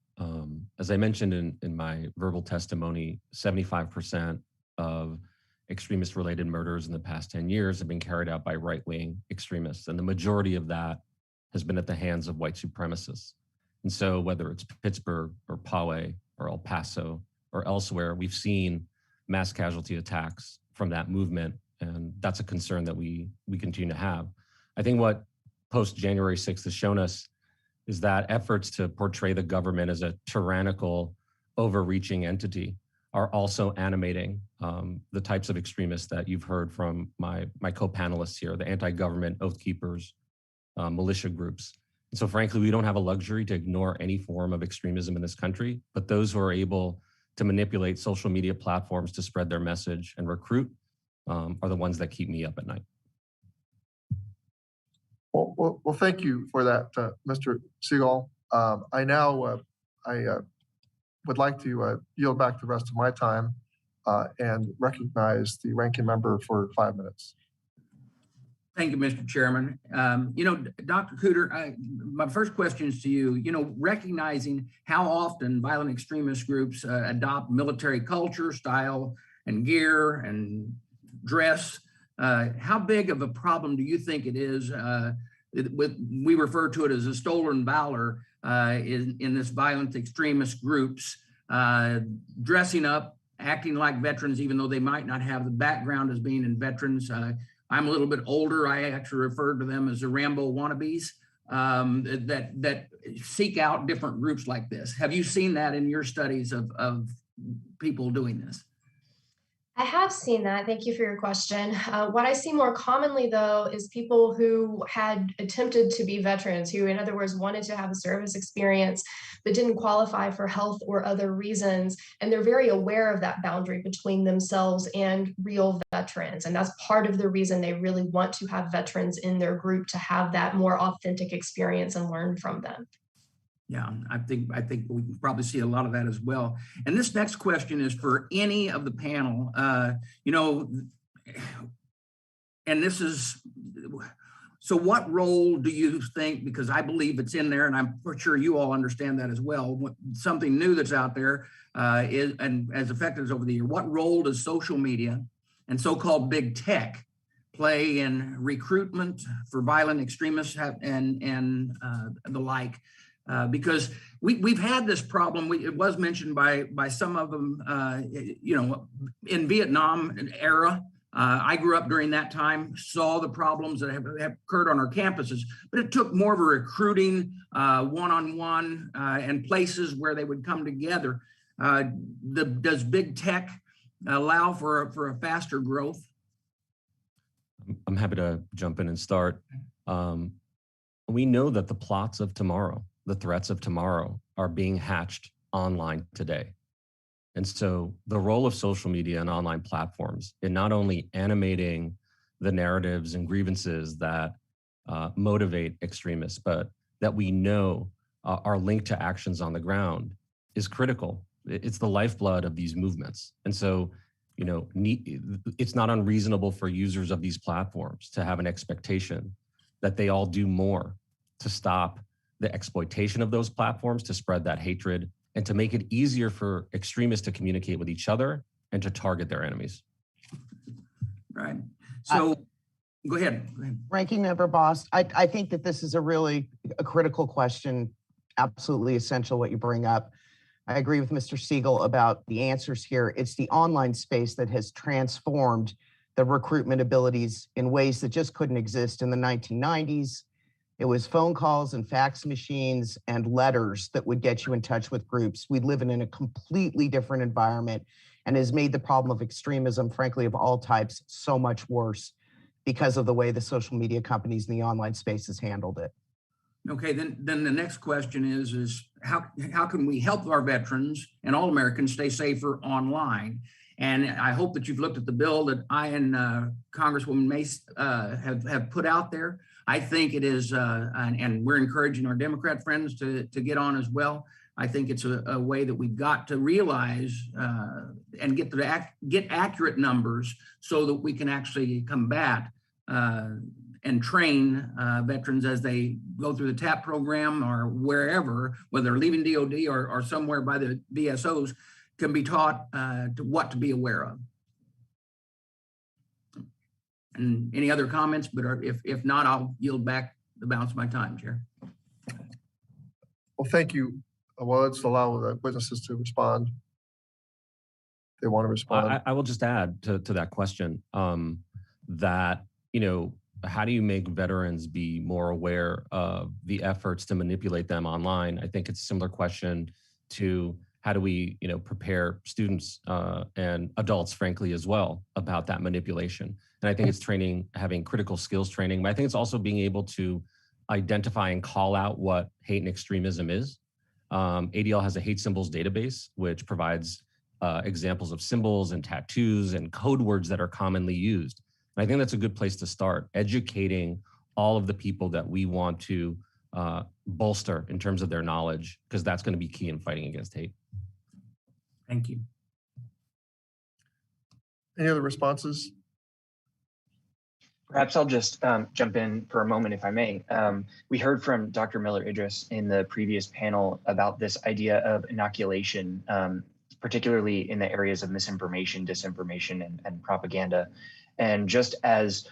As I mentioned in my verbal testimony, 75% of extremist-related murders in the past 10 years have been carried out by right-wing extremists, and the majority of that has been at the hands of white supremacists. And so whether it's Pittsburgh or Poway or El Paso or elsewhere, we've seen mass casualty attacks from that movement, and that's a concern that we continue to have. I think what post-January 6th has shown us is that efforts to portray the government as a tyrannical, overreaching entity are also animating the types of extremists that you've heard from my co-panelists here, the anti-government, oath keepers, militia groups. And so frankly, we don't have a luxury to ignore any form of extremism in this country, but those who are able to manipulate social media platforms to spread their message and recruit are the ones that keep me up at night. Well, thank you for that, Mr. Siegel. I now would like to yield back the rest of my time and recognize the ranking member for 5 minutes. Thank you, Mr. Chairman. Dr. Cooter, my first question is to you, recognizing how often violent extremist groups adopt military culture, style, and gear and dress, how big of a problem do you think it is we refer to it as a stolen valor in this violent extremist groups, dressing up, acting like veterans, even though they might not have the background as being in veterans. I'm a little bit older. I actually refer to them as the Rambo wannabes that seek out different groups like this. Have you seen that in your studies of people doing this? I have seen that. Thank you for your question. What I see more commonly, though, is people who had attempted to be veterans, who, in other words, wanted to have a service experience, but didn't qualify for health or other reasons. And they're very aware of that boundary between themselves and real veterans. And that's part of the reason they really want to have veterans in their group, to have that more authentic experience and learn from them. Yeah, I think we can probably see a lot of that as well. And this next question is for any of the panel. And this is, so what role do you think, because I believe it's in there and I'm sure you all understand that as well, something new that's out there is, and as affected us over the year, what role does social media and so-called big tech play in recruitment for violent extremists and the like? Because we've had this problem. It was mentioned by some of them, in Vietnam era. I grew up during that time, saw the problems that have occurred on our campuses, but it took more of a recruiting one-on-one and places where they would come together. Does big tech allow for a faster growth? I'm happy to jump in and start. We know that the plots of tomorrow, the threats of tomorrow, are being hatched online today. And so the role of social media and online platforms in not only animating the narratives and grievances that motivate extremists, but that we know are linked to actions on the ground is critical. It's the lifeblood of these movements. And so, it's not unreasonable for users of these platforms to have an expectation that they all do more to stop the exploitation of those platforms, to spread that hatred, and to make it easier for extremists to communicate with each other and to target their enemies. Right. So go ahead. Ranking Member Boss, I think that this is a critical question, absolutely essential what you bring up. I agree with Mr. Siegel about the answers here. It's the online space that has transformed the recruitment abilities in ways that just couldn't exist in the 1990s. It was phone calls and fax machines and letters that would get you in touch with groups. We live in a completely different environment, and has made the problem of extremism, frankly, of all types, so much worse because of the way the social media companies in the online space has handled it. Okay, then the next question is how can we help our veterans and all Americans stay safer online? And I hope that you've looked at the bill that I and Congresswoman Mace have put out there. I think it is, and we're encouraging our Democrat friends to get on as well. I think it's a way that we've got to realize and get accurate numbers so that we can actually combat and train veterans as they go through the TAP program or wherever, whether they're leaving DOD or somewhere by the VSOs, can be taught to what to be aware of. And any other comments? But if not, I'll yield back the balance of my time, Chair. Well, thank you. Well, let's allow the witnesses to respond. They want to respond. I will just add to that question that, how do you make veterans be more aware of the efforts to manipulate them online? I think it's a similar question to how do we, prepare students and adults, frankly, as well, about that manipulation. And I think it's training, having critical skills training, but I think it's also being able to identify and call out what hate and extremism is. ADL has a hate symbols database, which provides examples of symbols and tattoos and code words that are commonly used. And I think that's a good place to start, educating all of the people that we want to bolster in terms of their knowledge, because that's going to be key in fighting against hate. Thank you. Any other responses? Perhaps I'll just jump in for a moment, if I may. We heard from Dr. Miller-Idris in the previous panel about this idea of inoculation, particularly in the areas of misinformation, disinformation, and propaganda. And just as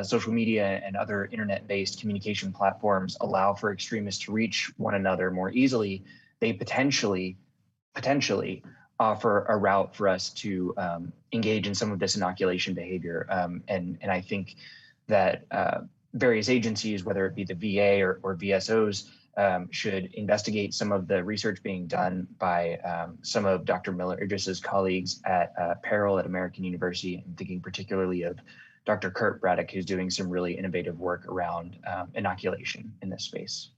social media and other internet-based communication platforms allow for extremists to reach one another more easily, they potentially offer a route for us to engage in some of this inoculation behavior. And I think that various agencies, whether it be the VA or VSOs, should investigate some of the research being done by some of Dr. Miller-Idris's colleagues at Peril at American University. I'm thinking particularly of Dr. Kurt Braddock, who's doing some really innovative work around inoculation in this space.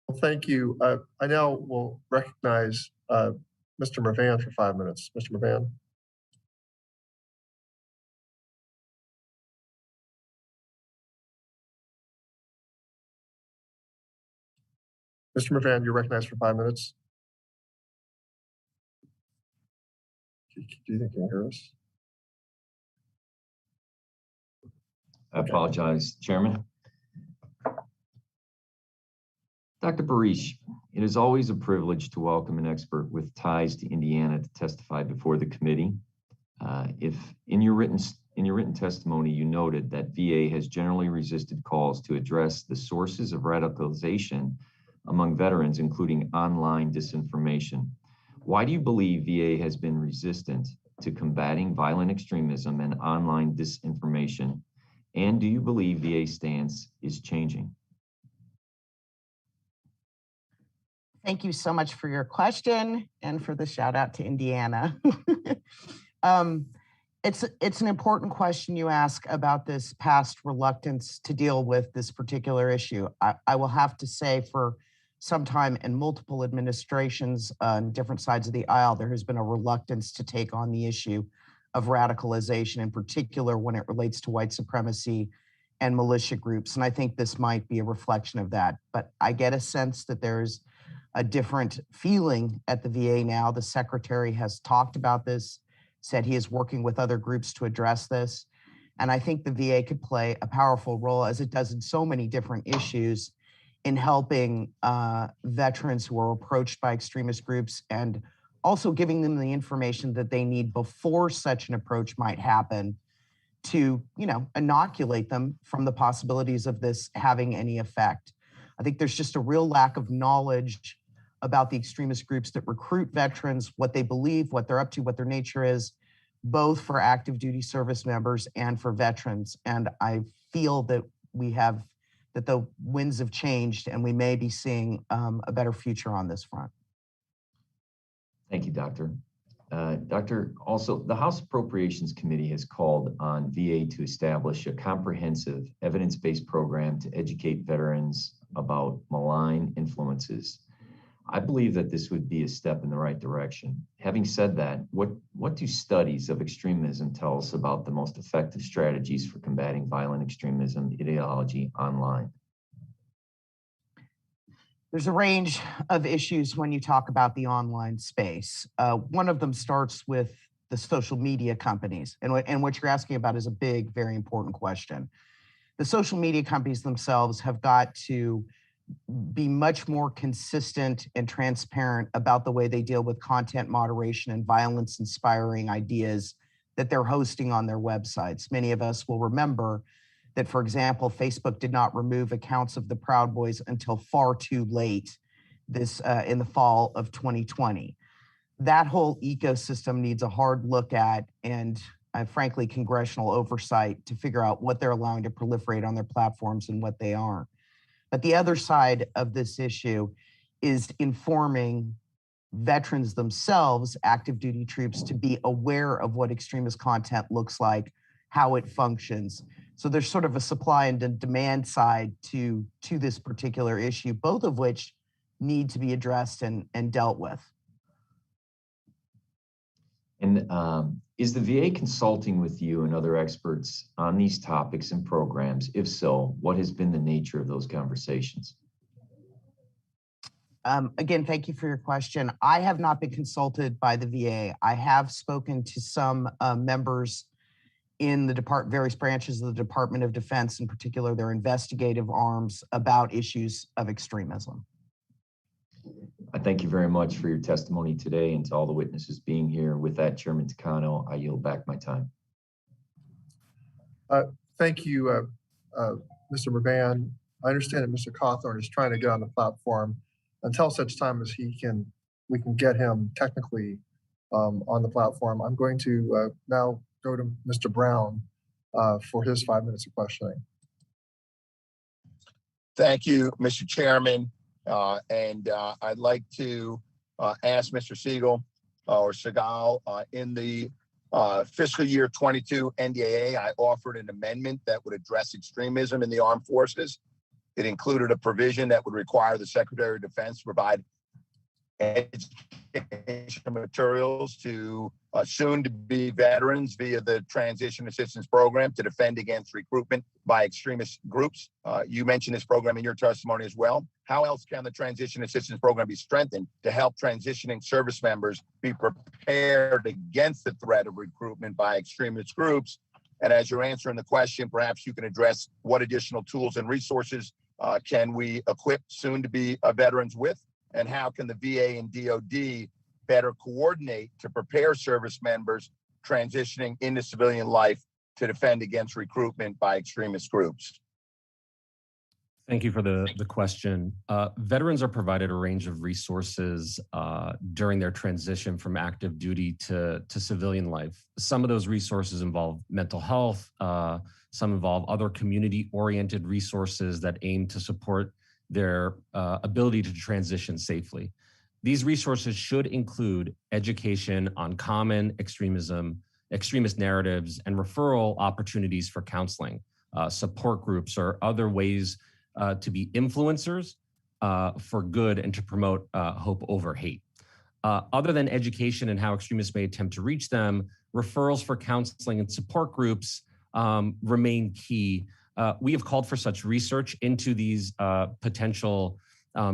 Well, thank you. I now will recognize Mr. Mervan for 5 minutes. Mr. Mervan. Mr. Mervan, you're recognized for 5 minutes. Do you think you can hear us? I apologize, Chairman. Dr. Barish, it is always a privilege to welcome an expert with ties to Indiana to testify before the committee. If in your written testimony, you noted that VA has generally resisted calls to address the sources of radicalization among veterans, including online disinformation. Why do you believe VA has been resistant to combating violent extremism and online disinformation? And do you believe VA's stance is changing? Thank you so much for your question and for the shout out to Indiana. It's an important question you ask about this past reluctance to deal with this particular issue. I will have to say for some time in multiple administrations on different sides of the aisle, there has been a reluctance to take on the issue of radicalization, in particular when it relates to white supremacy and militia groups. And I think this might be a reflection of that. But I get a sense that there's a different feeling at the VA now. The secretary has talked about this, said he is working with other groups to address this. And I think the VA could play a powerful role, as it does in so many different issues, in helping veterans who are approached by extremist groups and also giving them the information that they need before such an approach might happen to, inoculate them from the possibilities of this having any effect. I think there's just a real lack of knowledge about the extremist groups that recruit veterans, what they believe, what they're up to, what their nature is, both for active duty service members and for veterans. And I feel that that the winds have changed and we may be seeing a better future on this front. Thank you, Doctor. Doctor, also, the House Appropriations Committee has called on VA to establish a comprehensive evidence-based program to educate veterans about malign influences. I believe that this would be a step in the right direction. Having said that, what do studies of extremism tell us about the most effective strategies for combating violent extremism ideology online? There's a range of issues when you talk about the online space. One of them starts with the social media companies, and what you're asking about is a big, very important question. The social media companies themselves have got to be much more consistent and transparent about the way they deal with content moderation and violence-inspiring ideas that they're hosting on their websites. Many of us will remember that, for example, Facebook did not remove accounts of the Proud Boys until far too late in the fall of 2020. That whole ecosystem needs a hard look at and frankly, congressional oversight to figure out what they're allowing to proliferate on their platforms and what they aren't. But the other side of this issue is informing veterans themselves, active duty troops, to be aware of what extremist content looks like, how it functions. So there's sort of a supply and demand side to this particular issue, both of which need to be addressed and dealt with. And is the VA consulting with you and other experts on these topics and programs? If so, what has been the nature of those conversations? Again, thank you for your question. I have not been consulted by the VA. I have spoken to some members in the various branches of the Department of Defense, in particular their investigative arms, about issues of extremism. I thank you very much for your testimony today and to all the witnesses being here. With that, Chairman Takano, I yield back my time. Thank you, Mr. Burban. I understand that Mr. Cawthorn is trying to get on the platform until such time as we can get him technically on the platform. I'm going to now go to Mr. Brown for his 5 minutes of questioning. Thank you, Mr. Chairman. I'd like to ask Mr. Siegel or Segal, in the fiscal year 22 NDAA, I offered an amendment that would address extremism in the armed forces. It included a provision that would require the Secretary of Defense to provide education materials to soon-to-be veterans via the Transition Assistance Program to defend against recruitment by extremist groups. You mentioned this program in your testimony as well. How else can the Transition Assistance Program be strengthened to help transitioning service members be prepared against the threat of recruitment by extremist groups? And as you're answering the question, perhaps you can address what additional tools and resources can we equip soon-to-be veterans with? And how can the VA and DOD better coordinate to prepare service members transitioning into civilian life to defend against recruitment by extremist groups? Thank you for the question. Veterans are provided a range of resources during their transition from active duty to civilian life. Some of those resources involve mental health. Some involve other community-oriented resources that aim to support their ability to transition safely. These resources should include education on common extremist narratives, and referral opportunities for counseling, support groups, or other ways to be influencers for good and to promote hope over hate. Other than education and how extremists may attempt to reach them, referrals for counseling and support groups remain key. We have called for such research into these potential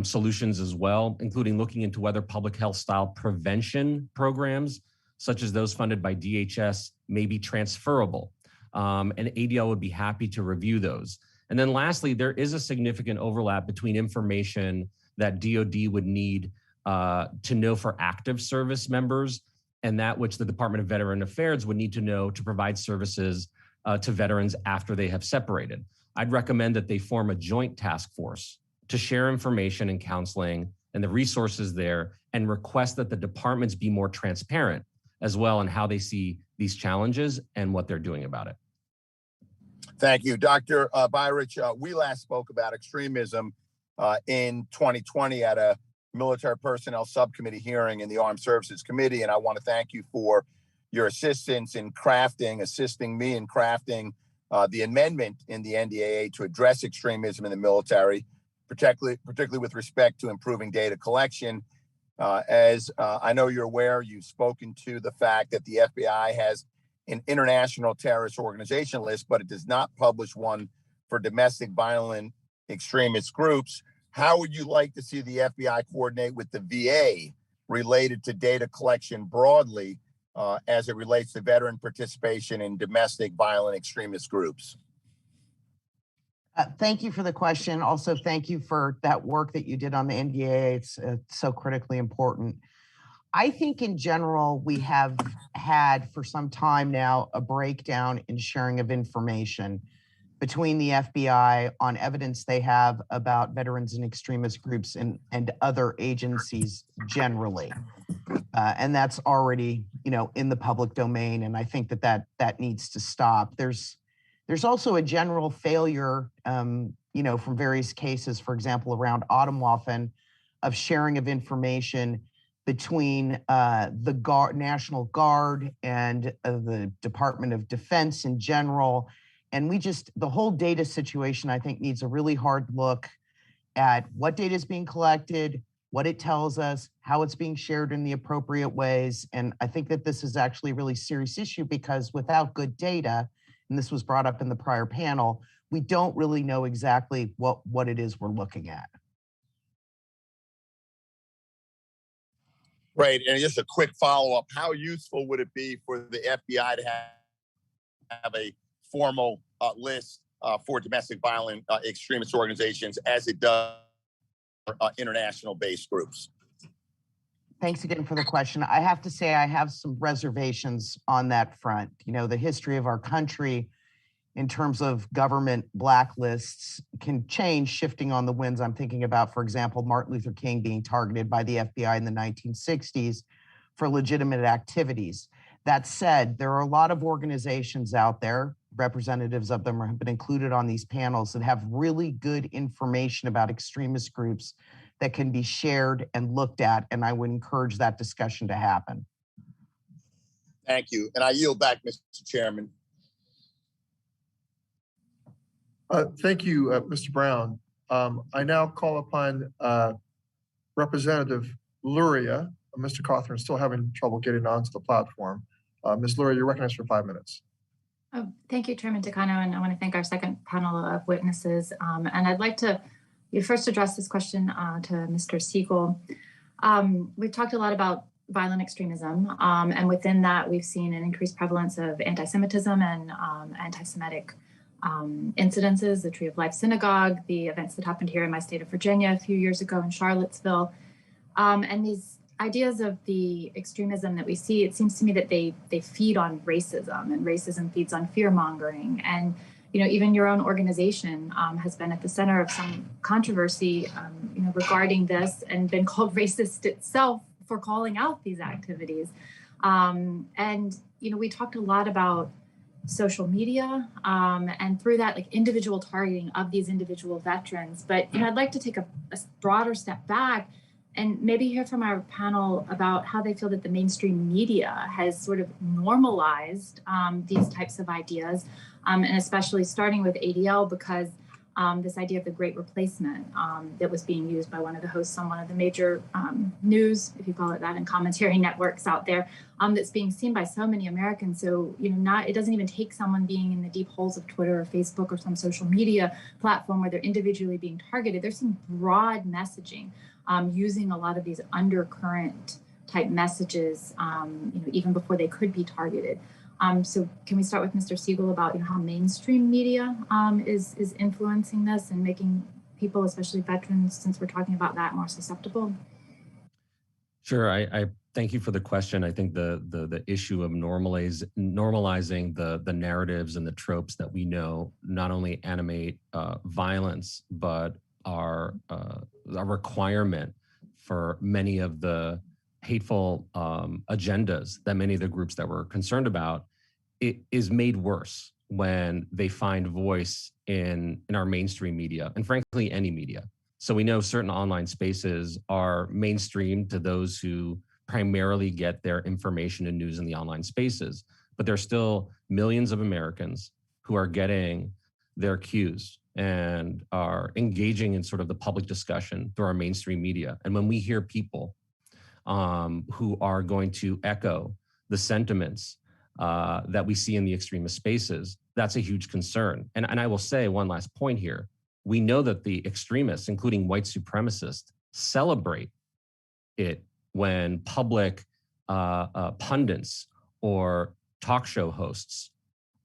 solutions as well, including looking into whether public health style prevention programs, such as those funded by DHS, may be transferable. And ADL would be happy to review those. And then lastly, there is a significant overlap between information that DOD would need to know for active service members and that which the Department of Veteran Affairs would need to know to provide services to veterans after they have separated. I'd recommend that they form a joint task force to share information and counseling and the resources there, and request that the departments be more transparent as well in how they see these challenges and what they're doing about it. Thank you. Dr. Byrich, we last spoke about extremism in 2020 at a military personnel subcommittee hearing in the Armed Services Committee, and I want to thank you for your assistance in assisting me in crafting the amendment in the NDAA to address extremism in the military. particularly with respect to improving data collection. As I know you're aware, you've spoken to the fact that the FBI has an international terrorist organization list, but it does not publish one for domestic violent extremist groups. How would you like to see the FBI coordinate with the VA related to data collection broadly as it relates to veteran participation in domestic violent extremist groups? Thank you for the question. Also, thank you for that work that you did on the NDAA. It's so critically important. I think in general, we have had for some time now a breakdown in sharing of information between the FBI on evidence they have about veterans and extremist groups and other agencies generally. And that's already, in the public domain. And I think that needs to stop. There's also a general failure, from various cases, for example, around Atomwaffen, of sharing of information between the National Guard and the Department of Defense in general. And the whole data situation, I think, needs a really hard look at what data is being collected, what it tells us, how it's being shared in the appropriate ways. And I think that this is actually a really serious issue because without good data, and this was brought up in the prior panel, we don't really know exactly what it is we're looking at. Right, and just a quick follow-up, how useful would it be for the FBI to have a formal list for domestic violent extremist organizations as it does for international-based groups? Thanks again for the question. I have to say I have some reservations on that front. The history of our country in terms of government blacklists can change shifting on the winds. I'm thinking about, for example, Martin Luther King being targeted by the FBI in the 1960s for legitimate activities. That said, there are a lot of organizations out there, representatives of them have been included on these panels, that have really good information about extremist groups that can be shared and looked at, and I would encourage that discussion to happen. Thank you, and I yield back, Mr. Chairman. Thank you, Mr. Brown. I now call upon Representative Luria. Mr. Cawthorn is still having trouble getting onto the platform. Ms. Luria, you're recognized for 5 minutes. Thank you, Chairman Takano, and I want to thank our second panel of witnesses. And I'd like to first address this question to Mr. Siegel. We've talked a lot about violent extremism, and within that, we've seen an increased prevalence of anti-Semitism and anti-Semitic incidences, the Tree of Life Synagogue, the events that happened here in my state of Virginia a few years ago in Charlottesville. And these ideas of the extremism that we see, it seems to me that they feed on racism, and racism feeds on fear-mongering. And even your own organization has been at the center of some controversy regarding this and been called racist itself for calling out these activities. And we talked a lot about social media, and through that, like individual targeting of these individual veterans. But I'd like to take a broader step back and maybe hear from our panel about how they feel that the mainstream media has sort of normalized these types of ideas, and especially starting with ADL, because this idea of the great replacement that was being used by one of the hosts on one of the major news, if you call it that, and commentary networks out there, that's being seen by so many Americans. So, it doesn't even take someone being in the deep holes of Twitter or Facebook or some social media platform where they're individually being targeted. There's some broad messaging using a lot of these undercurrent type messages, even before they could be targeted. So can we start with Mr. Siegel about how mainstream media is influencing this and making people, especially veterans, since we're talking about that, more susceptible? Sure. I thank you for the question. I think the issue of normalizing the narratives and the tropes that we know not only animate violence, but are a requirement for many of the hateful agendas that many of the groups that we're concerned about, it is made worse when they find voice in our mainstream media, and frankly, any media. So we know certain online spaces are mainstream to those who primarily get their information and news in the online spaces, but there's still millions of Americans who are getting their cues and are engaging in sort of the public discussion through our mainstream media. And when we hear people who are going to echo the sentiments that we see in the extremist spaces, that's a huge concern. And I will say one last point here. We know that the extremists, including white supremacists, celebrate it when public pundits or talk show hosts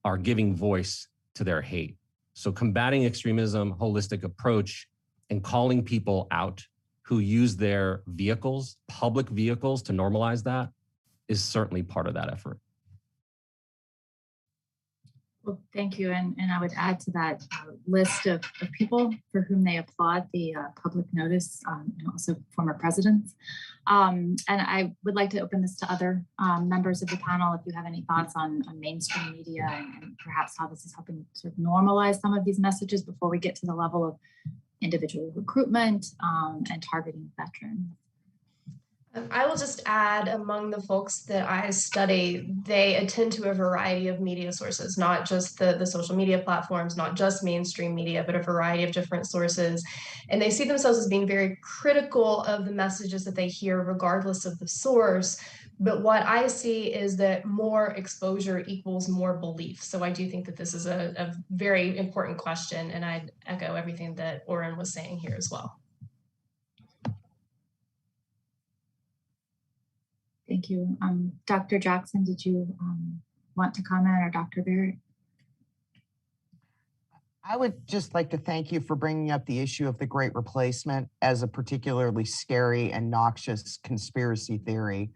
are giving voice to their hate. So combating extremism, holistic approach, and calling people out who use their vehicles, public vehicles, to normalize that is certainly part of that effort. Well, thank you. And I would add to that list of people for whom they applaud the public notice, and also former presidents. And I would like to open this to other members of the panel if you have any thoughts on mainstream media and perhaps how this is helping sort of normalize some of these messages before we get to the level of individual recruitment and targeting veterans. I will just add, among the folks that I study, they attend to a variety of media sources, not just the social media platforms, not just mainstream media, but a variety of different sources. And they see themselves as being very critical of the messages that they hear, regardless of the source. But what I see is that more exposure equals more belief. So I do think that this is a very important question. And I'd echo everything that Oren was saying here as well. Thank you. Dr. Jackson, did you want to comment, or Dr. Barrett? I would just like to thank you for bringing up the issue of the Great Replacement as a particularly scary and noxious conspiracy theory,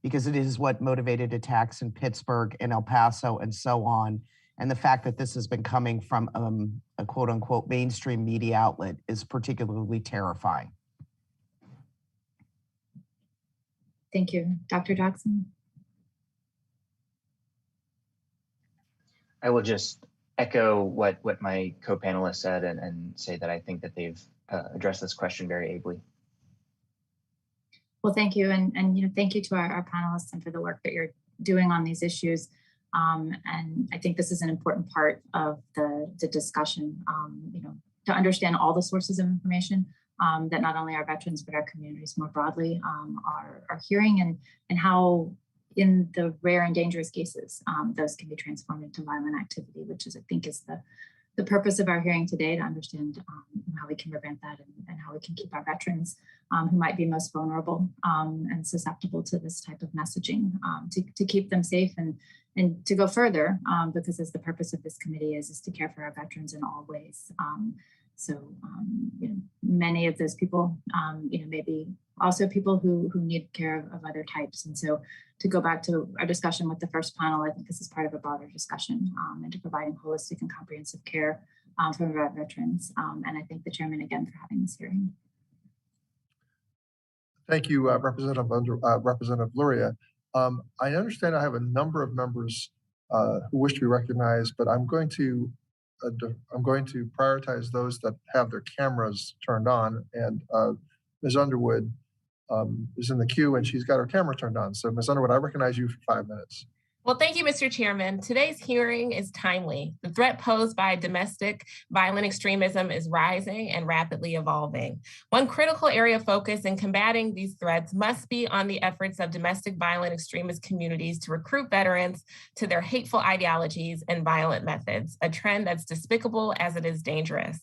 because it is what motivated attacks in Pittsburgh and El Paso and so on. And the fact that this has been coming from a quote unquote mainstream media outlet is particularly terrifying. Thank you. Dr. Jackson? I will just echo what my co-panelists said and say that I think that they've addressed this question very ably. Well, thank you. And thank you to our panelists and for the work that you're doing on these issues. And I think this is an important part of the discussion, to understand all the sources of information that not only our veterans, but our communities more broadly are hearing, and how in the rare and dangerous cases, those can be transformed into violent activity, which is, I think, is the purpose of our hearing today, to understand how we can prevent that and how we can keep our veterans who might be most vulnerable and susceptible to this type of messaging, to keep them safe and to go further, because as the purpose of this committee is to care for our veterans in all ways. So many of those people, maybe also people who need care of other types. And so to go back to our discussion with the first panel, I think this is part of a broader discussion into providing holistic and comprehensive care for our veterans. And I thank the chairman again for having this hearing. Thank you, Representative Luria. I understand I have a number of members who wish to be recognized, but I'm going to prioritize those that have their cameras turned on. And Ms. Underwood is in the queue, and she's got her camera turned on. So Ms. Underwood, I recognize you for 5 minutes. Well, thank you, Mr. Chairman. Today's hearing is timely. The threat posed by domestic violent extremism is rising and rapidly evolving. One critical area of focus in combating these threats must be on the efforts of domestic violent extremist communities to recruit veterans to their hateful ideologies and violent methods, a trend that's despicable as it is dangerous.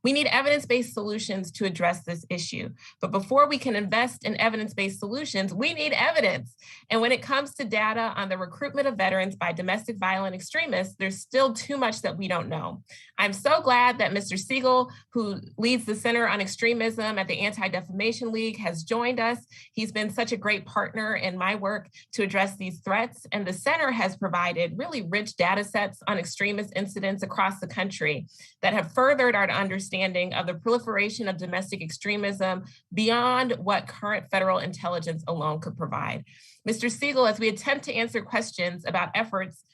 We need evidence-based solutions to address this issue. But before we can invest in evidence-based solutions, we need evidence. And when it comes to data on the recruitment of veterans by domestic violent extremists, there's still too much that we don't know. I'm so glad that Mr. Siegel, who leads the Center on Extremism at the Anti-Defamation League, has joined us. He's been such a great partner in my work to address these threats. And the center has provided really rich data sets on extremist incidents across the country that have furthered our understanding of the proliferation of domestic extremism beyond what current federal intelligence alone could provide. Mr. Siegel, as we attempt to answer questions about efforts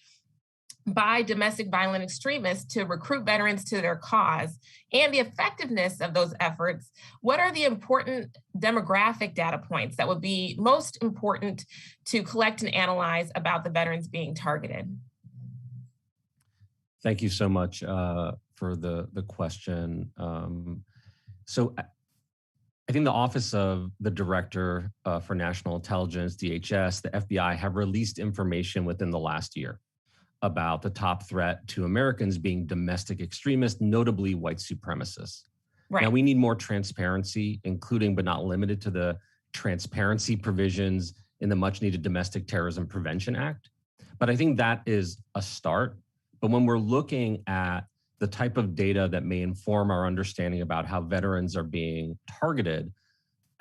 by domestic violent extremists to recruit veterans to their cause and the effectiveness of those efforts, what are the important demographic data points that would be most important to collect and analyze about the veterans being targeted? Thank you so much for the question. So I think the Office of the Director for National Intelligence, DHS, the FBI have released information within the last year about the top threat to Americans being domestic extremists, notably white supremacists. Right. Now, we need more transparency, including but not limited to the transparency provisions in the much needed Domestic Terrorism Prevention Act. But I think that is a start. But when we're looking at the type of data that may inform our understanding about how veterans are being targeted,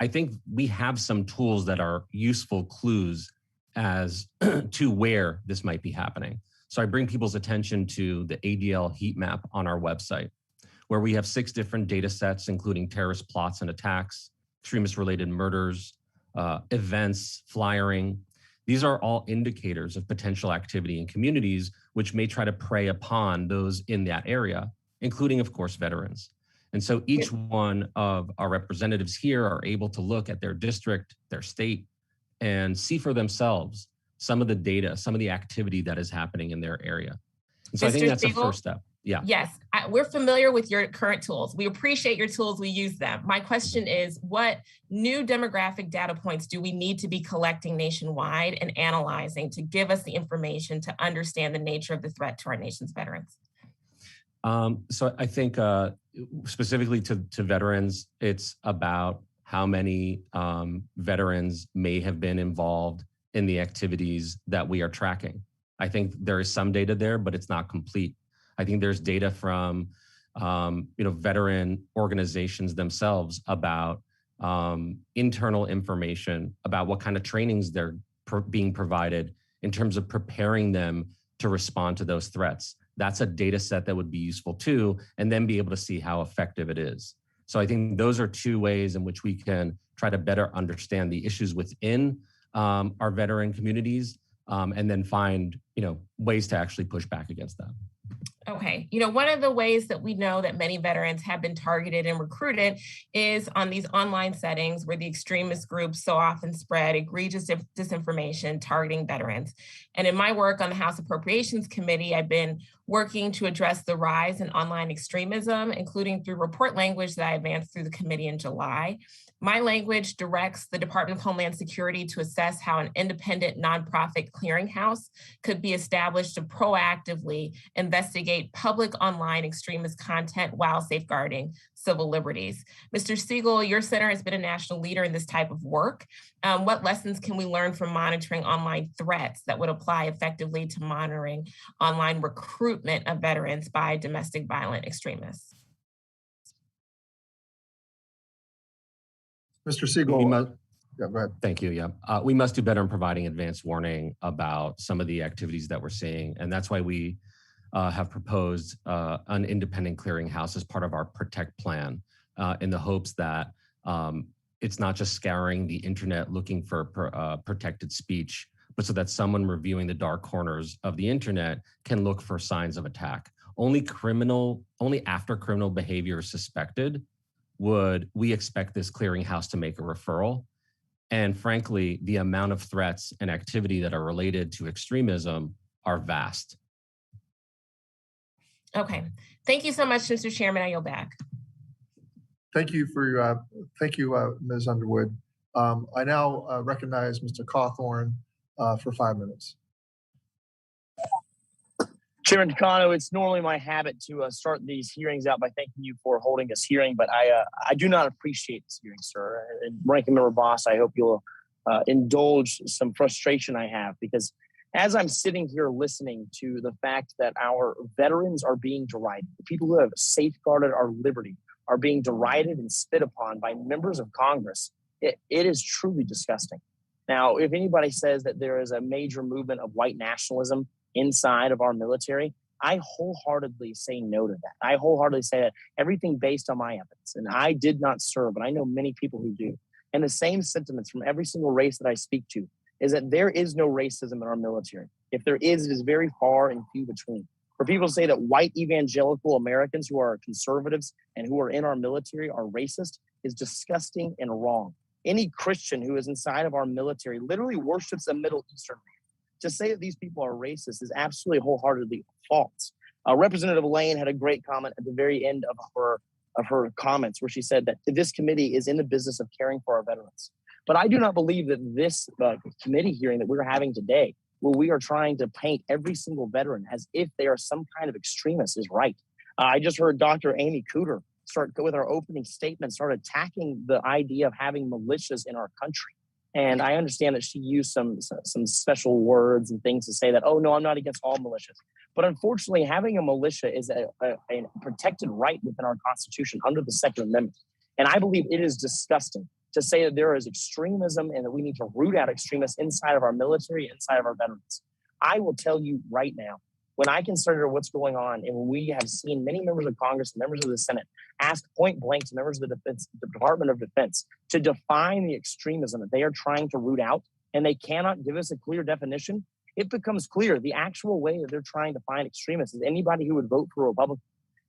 I think we have some tools that are useful clues as to where this might be happening. So I bring people's attention to the ADL heat map on our website, where we have 6 different data sets, including terrorist plots and attacks, extremist-related murders, events, flyering. These are all indicators of potential activity in communities which may try to prey upon those in that area, including, of course, veterans. And so each one of our representatives here are able to look at their district, their state, and see for themselves some of the data, some of the activity that is happening in their area. And so I think Mr. that's the Siegel? first step. Yeah. Yes, we're familiar with your current tools. We appreciate your tools. We use them. My question is, what new demographic data points do we need to be collecting nationwide and analyzing to give us the information to understand the nature of the threat to our nation's veterans? So I think specifically to veterans, it's about how many veterans may have been involved in the activities that we are tracking. I think there is some data there, but it's not complete. I think there's data from veteran organizations themselves about internal information about what kind of trainings they're being provided in terms of preparing them to respond to those threats. That's a data set that would be useful too, and then be able to see how effective it is. So I think those are 2 ways in which we can try to better understand the issues within our veteran communities, and then find ways to actually push back against them. Okay. One of the ways that we know that many veterans have been targeted and recruited is on these online settings where the extremist groups so often spread egregious disinformation targeting veterans. And in my work on the House Appropriations Committee, I've been working to address the rise in online extremism, including through report language that I advanced through the committee in July. My language directs the Department of Homeland Security to assess how an independent nonprofit clearinghouse could be established to proactively investigate public online extremist content while safeguarding civil liberties. Mr. Siegel, your center has been a national leader in this type of work. What lessons can we learn from monitoring online threats that would apply effectively to monitoring online recruitment of veterans by domestic violent extremists? Mr. Siegel. Yeah, go ahead. Thank you. Yeah, we must do better in providing advance warning about some of the activities that we're seeing, and that's why we have proposed an independent clearinghouse as part of our Protect plan, in the hopes that it's not just scouring the internet looking for protected speech, but so that someone reviewing the dark corners of the internet can look for signs of attack. Only after criminal behavior is suspected would we expect this clearinghouse to make a referral. And frankly, the amount of threats and activity that are related to extremism are vast. Okay. Thank you so much, Mr. Chairman. I yield back. Thank you for your, Ms. Underwood. I now recognize Mr. Cawthorn for 5 minutes. Chairman Takano, it's normally my habit to start these hearings out by thanking you for holding this hearing, but I do not appreciate this hearing, sir. And Ranking Member Boss, I hope you'll indulge some frustration I have, because as I'm sitting here listening to the fact that our veterans are being derided, the people who have safeguarded our liberty are being derided and spit upon by members of Congress, it is truly disgusting. Now, if anybody says that there is a major movement of white nationalism inside of our military, I wholeheartedly say no to that. I wholeheartedly say that everything based on my evidence, and I did not serve, but I know many people who do. And the same sentiments from every single race that I speak to is that there is no racism in our military. If there is, it is very far and few between. For people to say that white evangelical Americans who are conservatives and who are in our military are racist is disgusting and wrong. Any Christian who is inside of our military literally worships a Middle Eastern man. To say that these people are racist is absolutely wholeheartedly false. Representative Lane had a great comment at the very end of her comments where she said that this committee is in the business of caring for our veterans. But I do not believe that this committee hearing that we're having today, where we are trying to paint every single veteran as if they are some kind of extremist, is right. I just heard Dr. Amy Cooter with our opening statement, start attacking the idea of having militias in our country. And I understand that she used some special words and things to say that, oh, no, I'm not against all militias. But unfortunately, having a militia is a protected right within our Constitution under the Second Amendment. And I believe it is disgusting to say that there is extremism and that we need to root out extremists inside of our military, inside of our veterans. I will tell you right now, when I consider what's going on, and when we have seen many members of Congress and members of the Senate ask point blank to members of the Department of Defense to define the extremism that they are trying to root out, and they cannot give us a clear definition, it becomes clear the actual way that they're trying to find extremists is anybody who would vote for a Republican.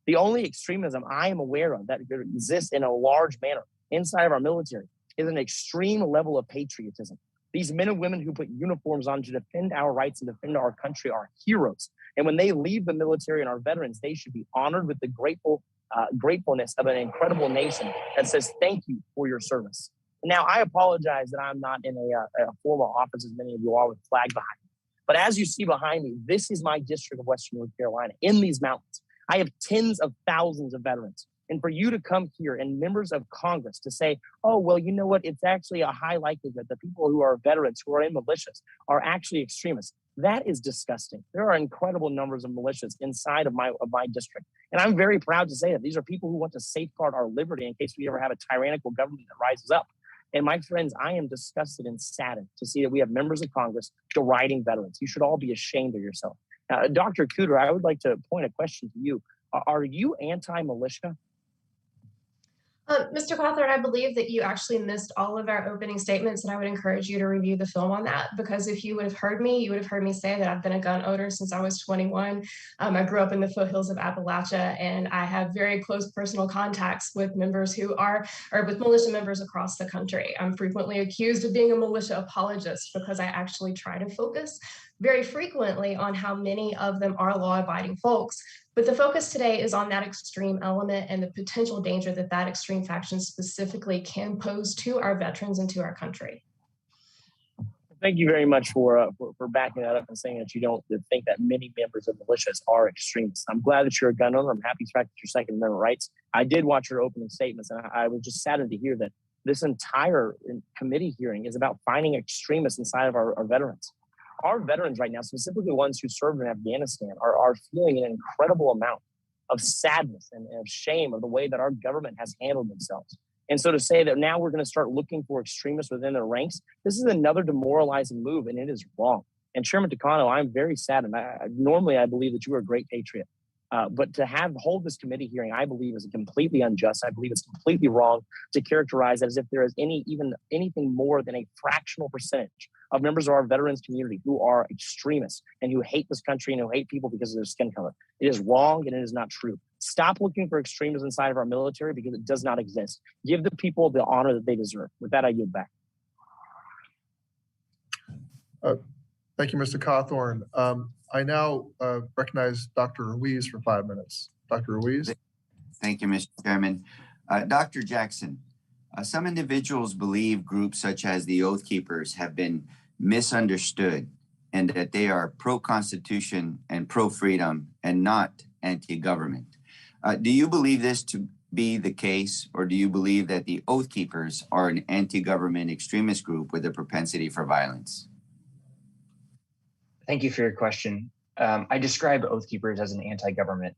The only extremism I am aware of that exists in a large manner inside of our military is an extreme level of patriotism. These men and women who put uniforms on to defend our rights and defend our country are heroes. And when they leave the military and our veterans, they should be honored with the gratefulness of an incredible nation that says, thank you for your service. Now, I apologize that I'm not in a formal office as many of you are with a flag behind me. But as you see behind me, this is my district of Western North Carolina in these mountains. I have tens of thousands of veterans. And for you to come here and members of Congress to say, oh, well, you know what? It's actually a high likelihood that the people who are veterans, who are in militias, are actually extremists. That is disgusting. There are incredible numbers of militias inside of my district. And I'm very proud to say that these are people who want to safeguard our liberty in case we ever have a tyrannical government that rises up. And my friends, I am disgusted and saddened to see that we have members of Congress deriding veterans. You should all be ashamed of yourself. Dr. Cooter, I would like to point a question to you. Are you anti-militia? Mr. Cawthorn, I believe that you actually missed all of our opening statements, and I would encourage you to review the film on that, because if you would have heard me, you would have heard me say that I've been a gun owner since I was 21. I grew up in the foothills of Appalachia, and I have very close personal contacts with members with militia members across the country. I'm frequently accused of being a militia apologist because I actually try to focus very frequently on how many of them are law-abiding folks. But the focus today is on that extreme element and the potential danger that that extreme faction specifically can pose to our veterans and to our country. Thank you very much for backing that up and saying that you don't think that many members of militias are extremists. I'm glad that you're a gun owner. I'm happy to respect your Second Amendment rights. I did watch your opening statements, and I was just saddened to hear that this entire committee hearing is about finding extremists inside of our veterans. Our veterans right now, specifically ones who served in Afghanistan, are feeling an incredible amount of sadness and of shame of the way that our government has handled themselves. And so to say that now we're going to start looking for extremists within their ranks, this is another demoralizing move, and it is wrong. And Chairman Takano, I'm very sad, and normally I believe that you are a great patriot. But to hold this committee hearing, I believe is completely unjust. I believe it's completely wrong to characterize it as if there is anything more than a fractional percentage of members of our veterans community who are extremists and who hate this country and who hate people because of their skin color. It is wrong and it is not true. Stop looking for extremism inside of our military because it does not exist. Give the people the honor that they deserve. With that, I yield back. Thank you, Mr. Cawthorn. I now recognize Dr. Ruiz for 5 minutes. Dr. Ruiz. Thank you, Mr. Chairman. Dr. Jackson, some individuals believe groups such as the Oath Keepers have been misunderstood and that they are pro-Constitution and pro-freedom and not anti-government. Do you believe this to be the case, or do you believe that the Oath Keepers are an anti-government extremist group with a propensity for violence? Thank you for your question. I describe Oath Keepers as an anti-government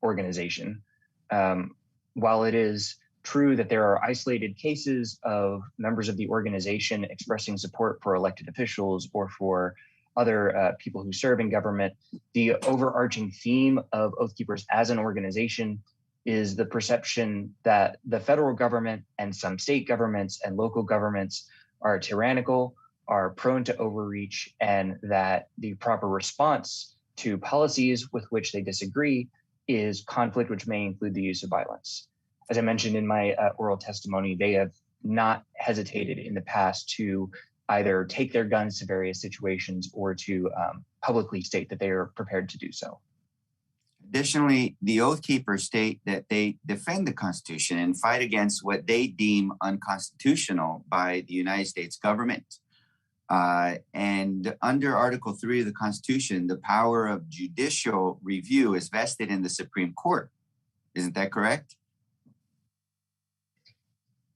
organization. While it is true that there are isolated cases of members of the organization expressing support for elected officials or for other people who serve in government, the overarching theme of Oath Keepers as an organization is the perception that the federal government and some state governments and local governments are tyrannical, are prone to overreach, and that the proper response to policies with which they disagree is conflict, which may include the use of violence. As I mentioned in my oral testimony, they have not hesitated in the past to either take their guns to various situations or to publicly state that they are prepared to do so. Additionally, the Oath Keepers state that they defend the Constitution and fight against what they deem unconstitutional by the United States government. And under Article 3 of the Constitution, the power of judicial review is vested in the Supreme Court. Isn't that correct?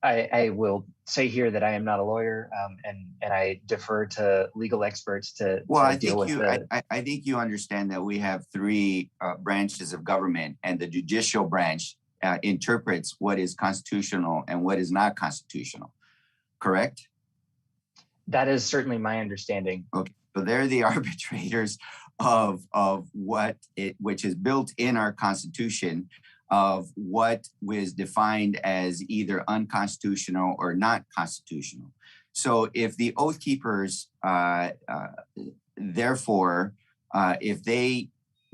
I will say here that I am not a lawyer, and I defer to legal experts to deal with I think you understand that we have three branches of government, and the judicial branch interprets what is constitutional and what is not constitutional. Correct? That is certainly my understanding. Okay, so they're the arbitrators of which is built in our Constitution, of what was defined as either unconstitutional or not constitutional. So if the Oath Keepers, therefore, if they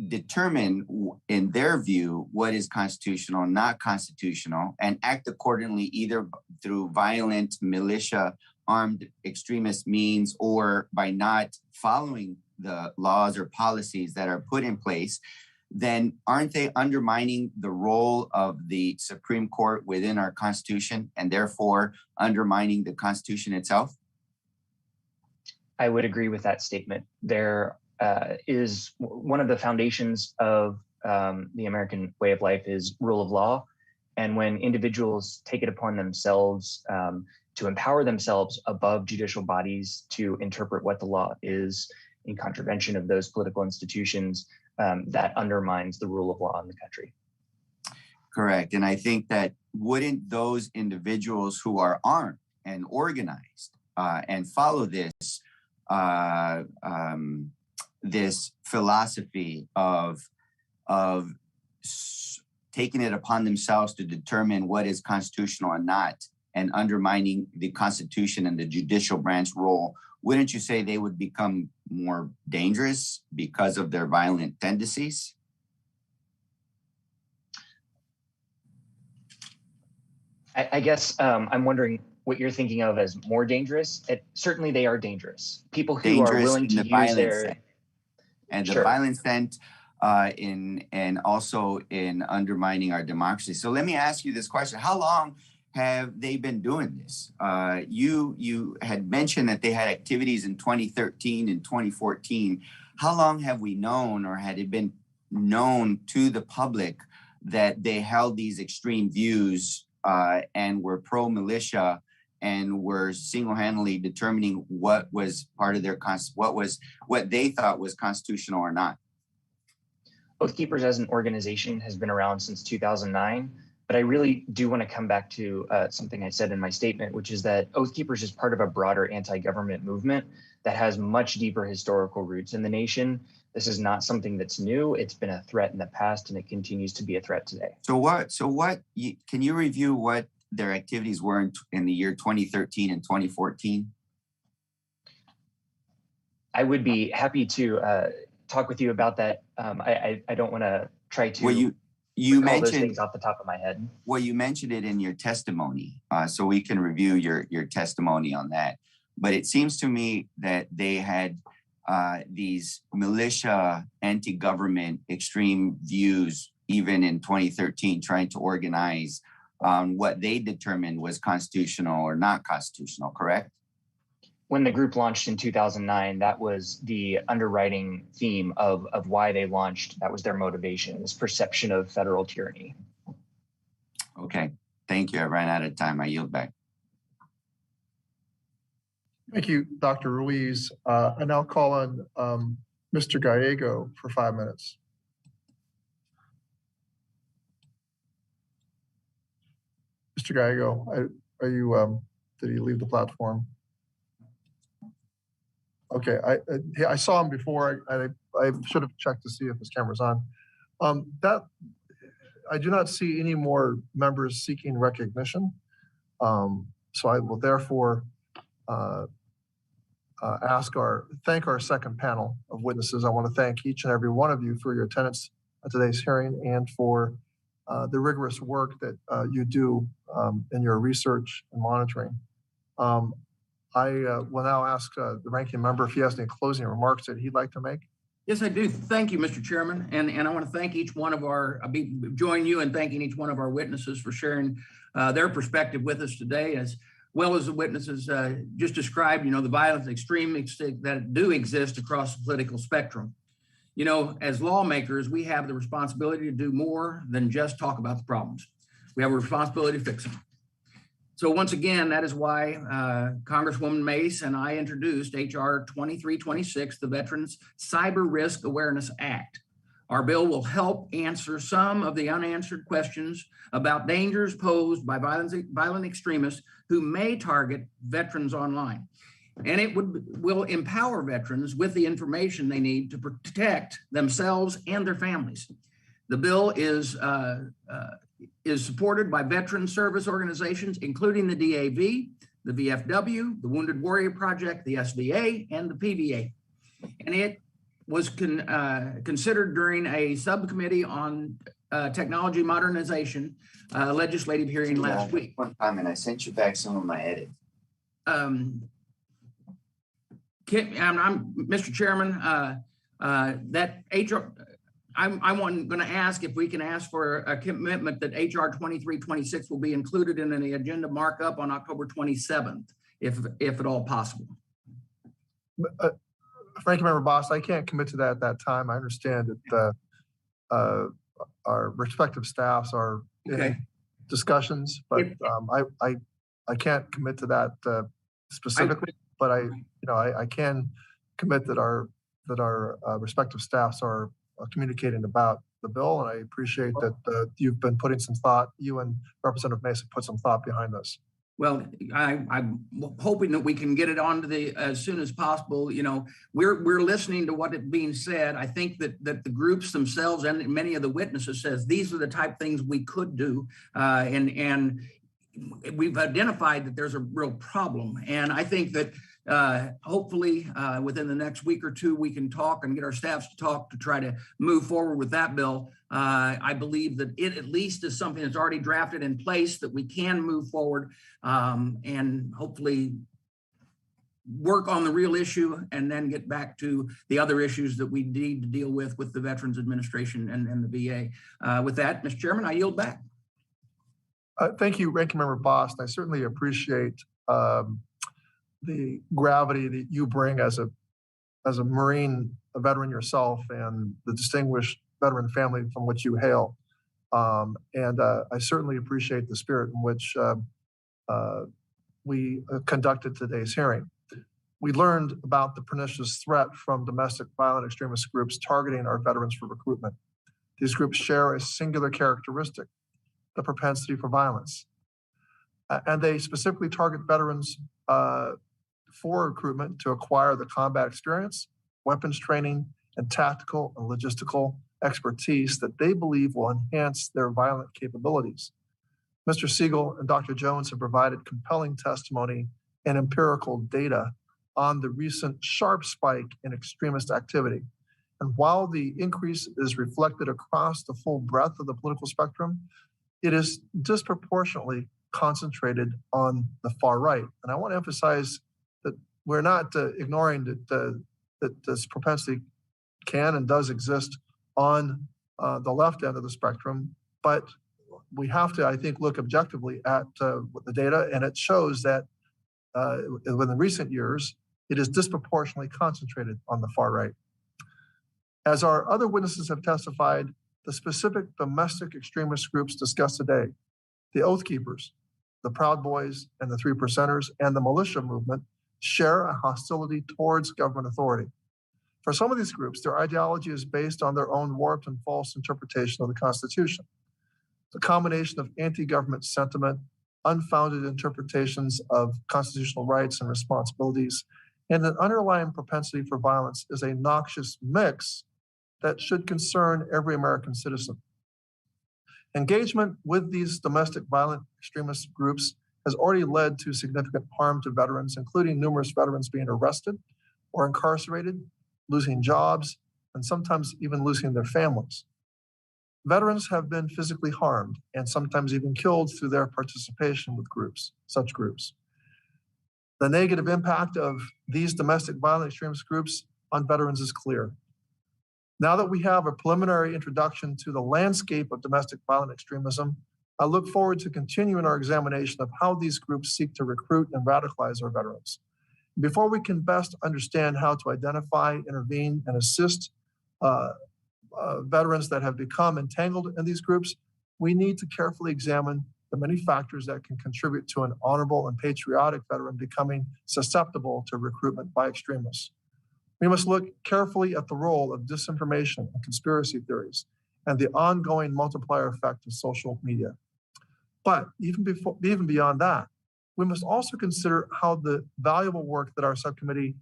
determine in their view what is constitutional and not constitutional and act accordingly, either through violent militia, armed extremist means, or by not following the laws or policies that are put in place, then aren't they undermining the role of the Supreme Court within our Constitution and therefore undermining the Constitution itself? I would agree with that statement. There is one of the foundations of the American way of life is rule of law. And when individuals take it upon themselves to empower themselves above judicial bodies to interpret what the law is in contravention of those political institutions, that undermines the rule of law in the country. Correct. And I think that wouldn't those individuals who are armed and organized and follow this this philosophy of taking it upon themselves to determine what is constitutional and not, and undermining the Constitution and the judicial branch role, wouldn't you say they would become more dangerous because of their violent tendencies? I guess I'm wondering what you're thinking of as more dangerous. Certainly they are dangerous. People who Dangerous are willing in to the use their... violent sense. And the Sure. violent sense and also in undermining our democracy. So let me ask you this question. How long have they been doing this? You had mentioned that they had activities in 2013 and 2014. How long have we known, or had it been known to the public, that they held these extreme views and were pro-militia and were single-handedly determining what was part of their what they thought was constitutional or not? Oath Keepers as an organization has been around since 2009. But I really do want to come back to something I said in my statement, which is that Oath Keepers is part of a broader anti-government movement that has much deeper historical roots in the nation. This is not something that's new. It's been a threat in the past, and it continues to be a threat today. Can you review what their activities were in the year 2013 and 2014? I would be happy to talk with you about that. I don't want to try to... You mentioned mentioned things off the top of my head. Well, you mentioned it in your testimony, so we can review your testimony on that. But it seems to me that they had these militia, anti-government, extreme views, even in 2013, trying to organize what they determined was constitutional or not constitutional, correct? When the group launched in 2009, that was the underwriting theme of why they launched. That was their motivation, this perception of federal tyranny. Okay, thank you. I ran out of time. I yield back. Thank you, Dr. Ruiz. I now call on Mr. Gallego for 5 minutes. Mr. Gallego, are you? Did he leave the platform? Okay, I saw him before. I should have checked to see if his camera's on. I do not see any more members seeking recognition. So I will therefore thank our second panel of witnesses. I want to thank each and every one of you for your attendance at today's hearing and for the rigorous work that you do in your research and monitoring. I will now ask the ranking member if he has any closing remarks that he'd like to make. Yes, I do. Thank you, Mr. Chairman. And I want to thank each one of join you in thanking each one of our witnesses for sharing their perspective with us today, as well as the witnesses just described, the violence extremists that do exist across the political spectrum. As lawmakers, we have the responsibility to do more than just talk about the problems. We have a responsibility to fix them. So once again, that is why Congresswoman Mace and I introduced H.R. 2326, the Veterans Cyber Risk Awareness Act. Our bill will help answer some of the unanswered questions about dangers posed by violent extremists who may target veterans online. And it will empower veterans with the information they need to protect themselves and their families. The bill is supported by veteran service organizations, including the DAV, the VFW, the Wounded Warrior Project, the SVA, and the PVA. And it was considered during a subcommittee on technology modernization legislative hearing last week. One comment, I sent you back some of my edits. Mr. Chairman, that HR, I'm going to ask if we can ask for a commitment that HR 2326 will be included in the agenda markup on October 27th, if at all possible. Ranking Member Boss, I can't commit to that at that time. I understand that our respective staffs are in discussions, but I can't commit to that specifically. But I can commit that our respective staffs are communicating about the bill, and I appreciate that you've been putting some thought. You and Representative Mason put some thought behind this. Well, I'm hoping that we can get it on to as soon as possible. We're listening to what is being said. I think that the groups themselves and many of the witnesses says these are the type of things we could do, and we've identified that there's a real problem. And I think that hopefully within the next week or two, we can talk and get our staffs to talk to try to move forward with that bill. I believe that it at least is something that's already drafted in place that we can move forward and hopefully work on the real issue and then get back to the other issues that we need to deal with the Veterans Administration and the VA. With that, Mr. Chairman, I yield back. Thank you, Ranking Member Bost. I certainly appreciate the gravity that you bring as a Marine, a veteran yourself, and the distinguished veteran family from which you hail. And I certainly appreciate the spirit in which we conducted today's hearing. We learned about the pernicious threat from domestic violent extremist groups targeting our veterans for recruitment. These groups share a singular characteristic: the propensity for violence. And they specifically target veterans for recruitment to acquire the combat experience, weapons training, and tactical and logistical expertise that they believe will enhance their violent capabilities. Mr. Siegel and Dr. Jones have provided compelling testimony and empirical data on the recent sharp spike in extremist activity. And while the increase is reflected across the full breadth of the political spectrum, it is disproportionately concentrated on the far right. And I want to emphasize that we're not ignoring that this propensity can and does exist on the left end of the spectrum, but we have to, I think, look objectively at the data, and it shows that within recent years, it is disproportionately concentrated on the far right. As our other witnesses have testified, the specific domestic extremist groups discussed today, the Oath Keepers, the Proud Boys, and the Three Percenters, and the militia movement, share a hostility towards government authority. For some of these groups, their ideology is based on their own warped and false interpretation of the Constitution. The combination of anti-government sentiment, unfounded interpretations of constitutional rights and responsibilities, and an underlying propensity for violence is a noxious mix that should concern every American citizen. Engagement with these domestic violent extremist groups has already led to significant harm to veterans, including numerous veterans being arrested or incarcerated, losing jobs, and sometimes even losing their families. Veterans have been physically harmed and sometimes even killed through their participation with such groups. The negative impact of these domestic violent extremist groups on veterans is clear. Now that we have a preliminary introduction to the landscape of domestic violent extremism, I look forward to continuing our examination of how these groups seek to recruit and radicalize our veterans. Before we can best understand how to identify, intervene, and assist veterans that have become entangled in these groups, we need to carefully examine the many factors that can contribute to an honorable and patriotic veteran becoming susceptible to recruitment by extremists. We must look carefully at the role of disinformation and conspiracy theories and the ongoing multiplier effect of social media. But even beyond that, we must also consider how the valuable work that our subcommittees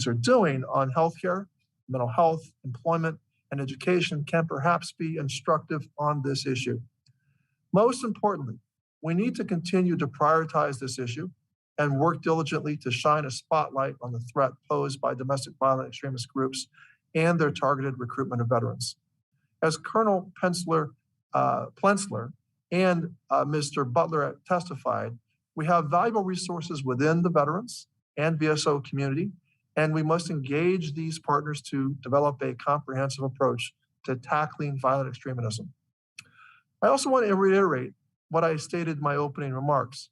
are doing on healthcare, mental health, employment, and education can perhaps be instructive on this issue. Most importantly, we need to continue to prioritize this issue and work diligently to shine a spotlight on the threat posed by domestic violent extremist groups and their targeted recruitment of veterans. As Colonel Plensler and Mr. Butler testified, we have valuable resources within the veterans and VSO community, and we must engage these partners to develop a comprehensive approach to tackling violent extremism. I also want to reiterate what I stated in my opening remarks,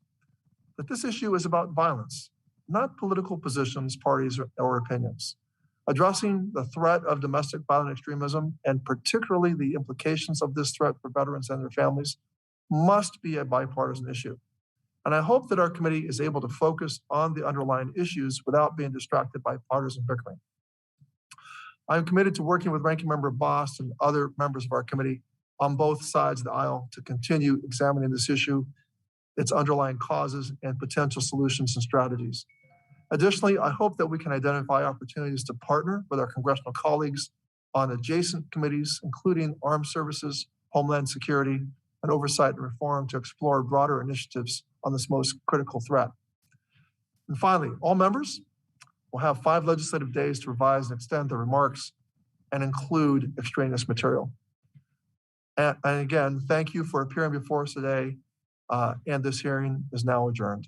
that this issue is about violence, not political positions, parties, or opinions. Addressing the threat of domestic violent extremism, and particularly the implications of this threat for veterans and their families, must be a bipartisan issue. And I hope that our committee is able to focus on the underlying issues without being distracted by partisan bickering. I'm committed to working with Ranking Member Boss and other members of our committee on both sides of the aisle to continue examining this issue, its underlying causes, and potential solutions and strategies. Additionally, I hope that we can identify opportunities to partner with our congressional colleagues on adjacent committees, including Armed Services, Homeland Security, and Oversight and Reform, to explore broader initiatives on this most critical threat. And finally, all members will have 5 legislative days to revise and extend their remarks and include extraneous material. And again, thank you for appearing before us today, and this hearing is now adjourned.